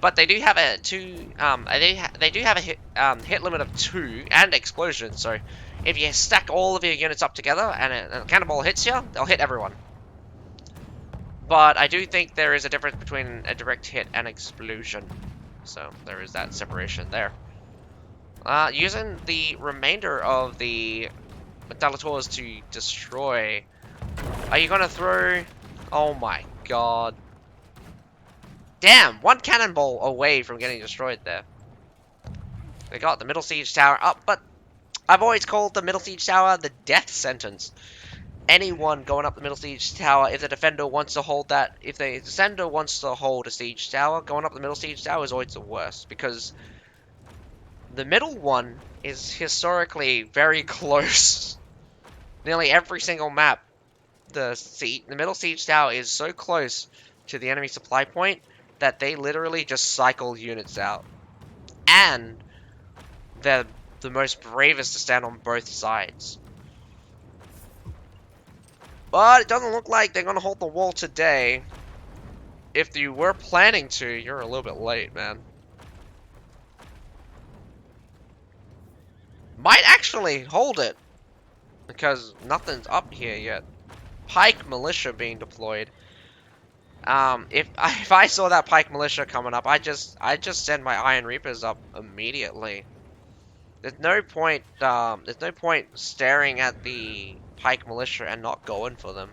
But they do have a they do have a hit limit of 2 and explosion. So if you stack all of your units up together and a cannonball hits you, they'll hit everyone. But I do think there is a difference between a direct hit and explosion. So there is that separation there. Using the remainder of the Metallators to destroy. Are you gonna throw? Oh my god. Damn, one cannonball away from getting destroyed there. They got the middle siege tower up, but I've always called the middle siege tower the death sentence. Anyone going up the middle siege tower, if the defender wants to hold that, if the defender wants to hold a siege tower, going up the middle siege tower is always the worst, because the middle one is historically very close. Nearly every single map, the middle siege tower is so close to the enemy supply point that they literally just cycle units out. And they're the most bravest to stand on both sides. But it doesn't look like they're going to hold the wall today. If you were planning to, you're a little bit late, man. Might actually hold it. Because nothing's up here yet. Pike militia being deployed. If I saw that Pike militia coming up, I just send my Iron Reapers up immediately. There's no point staring at the Pike militia and not going for them.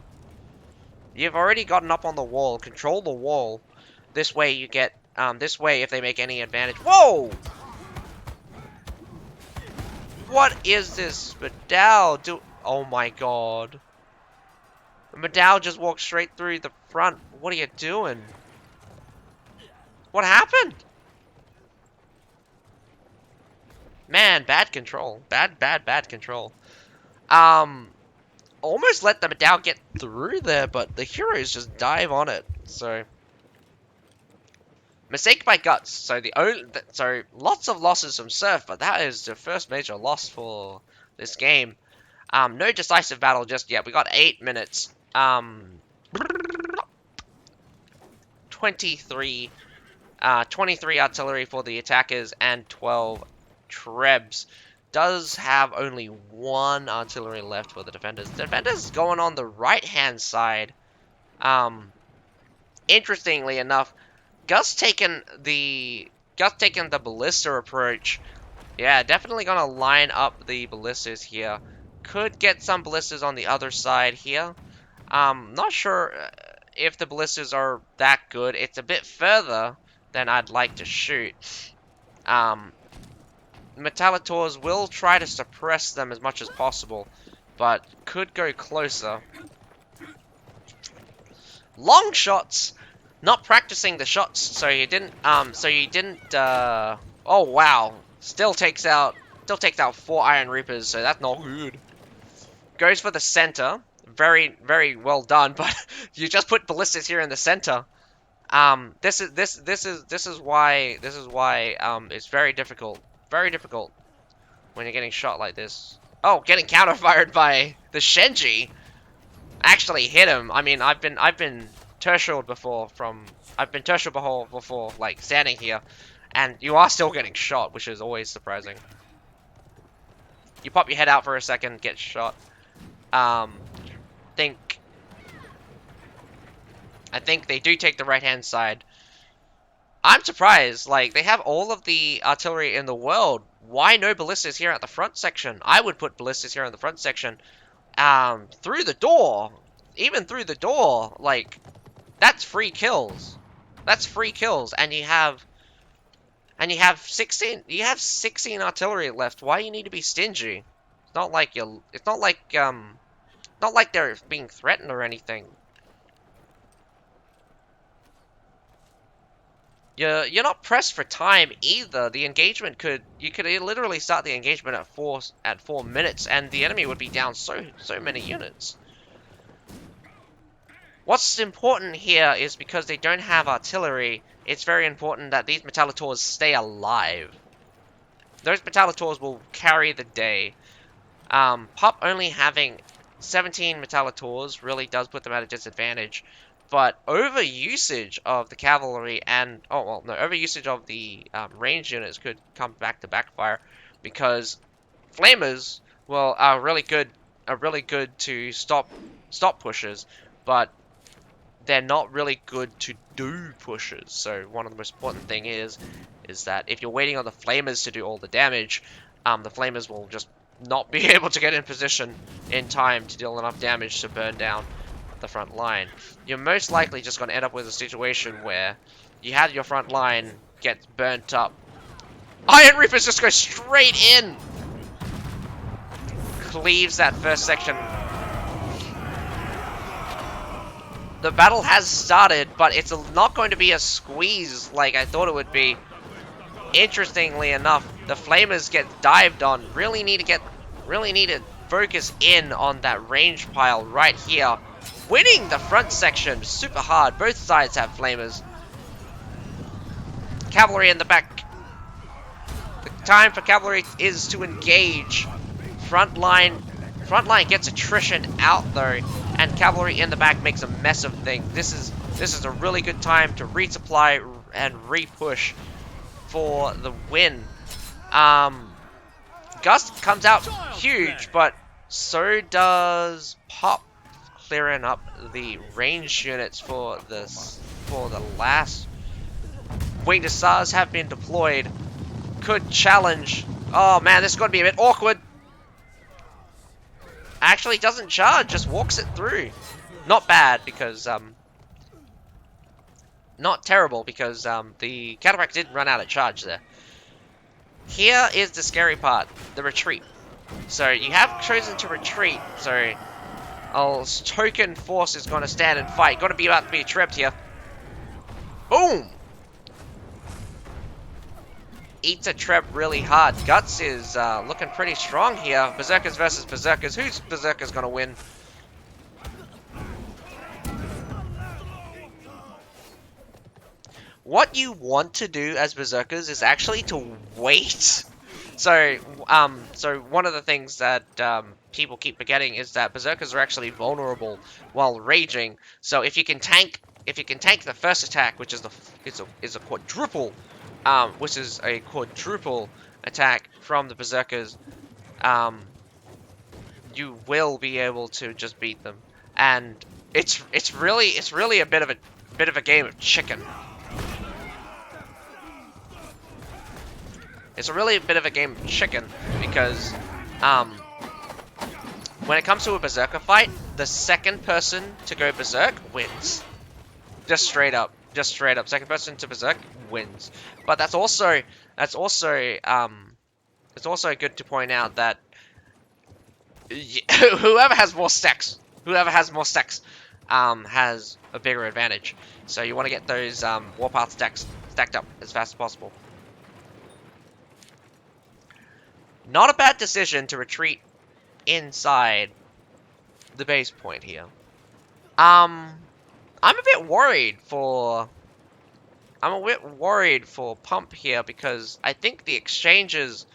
You've already gotten up on the wall. Control the wall. This way you get this way if they make any advantage. Whoa! What is this Medal do? Oh my god. Medal just walked straight through the front. What are you doing? What happened? Man, bad control. Bad control. Almost let the Medal get through there, but the heroes just dive on it. So Mistake by Guts. So lots of losses from Surf, but that is the first major loss for this game. No decisive battle just yet. We got 8 minutes. 23 23 artillery for the attackers and 12 trebs. Does have only 1 artillery left for the defenders. The defenders going on the right-hand side. Interestingly enough, Gus taking the ballista approach. Yeah, definitely gonna line up the ballistas here. Could get some ballistas on the other side here. Not sure if the ballistas are that good. It's a bit further than I'd like to shoot. Metallators will try to suppress them as much as possible, but could go closer. Long shots, not practicing the shots, so you didn't. Oh wow, still takes out 4 Iron Reapers, so that's not good. Goes for the center, very very well done, but you just put ballistas here in the center. This is why it's very difficult when you're getting shot like this. Oh, getting counter-fired by the Shenji. Actually hit him. I mean, I've been tertialed before before, like standing here, and you are still getting shot, which is always surprising. You pop your head out for a second, get shot. I think they do take the right-hand side. I'm surprised. Like, they have all of the artillery in the world. Why no ballistas here at the front section? I would put ballistas here in the front section. Through the door. Even through the door. Like, that's free kills. That's free kills. And you have 16 artillery left. Why you need to be stingy? It's not like they're being threatened or anything. You're not pressed for time either. The engagement you could literally start the engagement at 4 minutes, and the enemy would be down so many units. What's important here is because they don't have artillery, it's very important that these Metallators stay alive. Those Metallators will carry the day. Pup only having 17 Metallators really does put them at a disadvantage. But overusage of the cavalry and overusage of the range units could come back to backfire, because flamers are really good to stop pushes, but they're not really good to do pushes. So one of the most important thing is that if you're waiting on the flamers to do all the damage, the flamers will just not be able to get in position in time to deal enough damage to burn down the front line. You're most likely just going to end up with a situation where you have your front line get burnt up. Iron Reapers just go straight in! Cleaves that first section. The battle has started, but it's not going to be a squeeze like I thought it would be. Interestingly enough, the flamers get dived on. Really need to focus in on that range pile right here. Winning the front section super hard. Both sides have flamers. Cavalry in the back. The time for cavalry is to engage. Front line gets attrition out though, and cavalry in the back makes a mess of things. This is a really good time to resupply and re-push for the win. Gust comes out huge, but so does Pop, clearing up the range units for the last. Winged Hussars have been deployed. Could challenge. Oh man, this is going to be a bit awkward. Actually doesn't charge, just walks it through. Not bad, because not terrible, because the Cataract did run out of charge there. Here is the scary part, the retreat. So you have chosen to retreat, so token force is going to stand and fight. Going to be about to be trapped here. Boom! Eats a trap really hard. Guts is looking pretty strong here. Berserkers versus Berserkers. Who's Berserkers going to win? what you want to do as berserkers is actually to wait. So, so one of the things that people keep forgetting is that berserkers are actually vulnerable while raging. So if you can tank the first attack, which is a quadruple, which is a quadruple attack from the berserkers, um, you will be able to just beat them. And it's really a bit of a game of chicken. It's really a bit of a game of chicken because when it comes to a berserker fight, the second person to go berserk wins. Just straight up. Just straight up. Second person to berserk wins. But that's also it's also good to point out that whoever has more stacks has a bigger advantage. So you want to get those warpath stacks stacked up as fast as possible. Not a bad decision to retreat inside the base point here. I'm a bit worried for Pump here because I think the exchanges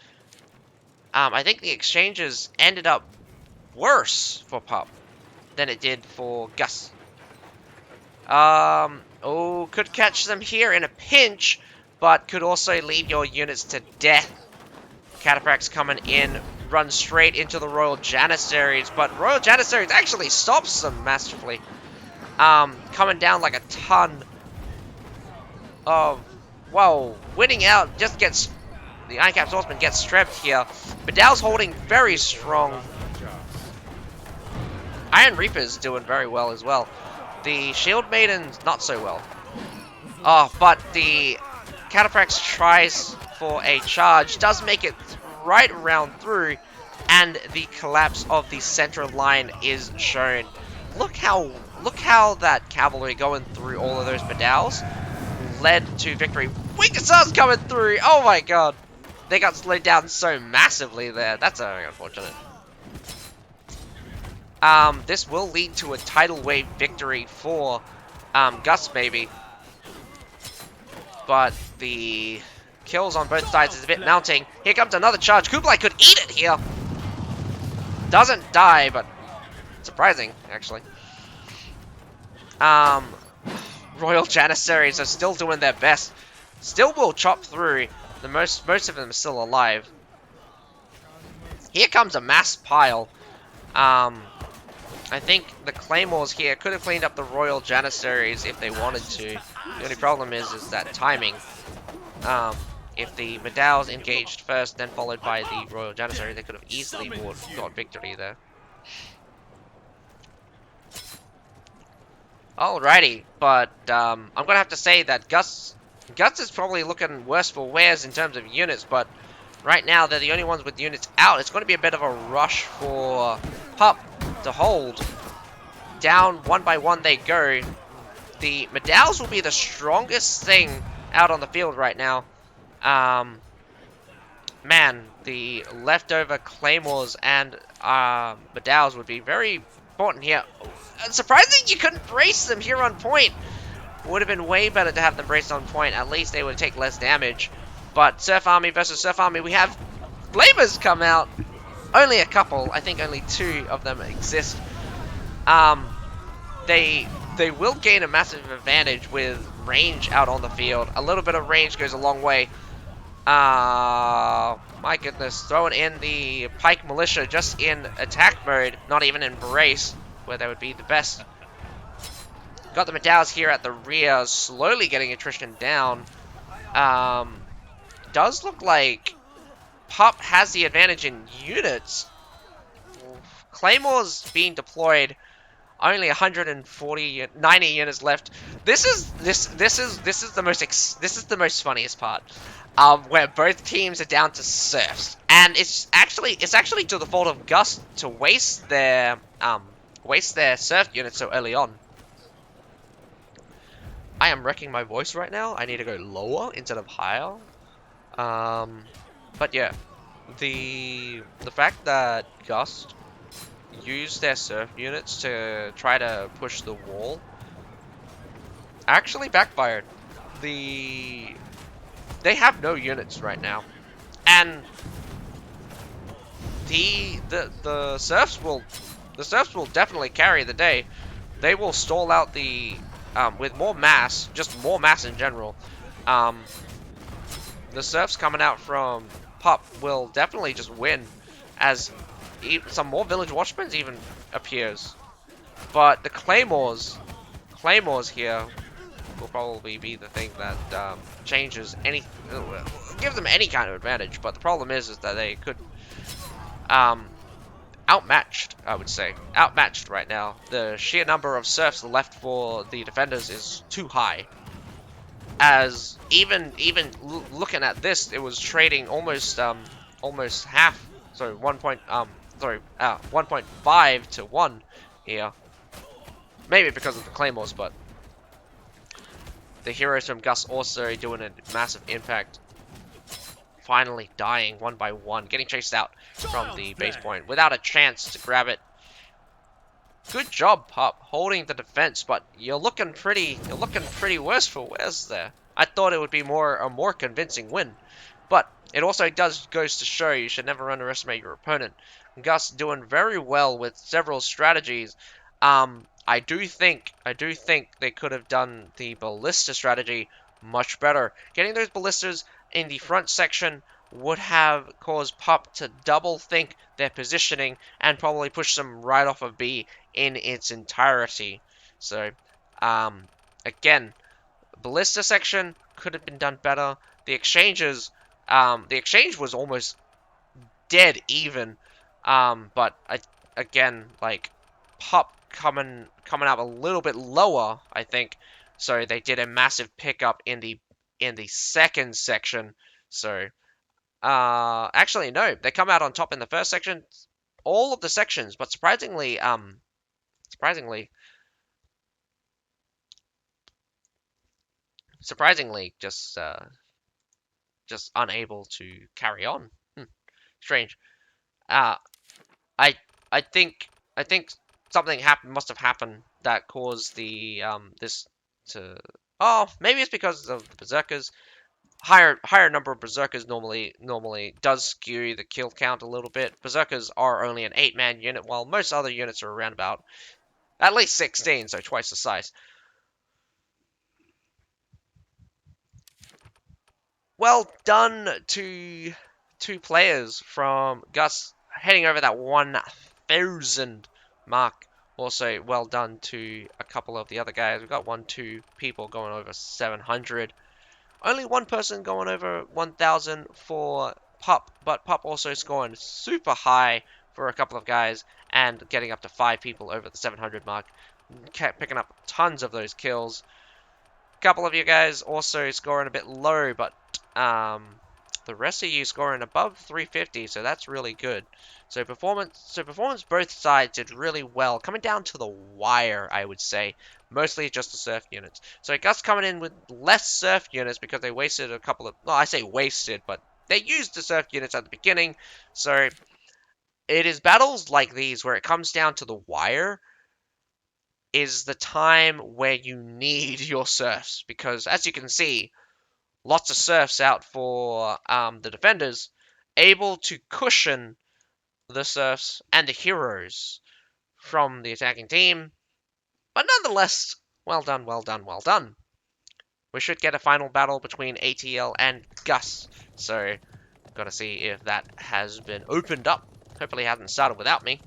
ended up worse for Pump than it did for Gus. Oh, could catch them here in a pinch, but could also leave your units to death. Cataphracts coming in, run straight into the Royal Janissaries, but Royal Janissaries actually stops them masterfully. Coming down like a ton of, whoa, winning out, just gets, the Iron Cap Swordsman gets stripped here. Vidal's holding very strong. Iron Reaper's doing very well as well. The Shield Maiden's not so well. Oh, but the Cataphracts tries for a charge, does make it right around through, and the collapse of the central line is shown. Look how that cavalry going through all of those Vidals led to victory. Winged Hussars coming through! Oh my god! They got slowed down so massively there. That's very unfortunate. This will lead to a tidal wave victory for Gus, maybe. But the kills on both sides is a bit mounting. Here comes another charge. Kublai could eat it here. Doesn't die, but surprising, actually. Royal Janissaries are still doing their best. Still will chop through. Most of them are still alive. Here comes a mass pile. I think the Claymores here could have cleaned up the Royal Janissaries if they wanted to. The only problem is that timing. If the Vidals engaged first, then followed by the Royal Janissary, they could have easily got victory there. Alrighty, but I'm gonna have to say that Gus is probably looking worse for wears in terms of units, but right now they're the only ones with units out. It's going to be a bit of a rush for Pup to hold. Down one by one they go. The Vidals will be the strongest thing out on the field right now. Man, the leftover Claymores and Vidals would be very important here. Surprising you couldn't brace them here on point. Would have been way better to have them braced on point. At least they would take less damage. But Surf Army versus Surf Army, we have Flamers come out. Only a couple. I think only 2 of them exist. They will gain a massive advantage with range out on the field. A little bit of range goes a long way. My goodness. Throwing in the Pike Militia just in attack mode. Not even in brace, where they would be the best. Got the Vidals here at the rear, slowly getting attrition down. Does look like Pup has the advantage in units. Claymore's being deployed. Only 90 units left. This is the most funniest part. Where both teams are down to serfs, and it's actually to the fault of Gus to waste their serf units so early on. I am wrecking my voice right now. I need to go lower instead of higher. But yeah, the fact that Gus used their surf units to try to push the wall actually backfired. they have no units right now, and the serfs will definitely carry the day. They will stall out the with more mass, just more mass in general. Um, the serfs coming out from Pup will definitely just win, as some more village watchmen even appears. But the claymores here will probably be the thing that changes any, gives them any kind of advantage. But the problem is that they could um, outmatched, I would say. Outmatched right now. The sheer number of serfs left for the defenders is too high. As even looking at this, it was trading almost half. Sorry, 1.5 to 1 here. Maybe because of the claymores, but the heroes from Gus also doing a massive impact. Finally dying one by one, getting chased out from the base point without a chance to grab it. Good job, Pup, holding the defense, but you're looking pretty worse for wears there. I thought it would be a more convincing win, but it also goes to show you should never underestimate your opponent. Gus doing very well with several strategies. I do think they could have done the ballista strategy much better. Getting those ballistas in the front section would have caused Pup to double think their positioning and probably push them right off of B in its entirety. So, again, ballista section could have been done better. The the exchange was almost dead even. But again, like Pup coming up a little bit lower, I think. So they did a massive pickup in the second section. So, actually no, they come out on top in the first section, all of the sections, but surprisingly, just unable to carry on. Strange. Uh, I I think something must have happened that caused the this to. Oh, maybe it's because of the berserkers. Higher number of berserkers normally does skew the kill count a little bit. Berserkers are only an 8-man unit, while most other units are around about at least 16, so twice the size. Well done to two players from Gus heading over that 1,000 mark. Also, well done to a couple of the other guys. We've got 2 people going over 700. Only one person going over 1,000 for Pup, but Pup also scoring super high for a couple of guys and getting up to 5 people over the 700 mark. Kept picking up tons of those kills. Couple of you guys also scoring a bit low, but the rest of you scoring above 350, so that's really good. So performance both sides did really well, coming down to the wire, I would say. Mostly just the surf units. So Gus coming in with less surf units because they wasted a couple of, well, I say wasted, but they used the surf units at the beginning. So it is battles like these where it comes down to the wire is the time where you need your serfs, because as you can see, lots of serfs out for the defenders, able to cushion the serfs and the heroes from the attacking team. But nonetheless, well done, well done, well done. We should get a final battle between ATL and Gus, so gotta see if that has been opened up. Hopefully it hasn't started without me.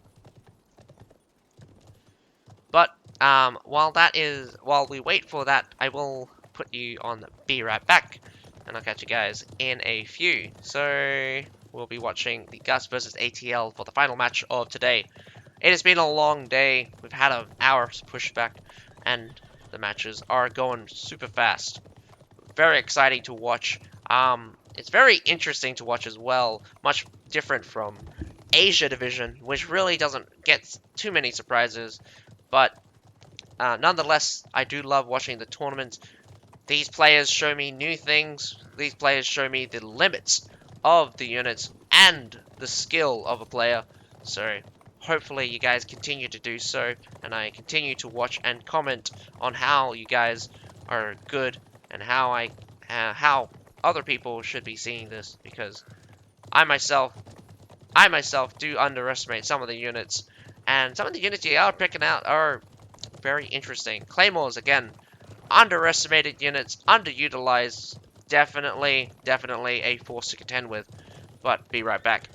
But while we wait for that, I will put you on Be Right Back, and I'll catch you guys in a few. So we'll be watching the Gus versus ATL for the final match of today. It has been a long day. We've had an hour's pushback, and the matches are going super fast. Very exciting to watch. It's very interesting to watch as well. Much different from Asia Division, which really doesn't get too many surprises. But nonetheless, I do love watching the tournaments. These players show me new things. These players show me the limits of the units and the skill of a player. So hopefully you guys continue to do so, and I continue to watch and comment on how you guys are good and how other people should be seeing this, because I myself do underestimate some of the units, and some of the units you are picking out are very interesting. Claymores, again, underestimated units, underutilized. Definitely a force to contend with. But be right back.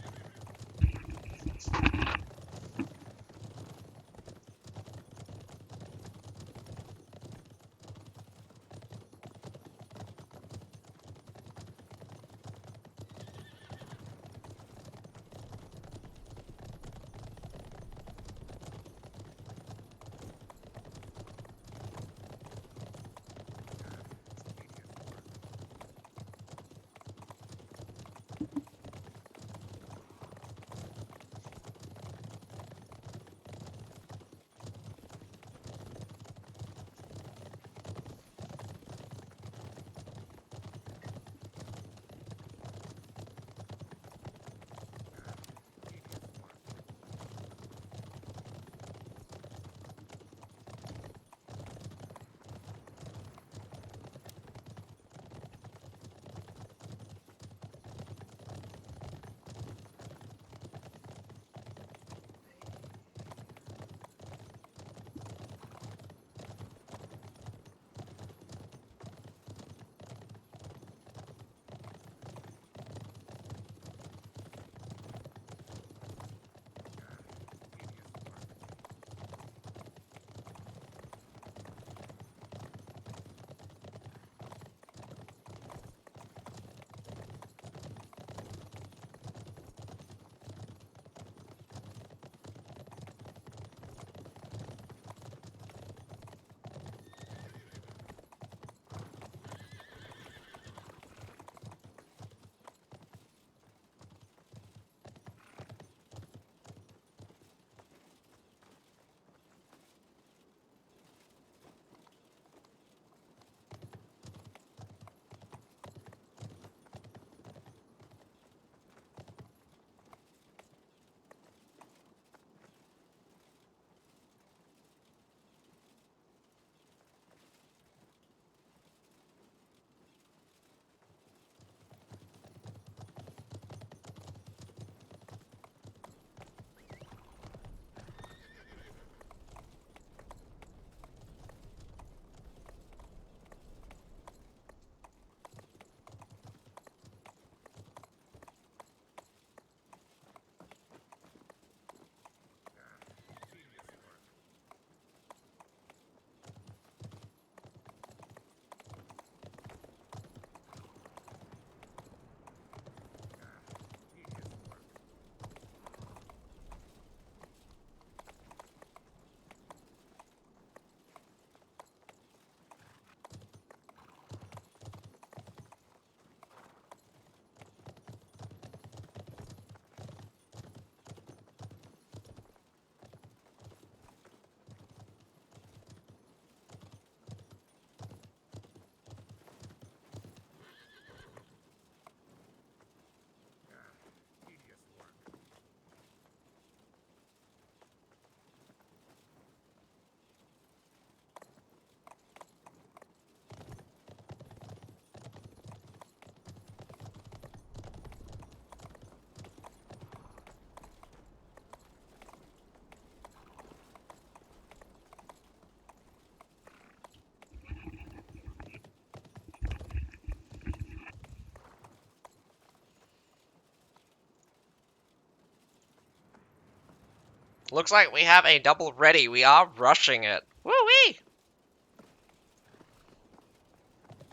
Looks like we have a double ready. We are rushing it. Woo-wee!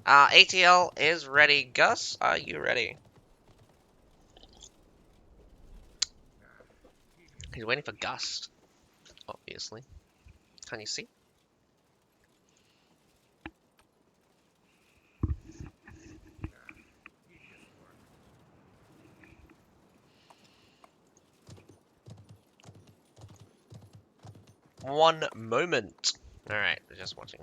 ATL is ready. Gus, are you ready? He's waiting for Gust, obviously. Can you see? One moment. Alright, just watching.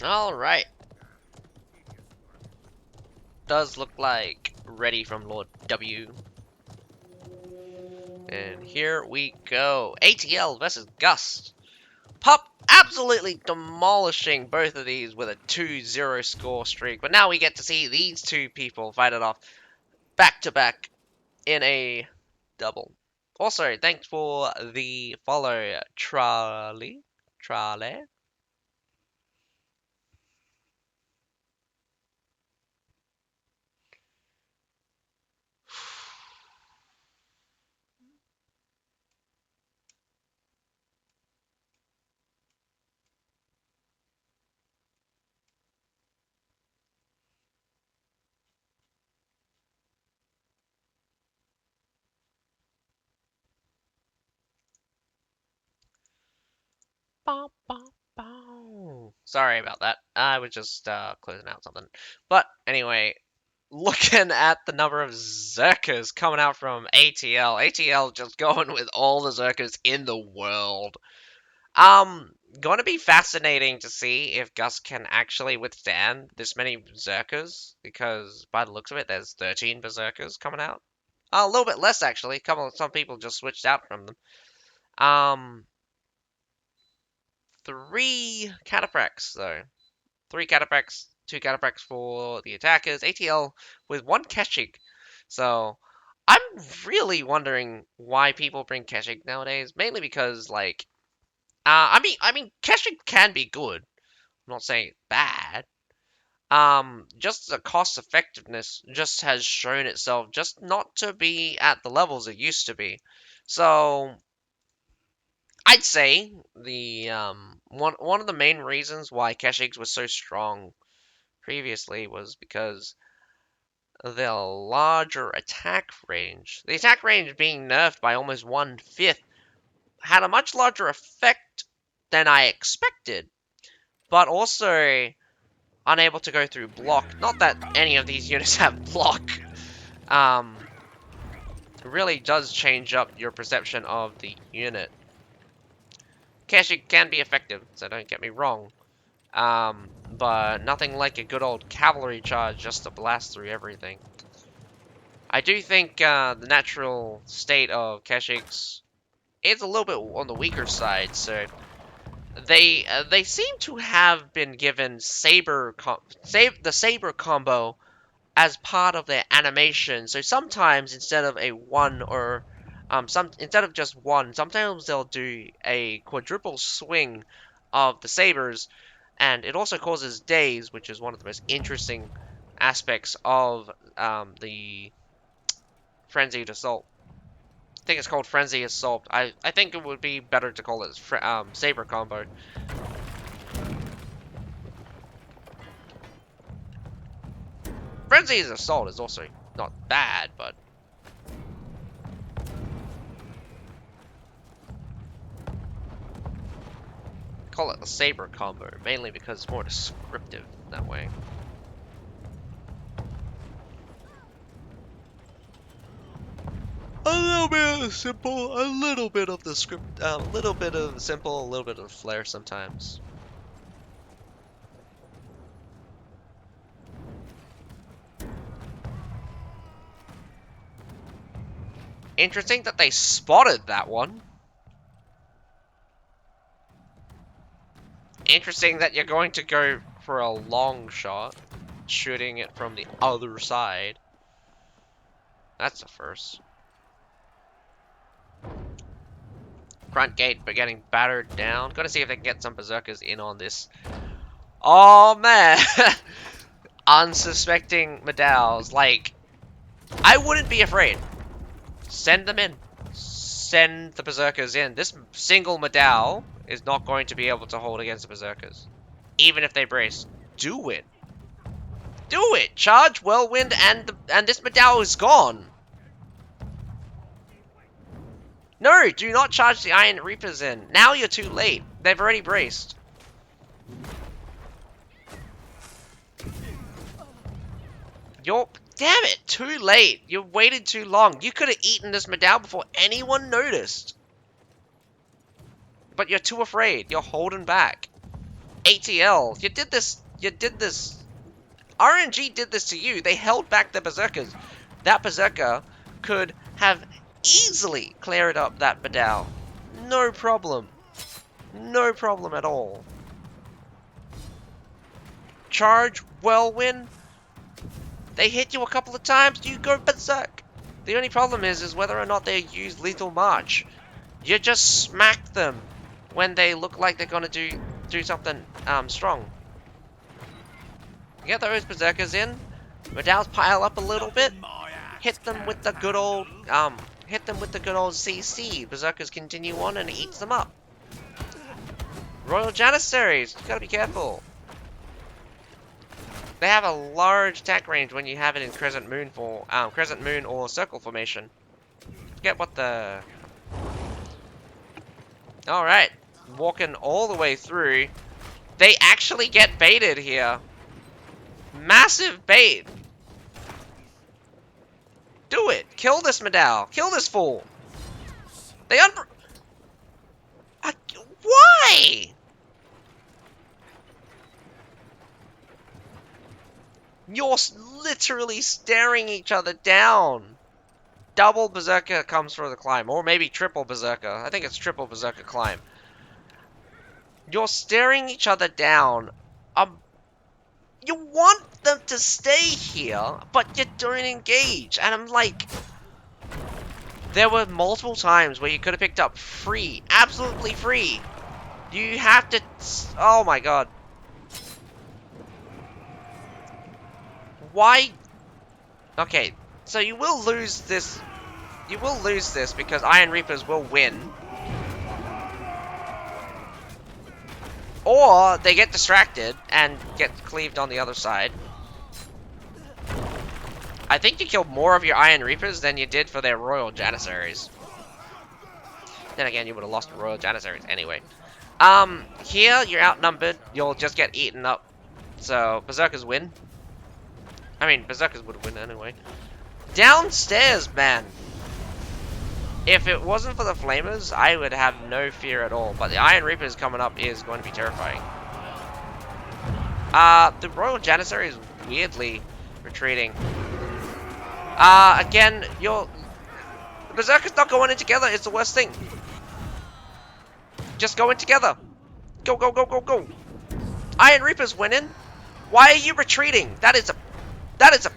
Alright. Does look like ready from Lord W. And here we go. ATL versus Gust. Pup absolutely demolishing both of these with a 2-0 score streak. But now we get to see these two people fight it off back to back in a double. Also, thanks for the follow, Charlie. Charlie. Bow, bow, bow. Sorry about that. I was just closing out something. But anyway, looking at the number of Zerkers coming out from ATL. ATL just going with all the Zerkers in the world. Going to be fascinating to see if Gus can actually withstand this many Berserkers, because by the looks of it, there's 13 Berserkers coming out. A little bit less, actually. Some people just switched out from them. Um, 3 Cataphracts, though. 3 Cataphracts, 2 Cataphracts for the attackers. ATL with 1 Keshig. So, I'm really wondering why people bring Keshig nowadays. Mainly because, like, I mean, Keshig can be good. I'm not saying it's bad. Just the cost effectiveness just has shown itself just not to be at the levels it used to be. So I'd say the one of the main reasons why Keshigs was so strong previously was because of their larger attack range. The attack range being nerfed by almost 1/5 had a much larger effect than I expected, but also unable to go through block. Not that any of these units have block. Um, really does change up your perception of the unit. Keshig can be effective, so don't get me wrong. But nothing like a good old cavalry charge just to blast through everything. I do think the natural state of Keshigs is a little bit on the weaker side, so they seem to have been given the saber combo as part of their animation. So sometimes instead of a one or instead of just one, sometimes they'll do a quadruple swing of the sabers, and it also causes daze, which is one of the most interesting aspects of the frenzied assault. I think it's called frenzy assault. I think it would be better to call it saber combo. Frenzy's assault is also not bad, but call it the saber combo, mainly because it's more descriptive that way. A little bit of simple, a little bit of the script, a little bit of simple, a little bit of flair sometimes. Interesting that they spotted that one. Interesting that you're going to go for a long shot, shooting it from the other side. That's a first. Front gate, but getting battered down. Gotta see if they can get some berserkers in on this. Oh man! Unsuspecting Medaus. Like, I wouldn't be afraid. Send them in. Send the berserkers in. This single Medal is not going to be able to hold against the berserkers. Even if they brace. Do it. Do it! Charge Whirlwind and this Medal is gone. No, do not charge the Iron Reapers in. Now you're too late. They've already braced. You're... Damn it, too late. You waited too long. You could have eaten this Medal before anyone noticed. But you're too afraid. You're holding back. ATL, you did this. You did this. RNG did this to you. They held back the berserkers. That berserker could have easily cleared up that Badao. No problem. No problem at all. Charge, whirlwind. They hit you a couple of times, you go berserk. The only problem is whether or not they use lethal march. You just smack them when they look like they're gonna do something strong. Get those berserkers in. Medaos pile up a little bit. Hit them with the good old CC. Berserkers continue on and it eats them up. Royal Janissaries, you gotta be careful. They have a large attack range when you have it in Crescent Moon or Circle formation. Forget what the. All right, walking all the way through. They actually get baited here. Massive bait. Do it. Kill this Medal. Kill this fool. They why? You're literally staring each other down. Double Berserker comes for the climb. Or maybe triple Berserker. I think it's triple Berserker climb. You're staring each other down. You want them to stay here, but you don't engage. And I'm like... There were multiple times where you could have picked up free. Absolutely free. You have to... Oh my god. Why? Okay, so you will lose this. You will lose this because Iron Reapers will win. Or they get distracted and get cleaved on the other side. I think you killed more of your Iron Reapers than you did for their Royal Janissaries. Then again, you would have lost the Royal Janissaries anyway. Here, you're outnumbered. You'll just get eaten up. So, Berserkers win. I mean, Berserkers would win anyway. Downstairs, man! If it wasn't for the Flamers, I would have no fear at all. But the Iron Reapers coming up is going to be terrifying. The Royal Janissary is weirdly retreating. Again, Berserker's not going in together. It's the worst thing. Just go in together. Go, go, go, go, go. Iron Reapers winning. Why are you retreating? That is a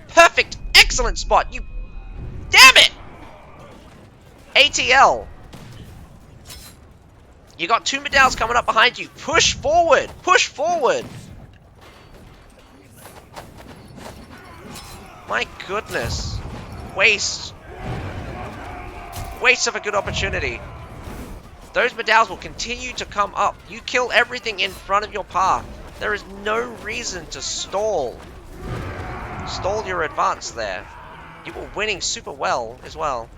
perfect, excellent spot. You, damn it! ATL. You got two Medals coming up behind you. Push forward. Push forward. My goodness. Waste. Waste of a good opportunity. Those Medals will continue to come up. You kill everything in front of your path. There is no reason to stall. Stall your advance there. You were winning super well as well.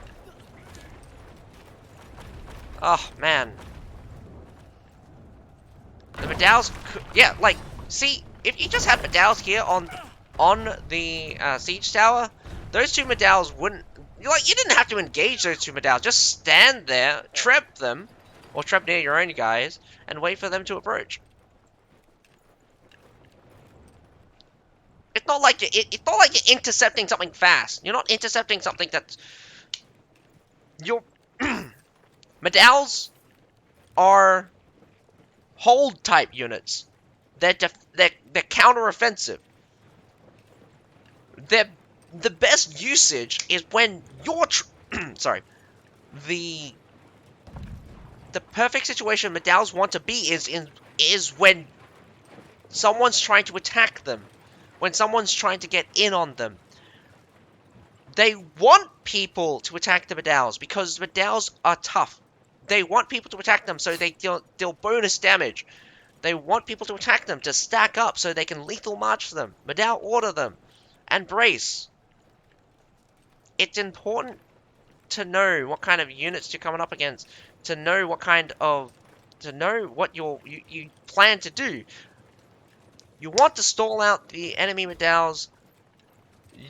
Oh, man. The Medals, yeah, like, see, if you just had Medals here on the siege tower, those two Medals wouldn't, like, you didn't have to engage those two Medals. Just stand there, trap them, or trap near your own guys, and wait for them to approach. It's not like it's not like you're intercepting something fast. You're not intercepting something that's... Your Medals are hold type units. They're counter-offensive. The best usage is when you're sorry. The perfect situation Medals want to be is when someone's trying to attack them. When someone's trying to get in on them. They want people to attack the Medals because Medals are tough. They want people to attack them so they deal bonus damage. They want people to attack them to stack up so they can lethal march them, Medal order them, and brace. It's important to know what kind of units you're coming up against, to know what you plan to do. You want to stall out the enemy Medals.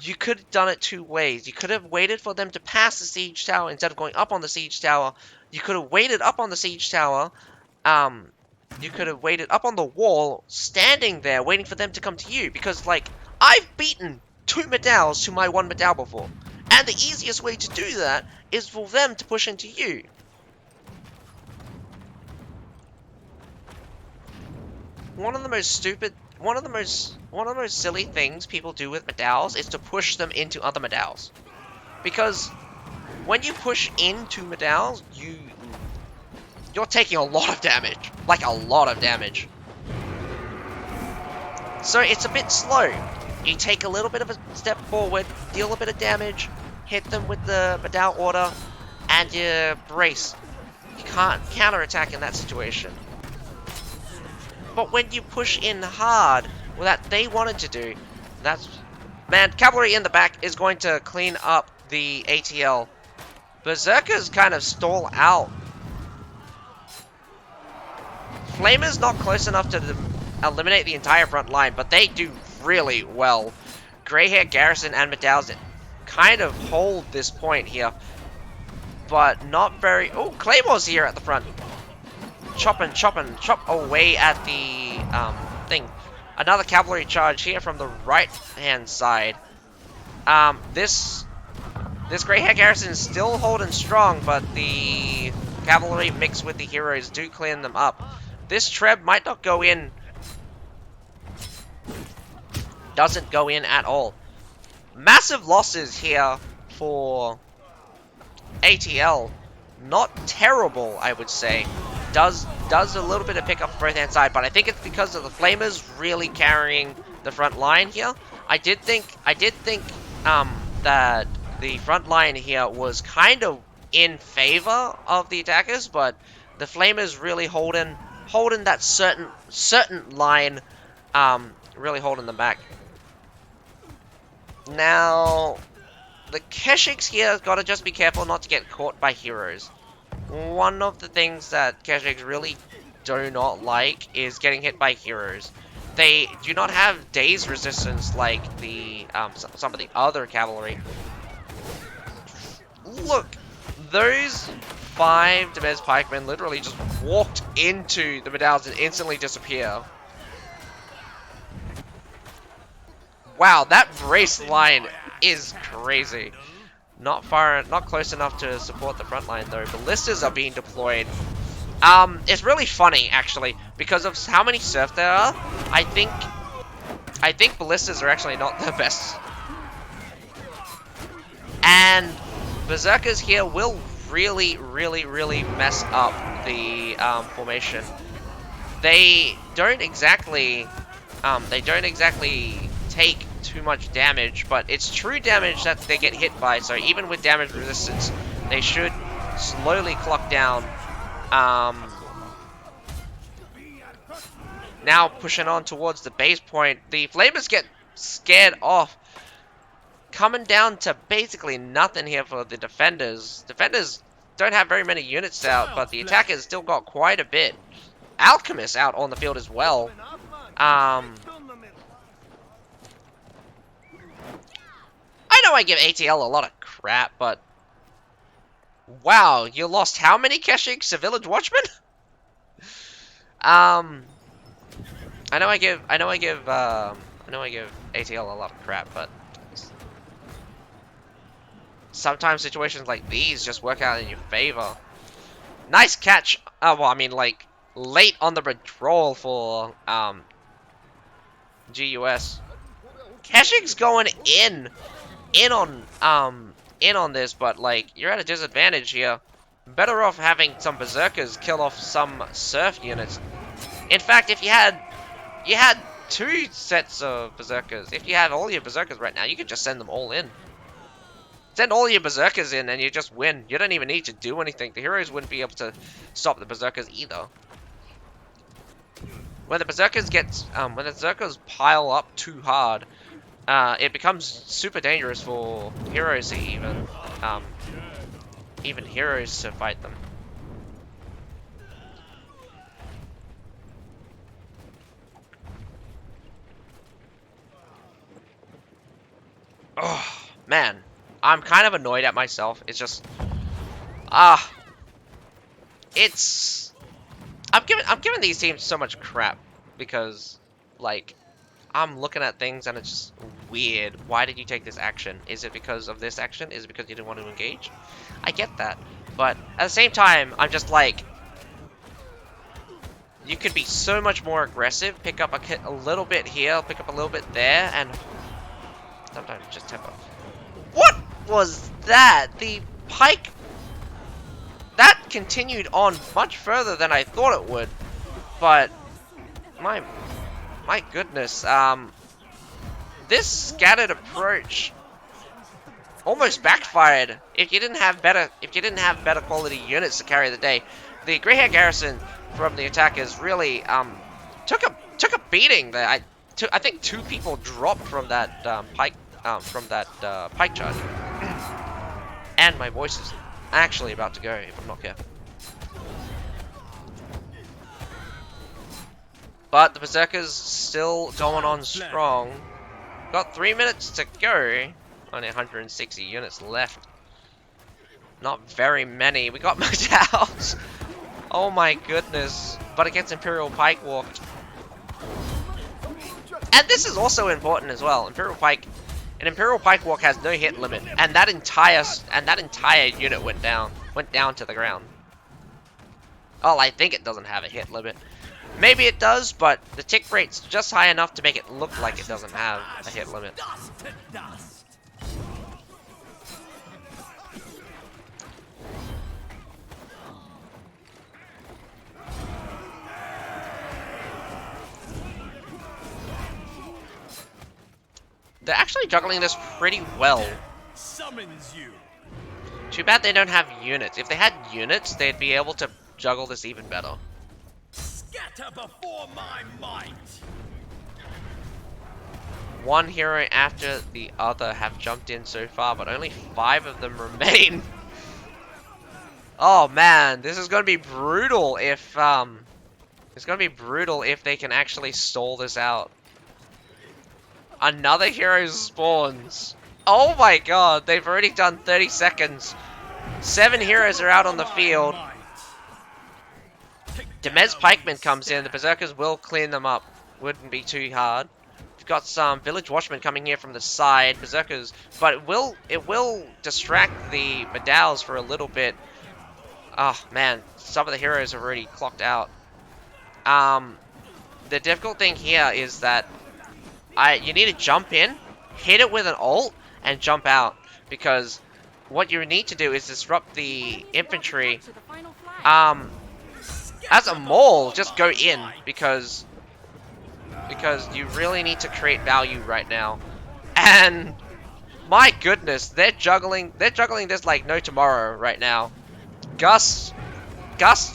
You could have done it two ways. You could have waited for them to pass the siege tower instead of going up on the siege tower. You could have waited up on the siege tower, You could have waited up on the wall, standing there, waiting for them to come to you. Because, like, I've beaten 2 medals to my 1 medal before. And the easiest way to do that is for them to push into you. One of the most silly things people do with medals is to push them into other medals. Because when you push into medals, you're taking a lot of damage. Like, a lot of damage. So it's a bit slow. You take a little bit of a step forward, deal a bit of damage, hit them with the medal order, and you brace. You can't counterattack in that situation. But when you push in hard, well, that they wanted to do, that's... Man, cavalry in the back is going to clean up the ATL. Berserkers kind of stall out. Flamer's not close enough to eliminate the entire front line, but they do really well. Greyhair, Garrison, and Medallion kind of hold this point here, but not very... Oh, Claymore's here at the front. Chop away at the thing. Another cavalry charge here from the right-hand side. This Greyhair Garrison is still holding strong, but the cavalry mixed with the heroes do clean them up. This Treb might not go in. Doesn't go in at all. Massive losses here for ATL. Not terrible, I would say. Does a little bit of pick up both hand side, but I think it's because of the Flamers really carrying the front line here. I did think that the front line here was kind of in favor of the attackers, but the Flamers really holding that certain line, really holding them back. Now, the Keshiks here have got to just be careful not to get caught by heroes. One of the things that Keshiks really do not like is getting hit by heroes. They do not have daze resistance like the some of the other cavalry. Look, those 5 Demez pikemen literally just walked into the medallions and instantly disappear. Wow, that brace line is crazy. Not close enough to support the front line though. Ballistas are being deployed. It's really funny actually because of how many surf there are. I think ballistas are actually not the best. And berserkers here will really mess up the formation. They don't exactly take too much damage, but it's true damage that they get hit by, so even with damage resistance, they should slowly clock down. Now pushing on towards the base point, the Flamers get scared off. Coming down to basically nothing here for the defenders. Defenders don't have very many units out, but the attackers still got quite a bit. Alchemists out on the field as well. I know I give ATL a lot of crap, but wow, you lost how many Keshiks to Village Watchmen? I know I give ATL a lot of crap, but sometimes situations like these just work out in your favor. Nice catch. Well, I mean, like late on the withdrawal for GUS. Keshik's going in on this, but like you're at a disadvantage here. Better off having some berserkers kill off some surf units. In fact, if you had 2 sets of berserkers, if you have all your berserkers right now, you could just send them all in. Send all your berserkers in and you just win. You don't even need to do anything. The heroes wouldn't be able to stop the berserkers either. When the berserkers pile up too hard, it becomes super dangerous for heroes to even heroes to fight them. Oh man, I'm kind of annoyed at myself. It's just I'm giving these teams so much crap because like I'm looking at things and it's just weird. Why did you take this action? Is it because of this action? Is it because you didn't want to engage? I get that, but at the same time, I'm just like, you could be so much more aggressive. Pick up a little bit here, pick up a little bit there, and sometimes just tempo. What was that? The pike that continued on much further than I thought it would, but my goodness, this scattered approach almost backfired. If you didn't have better quality units to carry the day, the grey hair garrison from the attackers really took a beating. There, I think 2 people dropped from that pike charge, and my voice is actually about to go if I'm not careful. But the Berserkers still going on strong. Got 3 minutes to go. Only 160 units left. Not very many. We got Modals. Oh my goodness. But it gets Imperial Pike walked. And this is also important as well. An Imperial Pike walk has no hit limit, and that entire unit went down to the ground. Oh, I think it doesn't have a hit limit. Maybe it does, but the tick rate's just high enough to make it look like it doesn't have a hit limit. They're actually juggling this pretty well. Summons you. Too bad they don't have units. If they had units, they'd be able to juggle this even better. Scatter before my might. One hero after the other have jumped in so far, but only 5 of them remain. Oh man, this is gonna be brutal if they can actually stall this out. Another hero spawns. Oh my god, they've already done 30 seconds. 7 heroes are out on the field. Demez Pikeman comes in. The Berserkers will clean them up. Wouldn't be too hard. We've got some Village Watchmen coming here from the side. Berserkers, but it will distract the Modals for a little bit. Oh man, some of the heroes are already clocked out. The difficult thing here is that you need to jump in, hit it with an ult, and jump out, because what you need to do is disrupt the infantry. As a mole, just go in, because you really need to create value right now. And my goodness, they're juggling this like no tomorrow right now. Gus,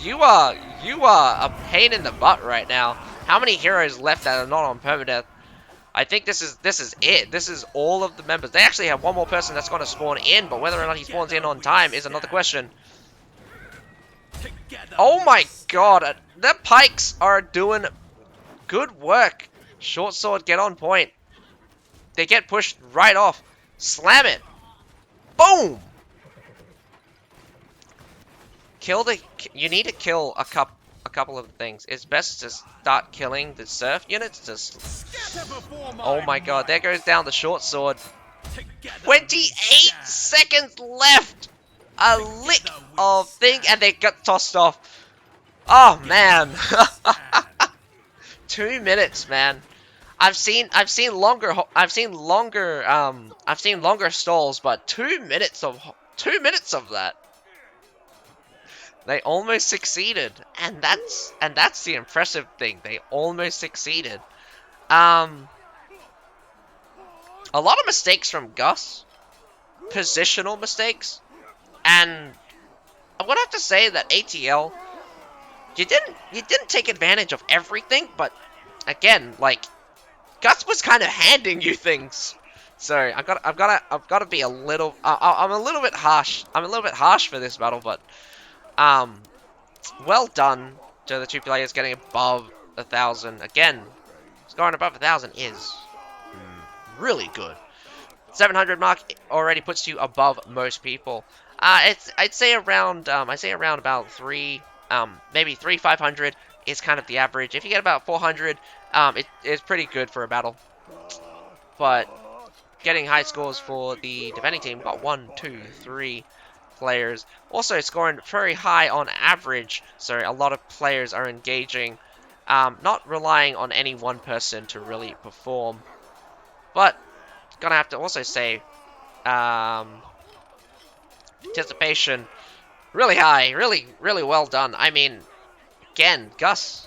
you are a pain in the butt right now. How many heroes left that are not on permadeath? I think this is it. This is all of the members. They actually have one more person that's going to spawn in, but whether or not he spawns in on time is another question. Oh my god, the pikes are doing good work. Short sword, get on point. They get pushed right off. Slam it. Boom. You need to kill a couple of things. It's best to start killing the surf units. Oh my god, there goes down the short sword. 28 seconds left. A lick of thing, and they got tossed off. Oh man. 2 minutes, man. I've seen longer stalls, but 2 minutes of that. They almost succeeded, and that's the impressive thing. They almost succeeded. A lot of mistakes from Gus, positional mistakes, and I would have to say that ATL, you didn't take advantage of everything, but again, like, Gus was kind of handing you things. So I've got to be a little. I'm a little bit harsh. I'm a little bit harsh for this battle, but well done to the 2 players getting above 1,000. Again, scoring above 1,000 is really good. 700 mark already puts you above most people. I'd say around about 3 Maybe 500 is kind of the average. If you get about 400, it is pretty good for a battle. But getting high scores for the defending team, got 1, 2, 3 players. Also scoring very high on average, so a lot of players are engaging, not relying on any one person to really perform. But gonna have to also say, anticipation really high, really well done. I mean, again, Gus,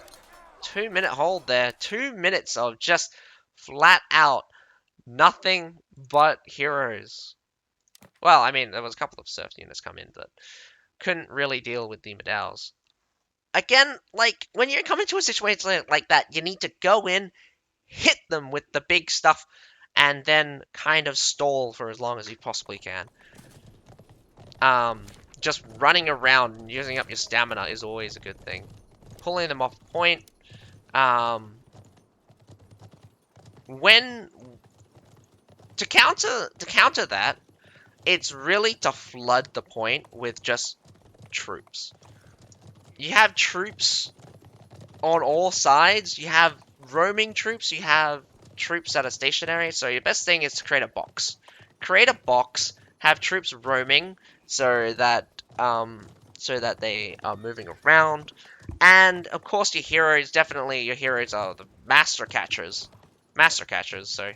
2 minute hold there, 2 minutes of just flat out nothing but heroes. Well, I mean, there was a couple of surf units come in that couldn't really deal with the Medaus. Again, like, when you come into a situation like that, you need to go in, hit them with the big stuff, and then kind of stall for as long as you possibly can. Just running around and using up your stamina is always a good thing. Pulling them off point. When to counter that, it's really to flood the point with just troops. You have troops on all sides. You have roaming troops. You have troops that are stationary. So your best thing is to create a box. Create a box. Have troops roaming so that they are moving around. And of course, your heroes. Definitely, your heroes are the master catchers. Master catchers. So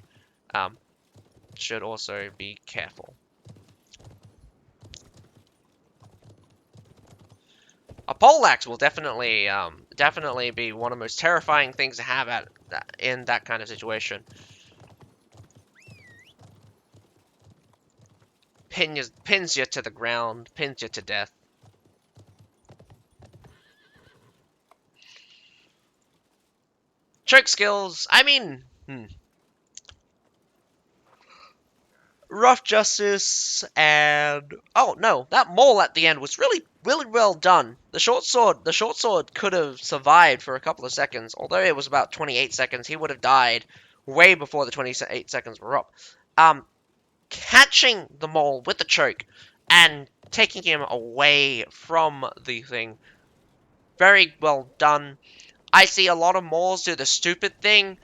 should also be careful. A poleaxe will definitely be one of the most terrifying things to have in that kind of situation. Pins you to the ground, pins you to death. Trick skills, I mean, rough justice and oh no, that mole at the end was really well done. The short sword could have survived for a couple of seconds. Although it was about 28 seconds, he would have died way before the 28 seconds were up. Catching the mole with the choke and taking him away from the thing. Very well done. I see a lot of moles do the stupid thing.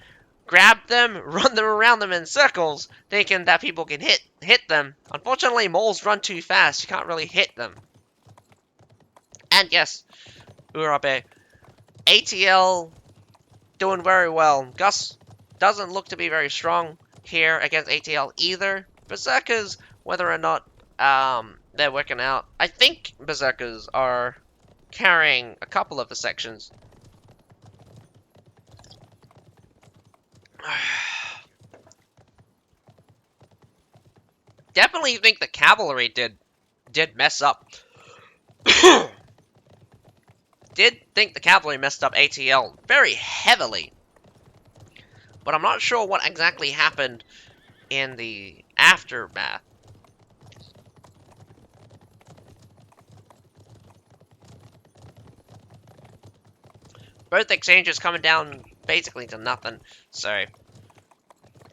Grab them, run them around them in circles, thinking that people can hit them. Unfortunately, moles run too fast. You can't really hit them. And yes, Urabe. ATL doing very well. Gus doesn't look to be very strong here against ATL either. Berserkers, whether or not they're working out, I think Berserkers are carrying a couple of the sections. Definitely think the cavalry did mess up. Did think the cavalry messed up ATL very heavily. But I'm not sure what exactly happened in the aftermath. Both exchanges coming down basically to nothing. So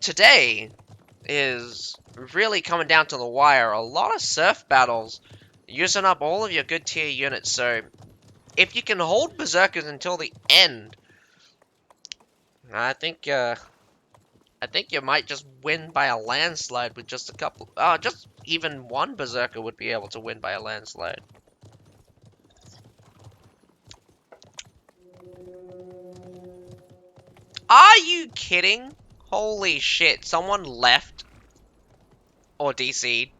today is really coming down to the wire. A lot of surf battles, using up all of your good tier units. So if you can hold berserkers until the end, I think you might just win by a landslide with just a couple. Just even one berserker would be able to win by a landslide. Are you kidding? Holy shit, someone left or DC'd.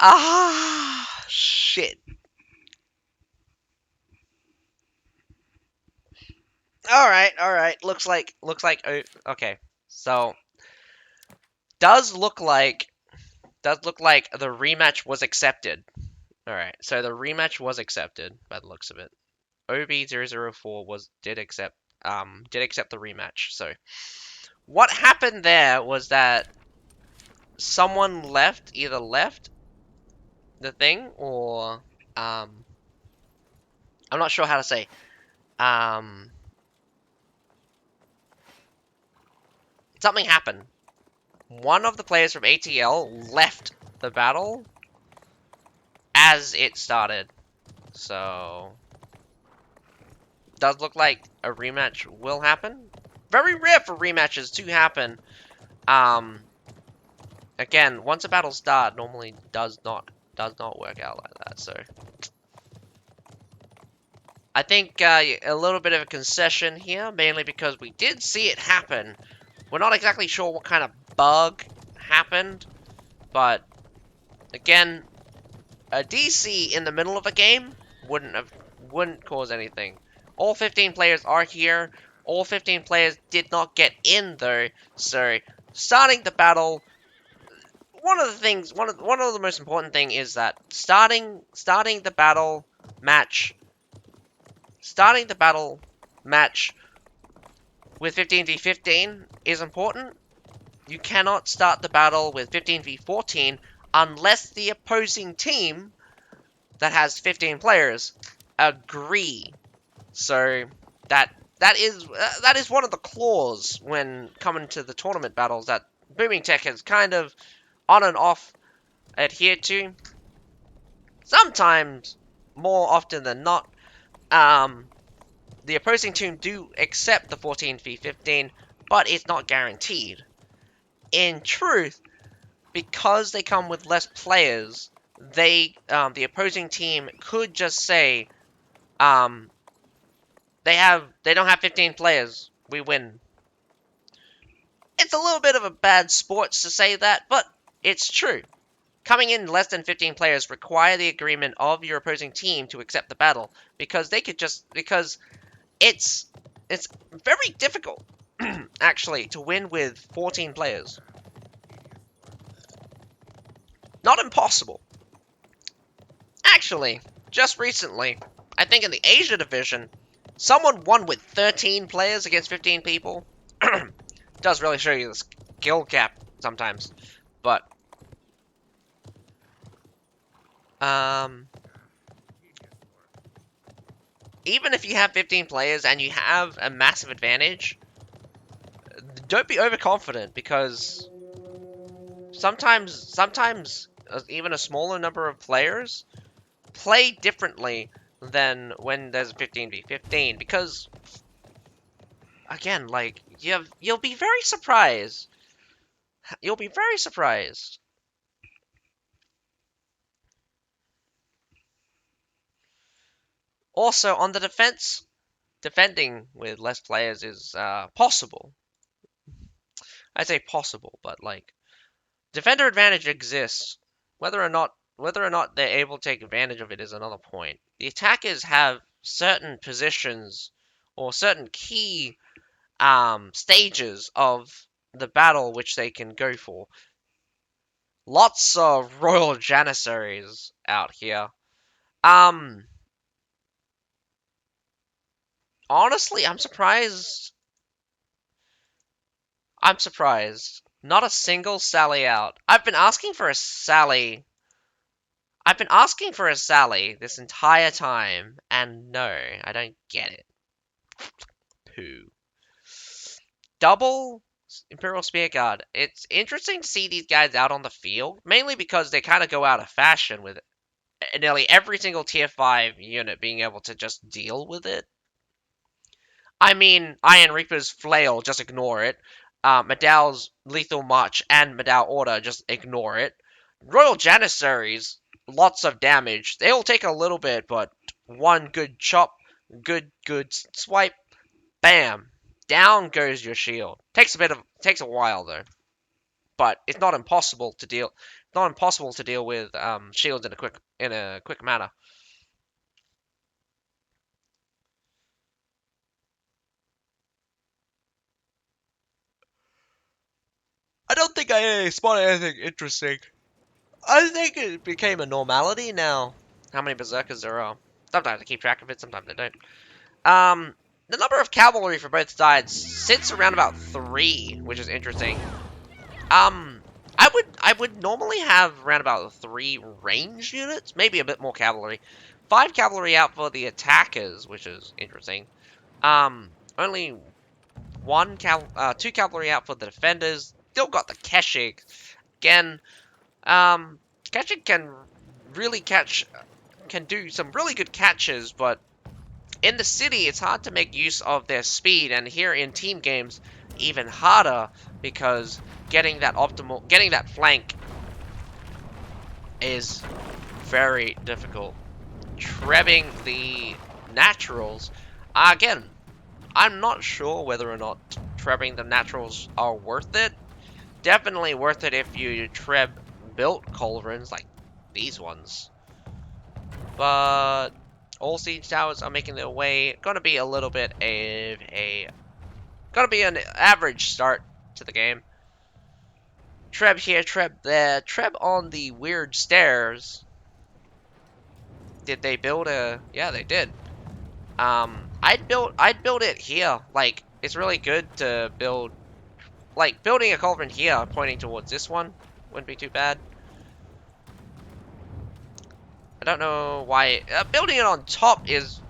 Ah, shit. All right. Looks like oh, okay. So does look like the rematch was accepted. All right. So the rematch was accepted by the looks of it. OB004 did accept the rematch. So what happened there was that someone either left the thing or I'm not sure how to say. something happened. One of the players from ATL left the battle as it started. So, does look like a rematch will happen. Very rare for rematches to happen. Again, once a battle starts, normally does not work out like that. So, I think a little bit of a concession here, mainly because we did see it happen. We're not exactly sure what kind of bug happened, but again, a DC in the middle of a game wouldn't cause anything. All 15 players are here. All 15 players did not get in though, so starting the battle. One of the things, one of the most important thing is that starting the battle match, with 15v15 is important. You cannot start the battle with 15v14 unless the opposing team that has 15 players agree. So that is one of the claws when coming to the tournament battles that Booming Tech has kind of on and off adhered to. Sometimes, more often than not, the opposing team do accept the 14v15, but it's not guaranteed. In truth, because they come with less players, the opposing team could just say, they don't have 15 players, we win. It's a little bit of a bad sports to say that, but it's true. Coming in less than 15 players require the agreement of your opposing team to accept the battle, because it's very difficult actually to win with 14 players. Not impossible. Actually, just recently, I think in the Asia division, someone won with 13 players against 15 people. Does really show you the skill gap sometimes. But, even if you have 15 players and you have a massive advantage, don't be overconfident, because sometimes even a smaller number of players play differently than when there's 15v15, because again, like, you'll be very surprised. You'll be very surprised. Also, on the defense, defending with less players is possible. I say possible, but like, defender advantage exists. Whether or not they're able to take advantage of it is another point. The attackers have certain positions or certain key stages of the battle which they can go for. Lots of royal janissaries out here. Honestly, I'm surprised. I'm surprised. Not a single Sally out. I've been asking for a Sally. I've been asking for a Sally this entire time, and no, I don't get it. Poo. Double Imperial Spear Guard. It's interesting to see these guys out on the field, mainly because they kind of go out of fashion with nearly every single tier 5 unit being able to just deal with it. I mean, Iron Reaper's Flail, just ignore it. Medal's Lethal March and Medal Order, just ignore it. Royal Janissaries, lots of damage. They'll take a little bit, but one good chop, good swipe, bam, down goes your shield. Takes a while though, but it's not impossible to deal. Not impossible to deal with shields in a quick manner. I don't think I spotted anything interesting. I think it became a normality now. How many berserkers there are? Sometimes I keep track of it, sometimes I don't. The number of cavalry for both sides sits around about 3, which is interesting. I would normally have around about 3 range units, maybe a bit more cavalry. 5 cavalry out for the attackers, which is interesting. Only two cavalry out for the defenders. Still got the Keshig. Again, Keshig can really can do some really good catches, but in the city, it's hard to make use of their speed, and here in team games, even harder, because getting that flank is very difficult. Trebbing the naturals, again, I'm not sure whether or not trebbing the naturals are worth it. Definitely worth it if you treb built culverins like these ones. But all siege towers are making their way. Gonna be a little bit of gonna be an average start to the game. Treb here, treb there, treb on the weird stairs. Did they build a? Yeah, they did. I'd build it here. Like, it's really good to build. Like, building a culverin here, pointing towards this one, wouldn't be too bad. I don't know why. Building it on top is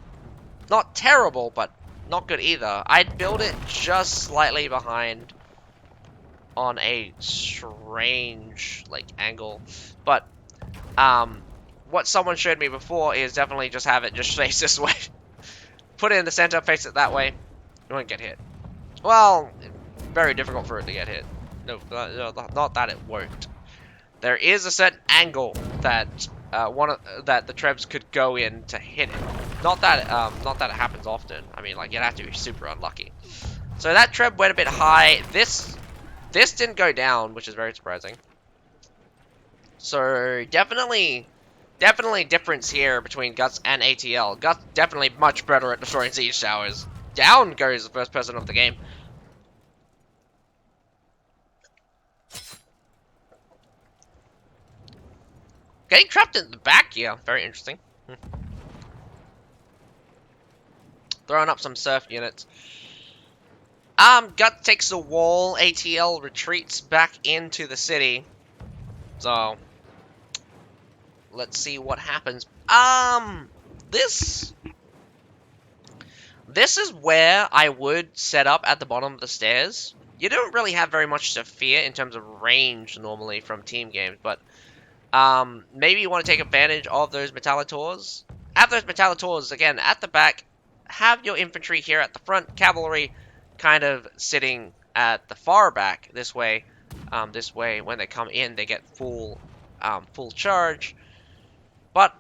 not terrible, but not good either. I'd build it just slightly behind on a strange, like, angle. But, what someone showed me before is definitely just have it just face this way. Put it in the center, face it that way. You won't get hit. Well, very difficult for it to get hit. No, not that it won't. There is a certain angle that that the trebs could go in to hit it. Not that it happens often. I mean, like, you'd have to be super unlucky. So that treb went a bit high. This didn't go down, which is very surprising. So definitely difference here between Guts and ATL. Guts definitely much better at destroying siege towers. Down goes the first person of the game. Getting trapped in the back here. Very interesting. Throwing up some surf units. Gut takes the wall. ATL retreats back into the city. So, let's see what happens. This is where I would set up at the bottom of the stairs. You don't really have very much to fear in terms of range normally from team games, but maybe you want to take advantage of those Metallators. Have those Metallators, again, at the back. Have your infantry here at the front. Cavalry kind of sitting at the far back. This way, when they come in, they get full charge. But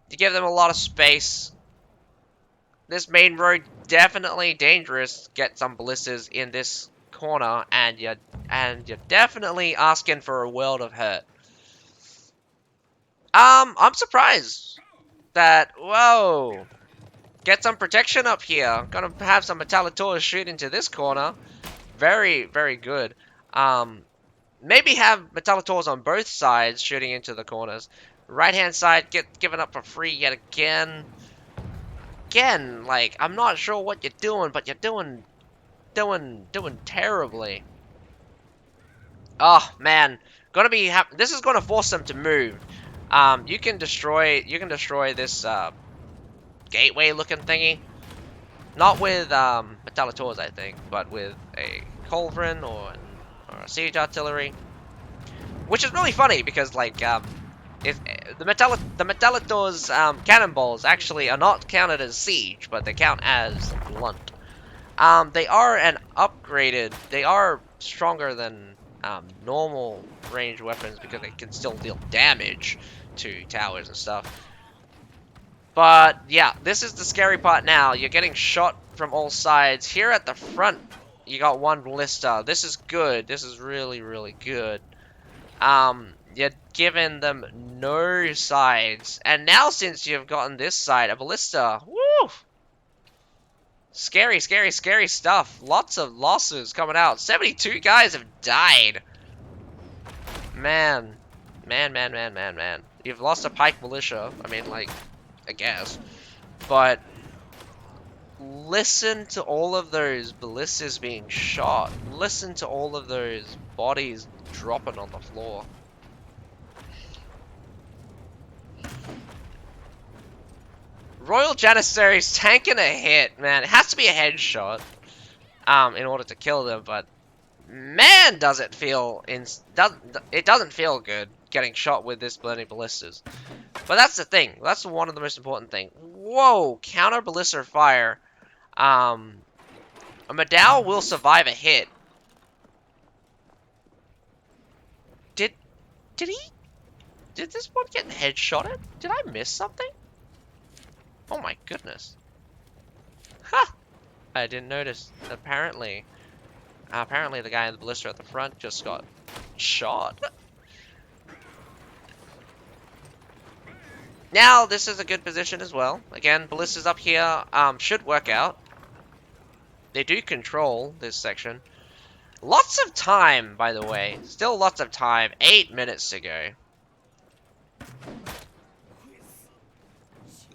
you give them a lot of space. This main road, definitely dangerous. Get some ballistas in this corner, and you're definitely asking for a world of hurt. I'm surprised that, whoa, get some protection up here. Gonna have some Metallators shoot into this corner. Very, very good. Maybe have Metallators on both sides shooting into the corners. Right hand side get given up for free yet again. Again, like, I'm not sure what you're doing, but you're doing terribly. Oh man, this is gonna force them to move. You can destroy this gateway looking thingy. Not with Metallators, I think, but with a culverin or a siege artillery. Which is really funny because, like, if the Metallators cannonballs actually are not counted as siege, but they count as blunt. They are they are stronger than normal ranged weapons because they can still deal damage to towers and stuff. But yeah, this is the scary part now. You're getting shot from all sides. Here at the front, you got one ballista. This is good. This is really, really good. You're giving them no sides. And now since you've gotten this side, a ballista. Woo! Scary, scary, scary stuff. Lots of losses coming out. 72 guys have died. Man. Man. You've lost a pike militia. I mean, like, I guess. But listen to all of those ballistas being shot. Listen to all of those bodies dropping on the floor. Royal Janissaries tanking a hit, man. It has to be a headshot. in order to kill them, but man, does it feel it doesn't feel good getting shot with this many ballistas. But that's the thing. That's one of the most important things. Whoa, counter ballista fire. A Medal will survive a hit. Did this one get headshotted? Did I miss something? Oh my goodness. Ha! I didn't notice. Apparently the guy in the ballista at the front just got shot. Now, this is a good position as well. Again, ballistas up here should work out. They do control this section. Lots of time, by the way. Still lots of time. 8 minutes to go.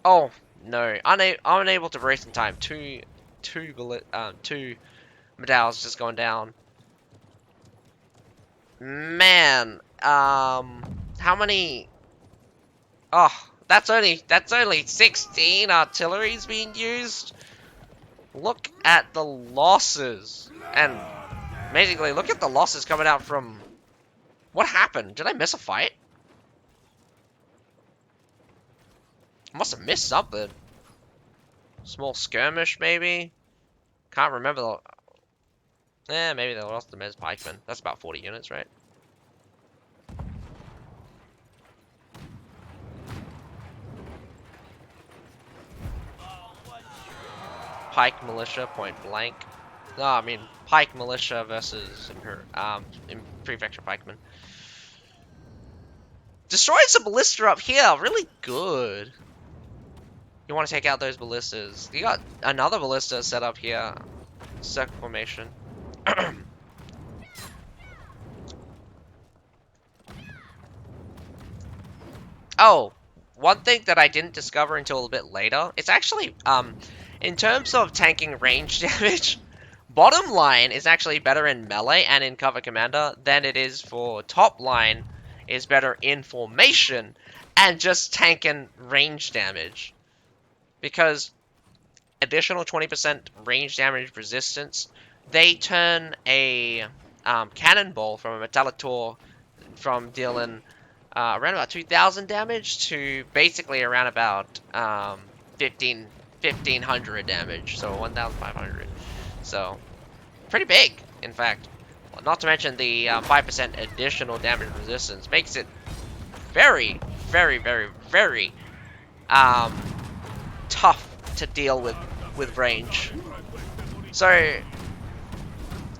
Oh, no. Unable to race in time. Two medals just going down. Man, how many? Oh, that's only 16 artilleries being used. Look at the losses, and amazingly, look at the losses coming out from. What happened? Did I miss a fight? I must have missed something. Small skirmish, maybe. Can't remember the. Maybe they lost the Mez Pikeman. That's about 40 units, right? Pike Militia, point blank. No, I mean Pike Militia versus Prefecture Pikemen. Destroyed some ballista up here, really good. You want to take out those ballistas. You got another ballista set up here. Circle formation. Oh, one thing that I didn't discover until a bit later, it's actually, in terms of tanking range damage, bottom line is actually better in melee and in cover commander than it is for top line is better in formation and just tanking range damage. Because additional 20% range damage resistance, they turn a cannonball from a Metallitor from dealing around about 2,000 damage to basically around about 1,500 damage, so 1,500. So, pretty big, in fact. Well, not to mention the 5% additional damage resistance makes it very, very, very, very tough to deal with range. So,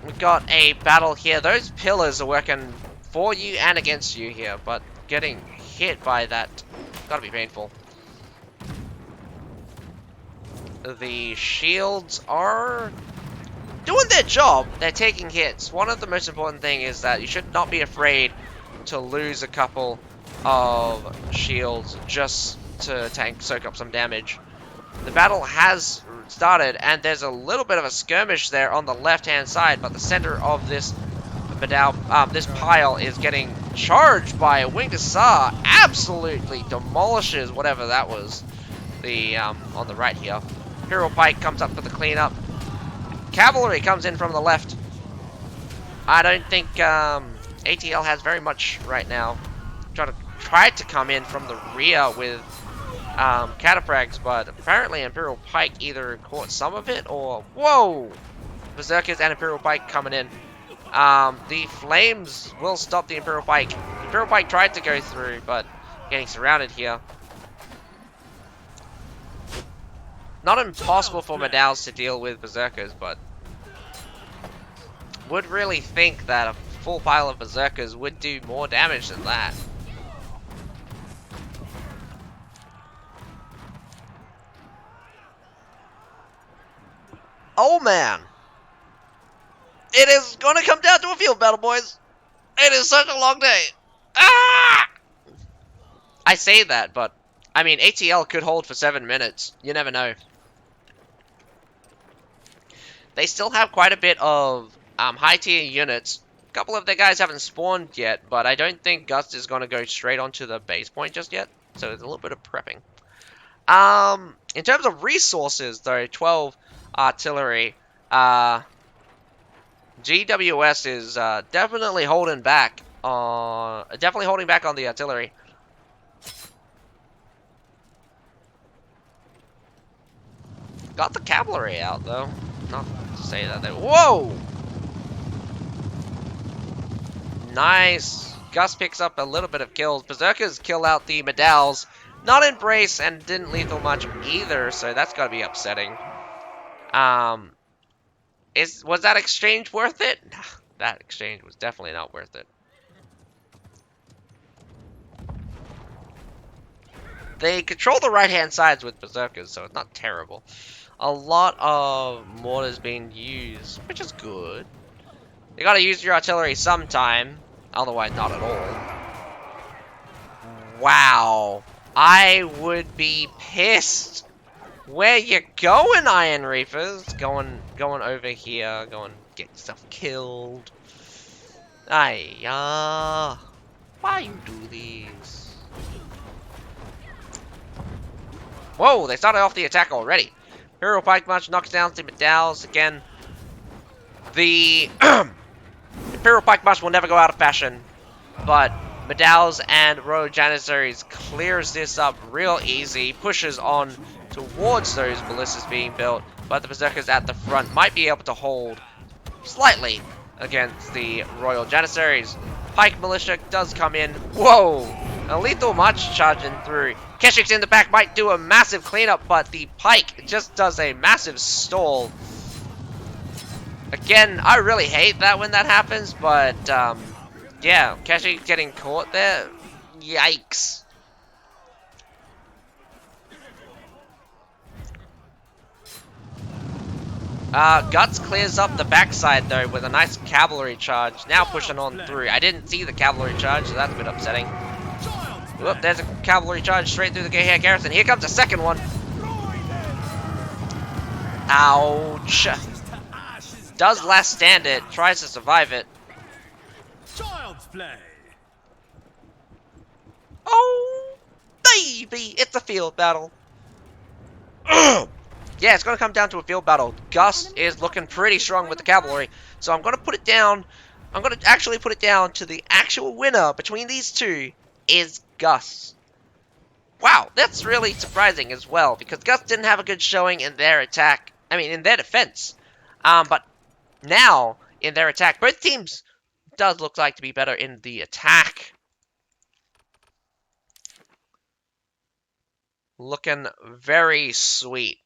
we've got a battle here. Those pillars are working for you and against you here, but getting hit by that gotta be painful. The shields are doing their job. They're taking hits. One of the most important thing is that you should not be afraid to lose a couple of shields just to soak up some damage. The battle has started, and there's a little bit of a skirmish there on the left-hand side, but the center of this this pile is getting charged by a winged hussar. Absolutely demolishes whatever that was. The on the right here. Imperial Pike comes up for the cleanup. Cavalry comes in from the left. I don't think ATL has very much right now. Tried to come in from the rear with cataphracts, but apparently Imperial Pike either caught some of it or whoa! Berserkers and Imperial Pike coming in. The flames will stop the Imperial Pike. The Imperial Pike tried to go through, but getting surrounded here. Not impossible for Medals to deal with Berserkers, but would really think that a full pile of Berserkers would do more damage than that. Oh man! It is gonna come down to a field battle, boys! It is such a long day! Ah! I say that, but I mean, ATL could hold for 7 minutes. You never know. They still have quite a bit of high tier units. A couple of their guys haven't spawned yet, but I don't think Gust is going to go straight onto the base point just yet. So there's a little bit of prepping. In terms of resources, though, 12 artillery. GWS is definitely holding back on the artillery. Got the cavalry out though. Not to say that they. Whoa! Nice. Gus picks up a little bit of kills. Berserkers kill out the Medals. Not Embrace and didn't lethal much either, so that's gotta be upsetting. Was that exchange worth it? Nah, that exchange was definitely not worth it. They control the right-hand sides with Berserkers, so it's not terrible. A lot of mortars being used, which is good. You gotta use your artillery sometime, otherwise not at all. Wow. I would be pissed. Where you going, Iron Reapers? Going over here. Get yourself killed. Why you do these? Whoa, they started off the attack already. Imperial Pike March knocks down the Medals again. The Imperial Pike March will never go out of fashion, but Medals and Royal Janissaries clears this up real easy, pushes on towards those ballistas being built, but the Berserkers at the front might be able to hold slightly against the Royal Janissaries. Pike Militia does come in. Whoa! A lethal march charging through. Keshik's in the back might do a massive cleanup, but the Pike just does a massive stall. Again, I really hate that when that happens, but yeah, Keshik getting caught there. Yikes. Guts clears up the backside though with a nice cavalry charge. Now pushing on through. I didn't see the cavalry charge, so that's a bit upsetting. Whoop, there's a cavalry charge straight through the Gayhair garrison. Here comes a second one. Ouch. Does last stand it, tries to survive it. Child's play. Oh, baby, it's a field battle. Yeah, it's going to come down to a field battle. Gus is looking pretty strong with the cavalry, so I'm going to put it down. I'm going to actually put it down to the actual winner between these two is Gus. Wow, that's really surprising as well, because Gus didn't have a good showing in their attack. I mean, in their defense. But now, in their attack, both teams does look like to be better in the attack. Looking very sweet.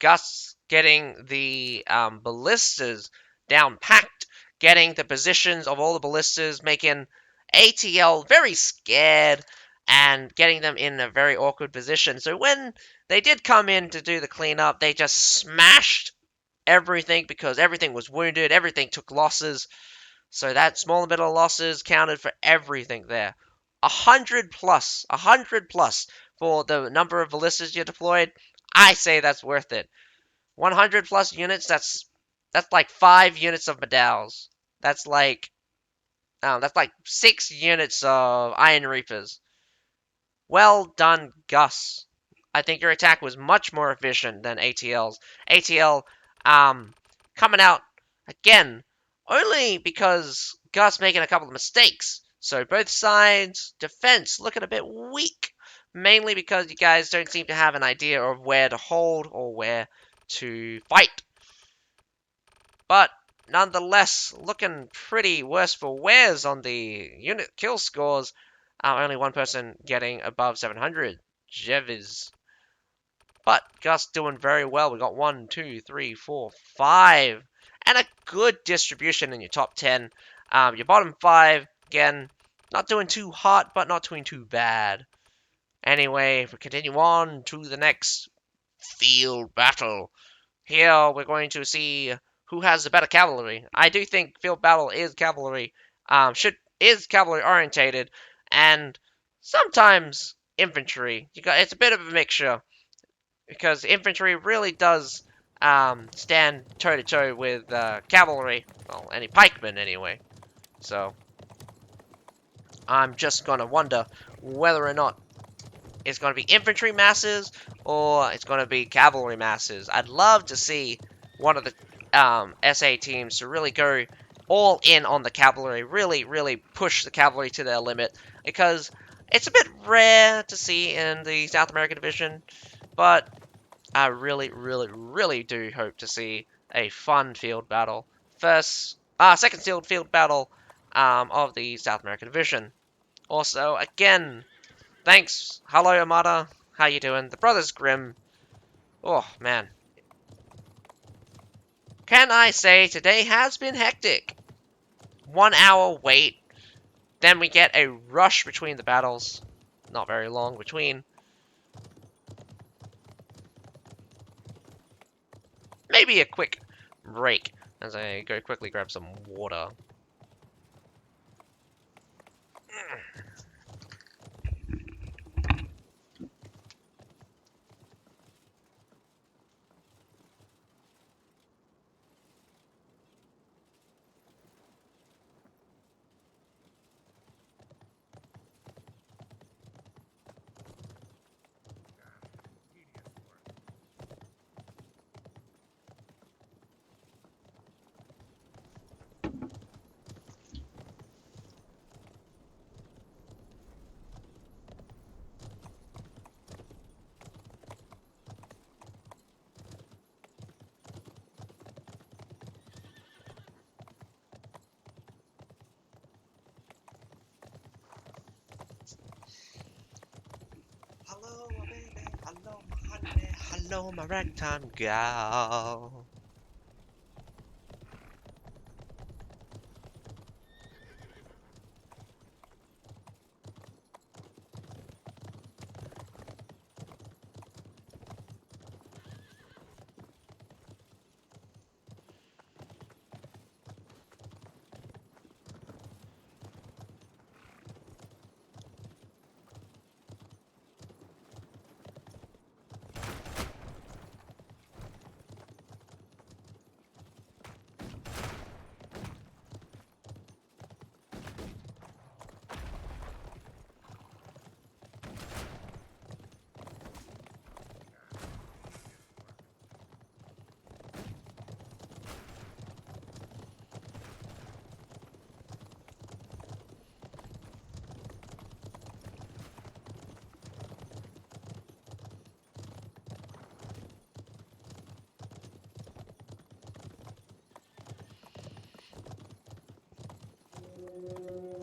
Gus getting the ballistas down packed, getting the positions of all the ballistas, making ATL very scared, and getting them in a very awkward position. So when they did come in to do the cleanup, they just smashed everything because everything was wounded, everything took losses. So that small bit of losses counted for everything there. 100 plus for the number of ballistas you deployed. I say that's worth it. 100 plus units, that's like 5 units of Medals. That's like 6 units of Iron Reapers. Well done, Gus. I think your attack was much more efficient than ATL's. ATL coming out again only because Gus making a couple of mistakes. So both sides, defense looking a bit weak. Mainly because you guys don't seem to have an idea of where to hold or where to fight. But nonetheless, looking pretty worse for wears on the unit kill scores. Only one person getting above 700. Jeviz. But Gus doing very well. We got 1, 2, 3, 4, 5. And a good distribution in your top 10. Your bottom 5, again, not doing too hot, but not doing too bad. Anyway, if we continue on to the next field battle. Here we're going to see who has the better cavalry. I do think field battle is cavalry, is cavalry orientated, and sometimes infantry. It's a bit of a mixture because infantry really does stand toe to toe with cavalry. Well, any pikemen anyway. So I'm just gonna wonder whether or not it's going to be infantry masses or it's going to be cavalry masses. I'd love to see one of the SA teams to really go all in on the cavalry, really push the cavalry to their limit, because it's a bit rare to see in the South American division, but I really do hope to see a fun field battle. Second field battle of the South American division. Also, again, thanks. Hello, Amada. How you doing? The Brothers Grimm. Oh, man. Can I say today has been hectic? 1 hour wait, then we get a rush between the battles. Not very long between. Maybe a quick break as I go quickly grab some water. Hello, my baby. Hello, my honey. Hello, my ragtime gal.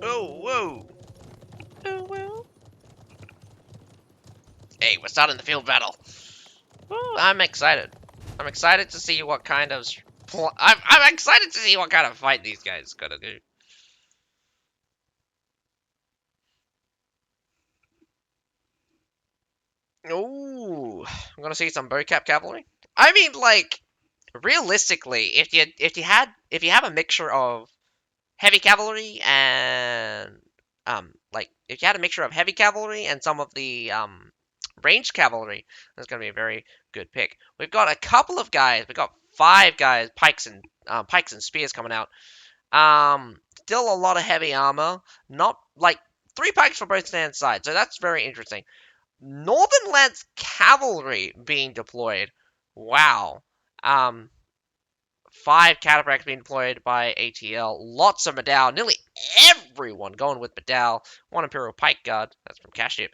Oh, whoa. Oh, well. Hey, we're starting the field battle. Ooh, I'm excited. I'm excited to see what kind of... I'm excited to see what kind of fight these guys gonna do. Ooh, I'm gonna see some bowcap cavalry. I mean, like, realistically, if you have a mixture of heavy cavalry and if you had a mixture of heavy cavalry and some of the ranged cavalry, that's gonna be a very good pick. We've got a couple of guys. We've got 5 guys, pikes and spears coming out. Still a lot of heavy armor. Not like 3 pikes for both stand sides, so that's very interesting. Northern Lance cavalry being deployed. Wow. Um, 5 cataphracts being deployed by ATL. Lots of Medal. Nearly everyone going with Medal. 1 Imperial Pike Guard. That's from Cashship.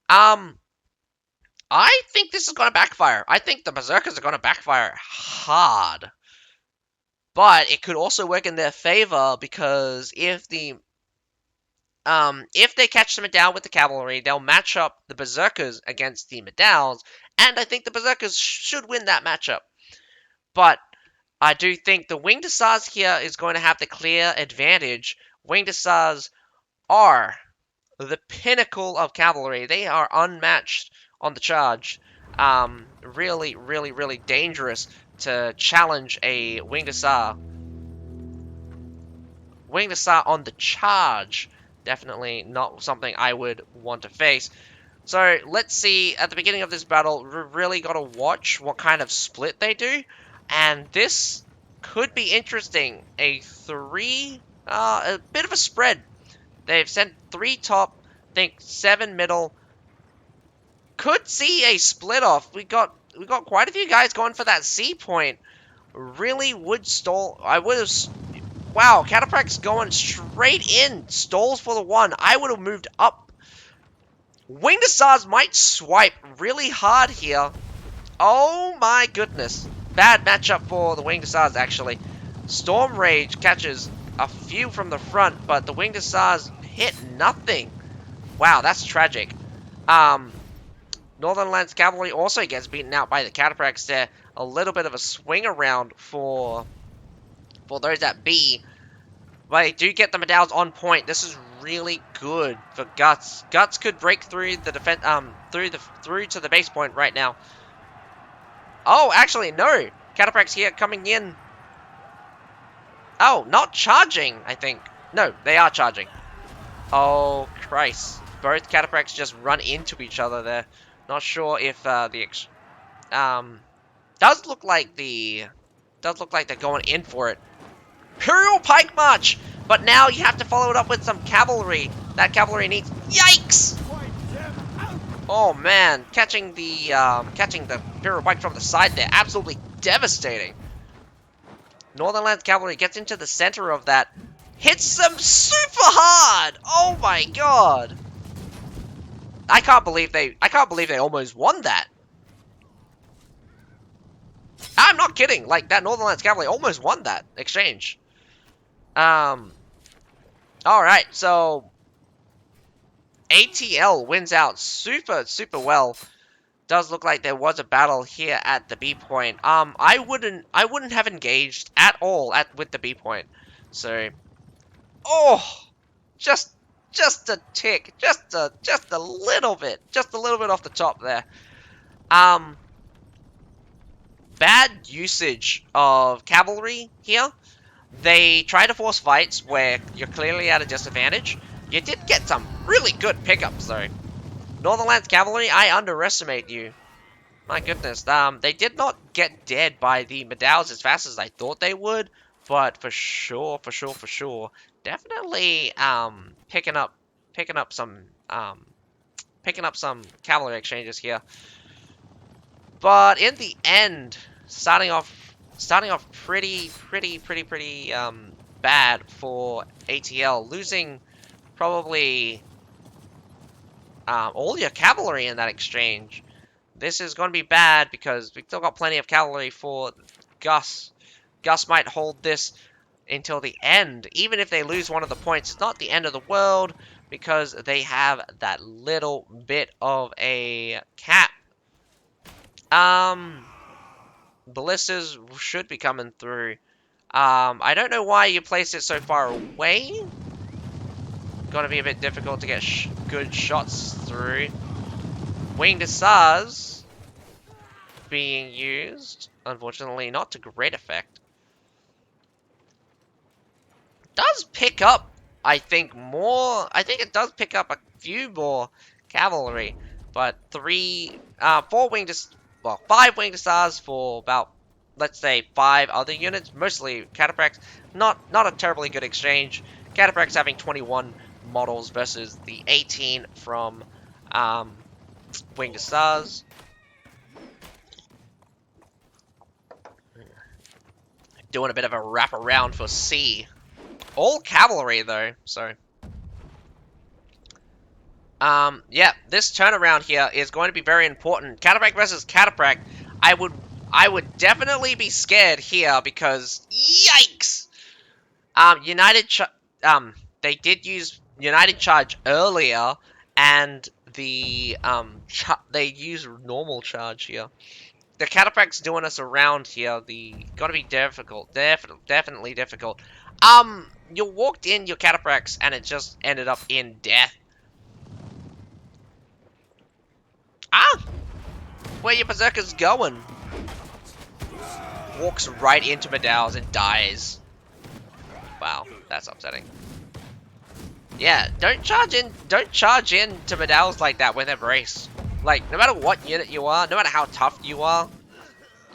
I think this is going to backfire. I think the Berserkers are going to backfire hard. But it could also work in their favor because if they catch the Medal with the cavalry, they'll match up the Berserkers against the Medals, and I think the Berserkers should win that matchup. But I do think the Winged Hussars here is going to have the clear advantage. Winged Hussars are the pinnacle of cavalry. They are unmatched on the charge. Really dangerous to challenge a Winged Hussar. Winged Hussar on the charge. Definitely not something I would want to face. So let's see, at the beginning of this battle, we really got to watch what kind of split they do. And this could be interesting. A bit of a spread. They've sent 3 top, I think 7 middle. Could see a split off. We got quite a few guys going for that C point. really would stall. I would have. Wow, Cataphract's going straight in. Stalls for the 1. I would have moved up. Winged Stars might swipe really hard here. Oh my goodness. Bad matchup for the Winged Stars, actually. Storm Rage catches a few from the front, but the Winged Stars hit nothing. Wow, that's tragic. Northern Lands Cavalry also gets beaten out by the Cataphracts there. A little bit of a swing around for those at B. But they do get the medallions on point. This is really good for Guts. Guts could break through the defense, through to the base point right now. Oh, actually, no. Cataphracts here coming in. Oh, not charging, I think. No, they are charging. Oh, Christ. Both Cataphracts just run into each other there. Not sure if does look like they're going in for it. Imperial Pike March! But now you have to follow it up with some cavalry. That cavalry needs... Yikes! Oh man, catching the Imperial Pike from the side there, absolutely devastating. Northern Lands Cavalry gets into the center of that, hits them super hard. Oh my god! I can't believe they almost won that. I'm not kidding. Like, that Northern Lands Cavalry almost won that exchange. Alright, so ATL wins out super well. Does look like there was a battle here at the B point. I wouldn't have engaged at all with the B point. So, oh, just a tick, just a little bit off the top there. Bad usage of cavalry here. They try to force fights where you're clearly at a disadvantage. You did get some really good pickups though. Northern Lands Cavalry, I underestimate you. My goodness. They did not get dead by the medallions as fast as I thought they would, but for sure, definitely picking up some cavalry exchanges here. But in the end, starting off pretty bad for ATL, losing probably all your cavalry in that exchange. This is going to be bad because we've still got plenty of cavalry for Gus. Gus might hold this until the end. Even if they lose one of the points, it's not the end of the world because they have that little bit of a cap. Ballistas should be coming through. I don't know why you placed it so far away. Gonna be a bit difficult to get good shots through. Winged Hussars being used. Unfortunately, not to great effect. Does pick up, I think, more. I think it does pick up a few more cavalry. But 5 Winged Hussars for about, let's say, 5 other units. Mostly Cataphracts. Not a terribly good exchange. Cataphracts having 21 models versus the 18 from Winged Hussars. Doing a bit of a wraparound for C. All cavalry though, so. Yeah, this turnaround here is going to be very important. Cataphract versus Cataphract. I would definitely be scared here because yikes! They did use United Charge earlier, and they use normal charge here. The Cataphract's doing us around here. Gonna be difficult. Definitely difficult. You walked in your Cataphracts and it just ended up in death. Where your Berserker's going? Walks right into Medal's and dies. Wow, that's upsetting. Yeah, don't charge in to Medal's like that with Embrace. Like, no matter what unit you are, no matter how tough you are,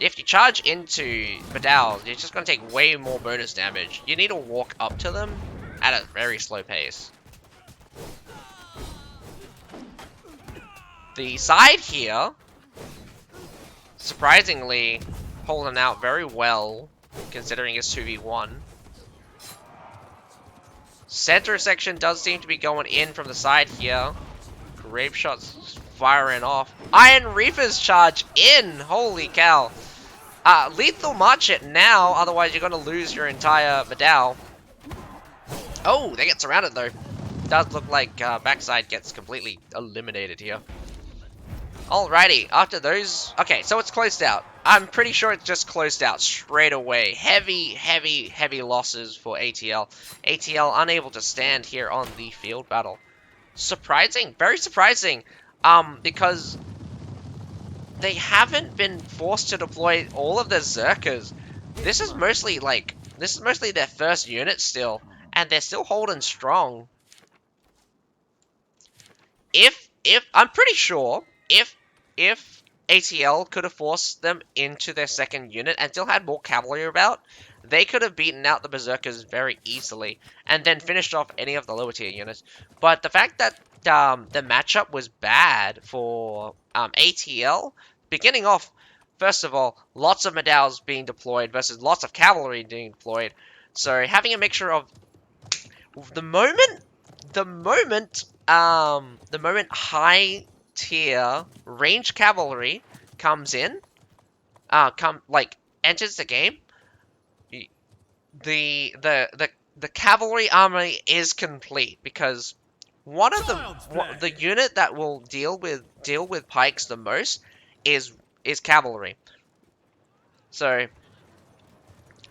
if you charge into Medal, you're just gonna take way more bonus damage. You need to walk up to them at a very slow pace. The side here, surprisingly, holding out very well, considering it's 2v1. Center section does seem to be going in from the side here. Grape shots firing off. Iron Reapers charge in! Holy cow. Lethal march it now, otherwise you're going to lose your entire medal. Oh, they get surrounded though. Does look like backside gets completely eliminated here. Alrighty, after those... Okay, so it's closed out. I'm pretty sure it's just closed out straight away. Heavy losses for ATL. ATL unable to stand here on the field battle. Surprising, very surprising, because they haven't been forced to deploy all of their Zerkers. This is mostly their first unit still, and they're still holding strong. If I'm pretty sure if ATL could have forced them into their second unit and still had more cavalry about, they could have beaten out the Berserkers very easily and then finished off any of the lower tier units. But the fact that the matchup was bad for ATL, beginning off, first of all, lots of medals being deployed versus lots of cavalry being deployed. So having a mixture of the moment high tier ranged cavalry comes in, enters the game, the cavalry army is complete, because one of the unit that will deal with pikes the most is cavalry. So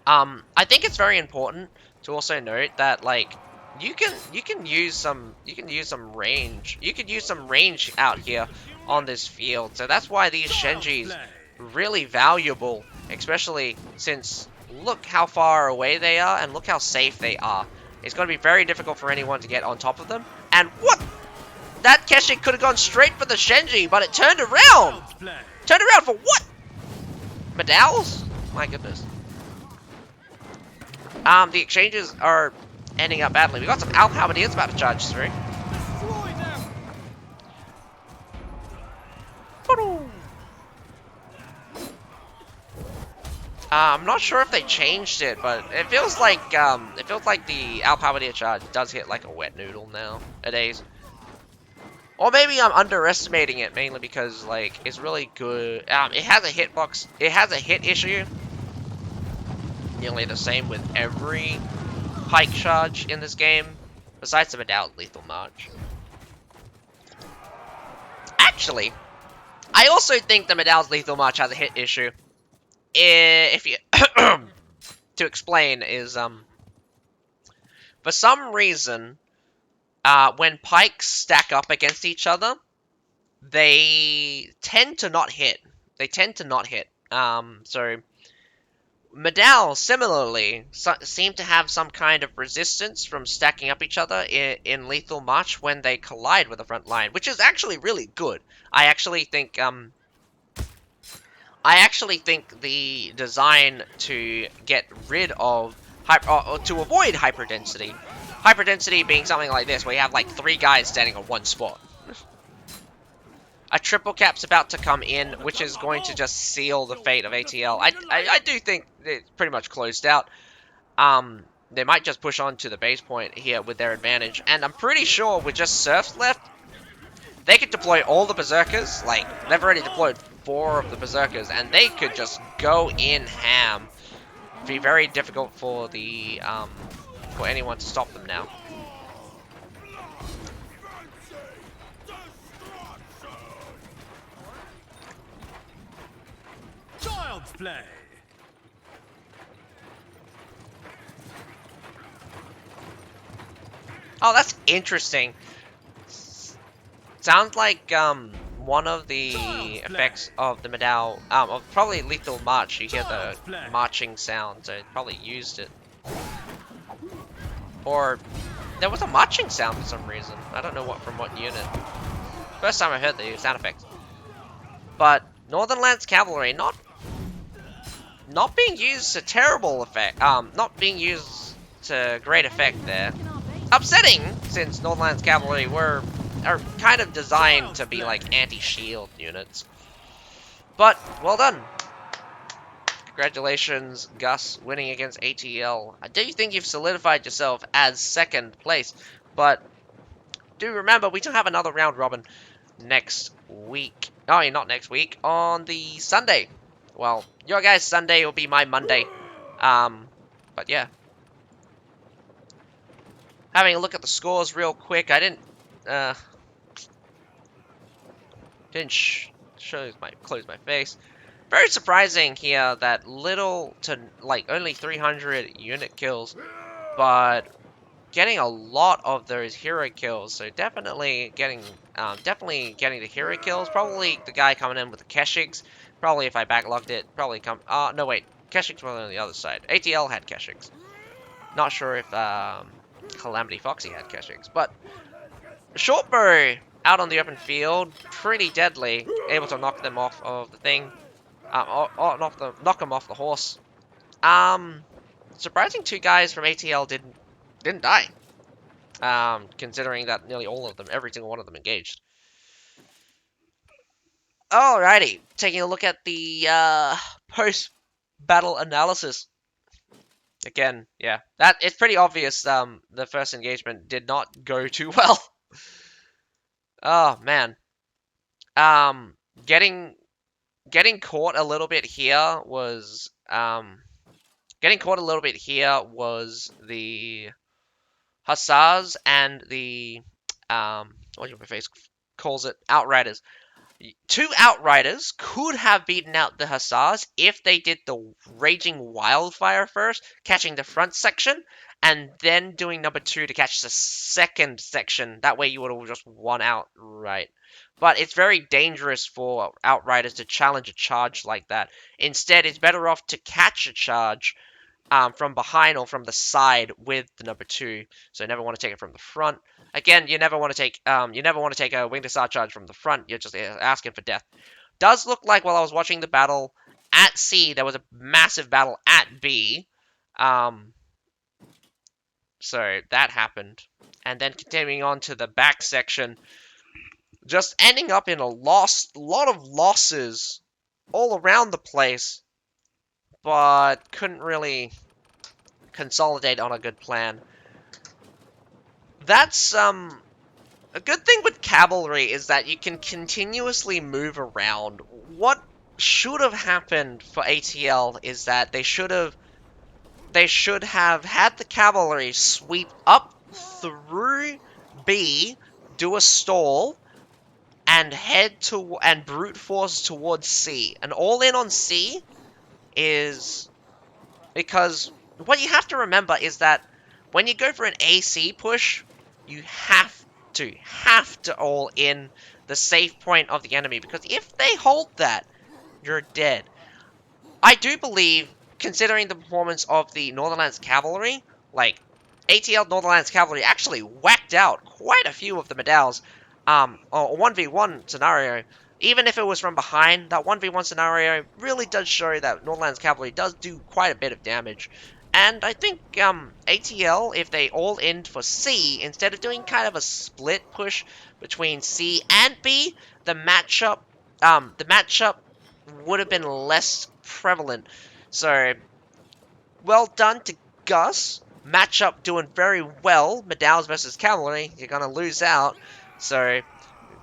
I think it's very important to also note that you can use some range. You could use some range out here on this field. So that's why these Shenjis really valuable, especially since look how far away they are and look how safe they are. It's going to be very difficult for anyone to get on top of them. And what? That Keshic could have gone straight for the Shenji, but it turned around. Turned around for what? Medals? My goodness. The exchanges are ending up badly. We got some Alphabetians about to charge through. I'm not sure if they changed it, but it feels like the Alphabetia charge does hit like a wet noodle nowadays. Or maybe I'm underestimating it, mainly because it's really good. It has a hitbox. It has a hit issue. Nearly the same with every pike charge in this game, besides the Medal Lethal March. Actually, I also think the Medal's Lethal March has a hit issue. If you to explain is for some reason when pikes stack up against each other, they tend to not hit. So Medal similarly seem to have some kind of resistance from stacking up each other in Lethal March when they collide with the front line, which is actually really good. I actually think the design to get rid of to avoid hyperdensity being something like this, where you have like 3 guys standing on one spot. A triple cap's about to come in, which is going to just seal the fate of ATL. I do think it's pretty much closed out. They might just push on to the base point here with their advantage, and I'm pretty sure with just Serfs left, they could deploy all the Berserkers. They've already deployed 4 of the Berserkers, and they could just go in ham. It'd be very difficult for for anyone to stop them now. Child's play. Oh, that's interesting. Sounds like one of the effects of the Medal, of probably Lethal March. You hear the marching sound, so it probably used it. Or there was a marching sound for some reason. I don't know from what unit. First time I heard the sound effects. But Northern Lands Cavalry not being used to terrible effect. Not being used to great effect there. Upsetting, since Northern Lands Cavalry are kind of designed to be like anti-shield units. But well done. Congratulations, Gus, winning against ATL. I do think you've solidified yourself as second place, but do remember we do have another round robin next week. Oh, not next week, on the Sunday. Well, your guys' Sunday will be my Monday. But yeah. Having a look at the scores real quick, I didn't close my face. Very surprising here that little to like only 300 unit kills, but getting a lot of those hero kills. So definitely getting the hero kills. Probably the guy coming in with the Keshigs. Probably if I backlogged it, probably come. No wait, Keshigs were on the other side. ATL had Keshigs. Not sure if Calamity Foxy had Keshigs, but Shortbow out on the open field, pretty deadly, able to knock them off of the thing, knock them off the horse. Surprising two guys from ATL didn't die. Considering that nearly all of them, every single one of them engaged. Alrighty, taking a look at the post-battle analysis. Again, yeah, that it's pretty obvious. The first engagement did not go too well. Oh man. Um, getting getting caught a little bit here was the Hussars and the what your face calls it, Outriders. Two Outriders could have beaten out the Hussars if they did the Raging Wildfire first, catching the front section, and then doing number two to catch the second section. That way you would have just won outright. But it's very dangerous for Outriders to challenge a charge like that. Instead, it's better off to catch a charge from behind or from the side with the number two. So you never want to take it from the front. Again, you never want to take a winged hussar charge from the front. You're just asking for death. Does look like while I was watching the battle at C, there was a massive battle at B. So that happened, and then continuing on to the back section, just ending up in a lot of losses all around the place, but couldn't really consolidate on a good plan. That's a good thing with cavalry is that you can continuously move around. What should have happened for ATL is that they should have had the cavalry sweep up through B, do a stall, and and brute force towards C. And all in on C is because what you have to remember is that when you go for an AC push, you have to all in the safe point of the enemy, because if they hold that, you're dead. I do believe, considering the performance of the Northernlands Cavalry, like, ATL Northernlands Cavalry actually whacked out quite a few of the Medals, a 1v1 scenario. Even if it was from behind, that 1v1 scenario really does show that Northernlands Cavalry does do quite a bit of damage. And I think ATL, if they all in for C, instead of doing kind of a split push between C and B, the matchup would have been less prevalent. So, well done to Gus. Matchup doing very well. Medals versus Cavalry, you're gonna lose out. So,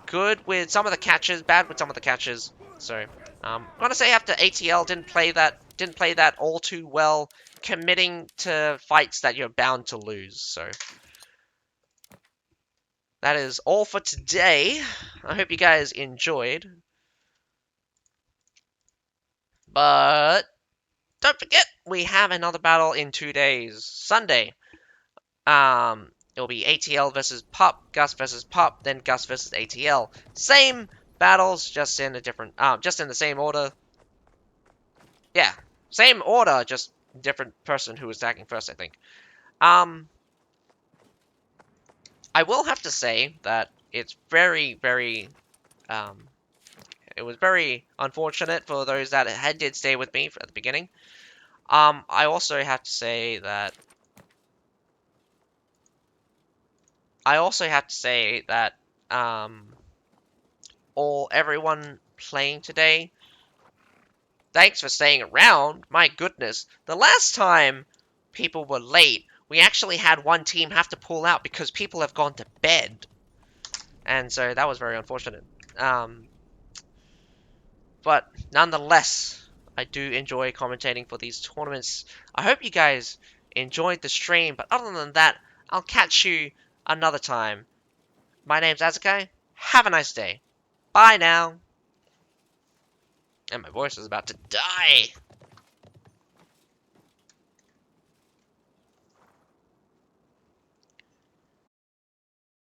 good with some of the catches, bad with some of the catches. So, I'm gonna say after ATL didn't play that all too well, committing to fights that you're bound to lose. So, that is all for today. I hope you guys enjoyed. But don't forget, we have another battle in 2 days. Sunday. It'll be ATL versus PUP, Gus versus PUP, then Gus versus ATL. Same battles, just in a different, just in the same order. Yeah, same order, just different person who was attacking first, I think. I will have to say that it's it was very unfortunate for those that did stay with me at the beginning. I also have to say that everyone playing today Thanks for staying around. My goodness. The last time people were late, we actually had one team have to pull out because people have gone to bed. And so that was very unfortunate. Um, but nonetheless, I do enjoy commentating for these tournaments. I hope you guys enjoyed the stream, but other than that, I'll catch you another time. My name's Azukai. Have a nice day. Bye now. And my voice is about to die.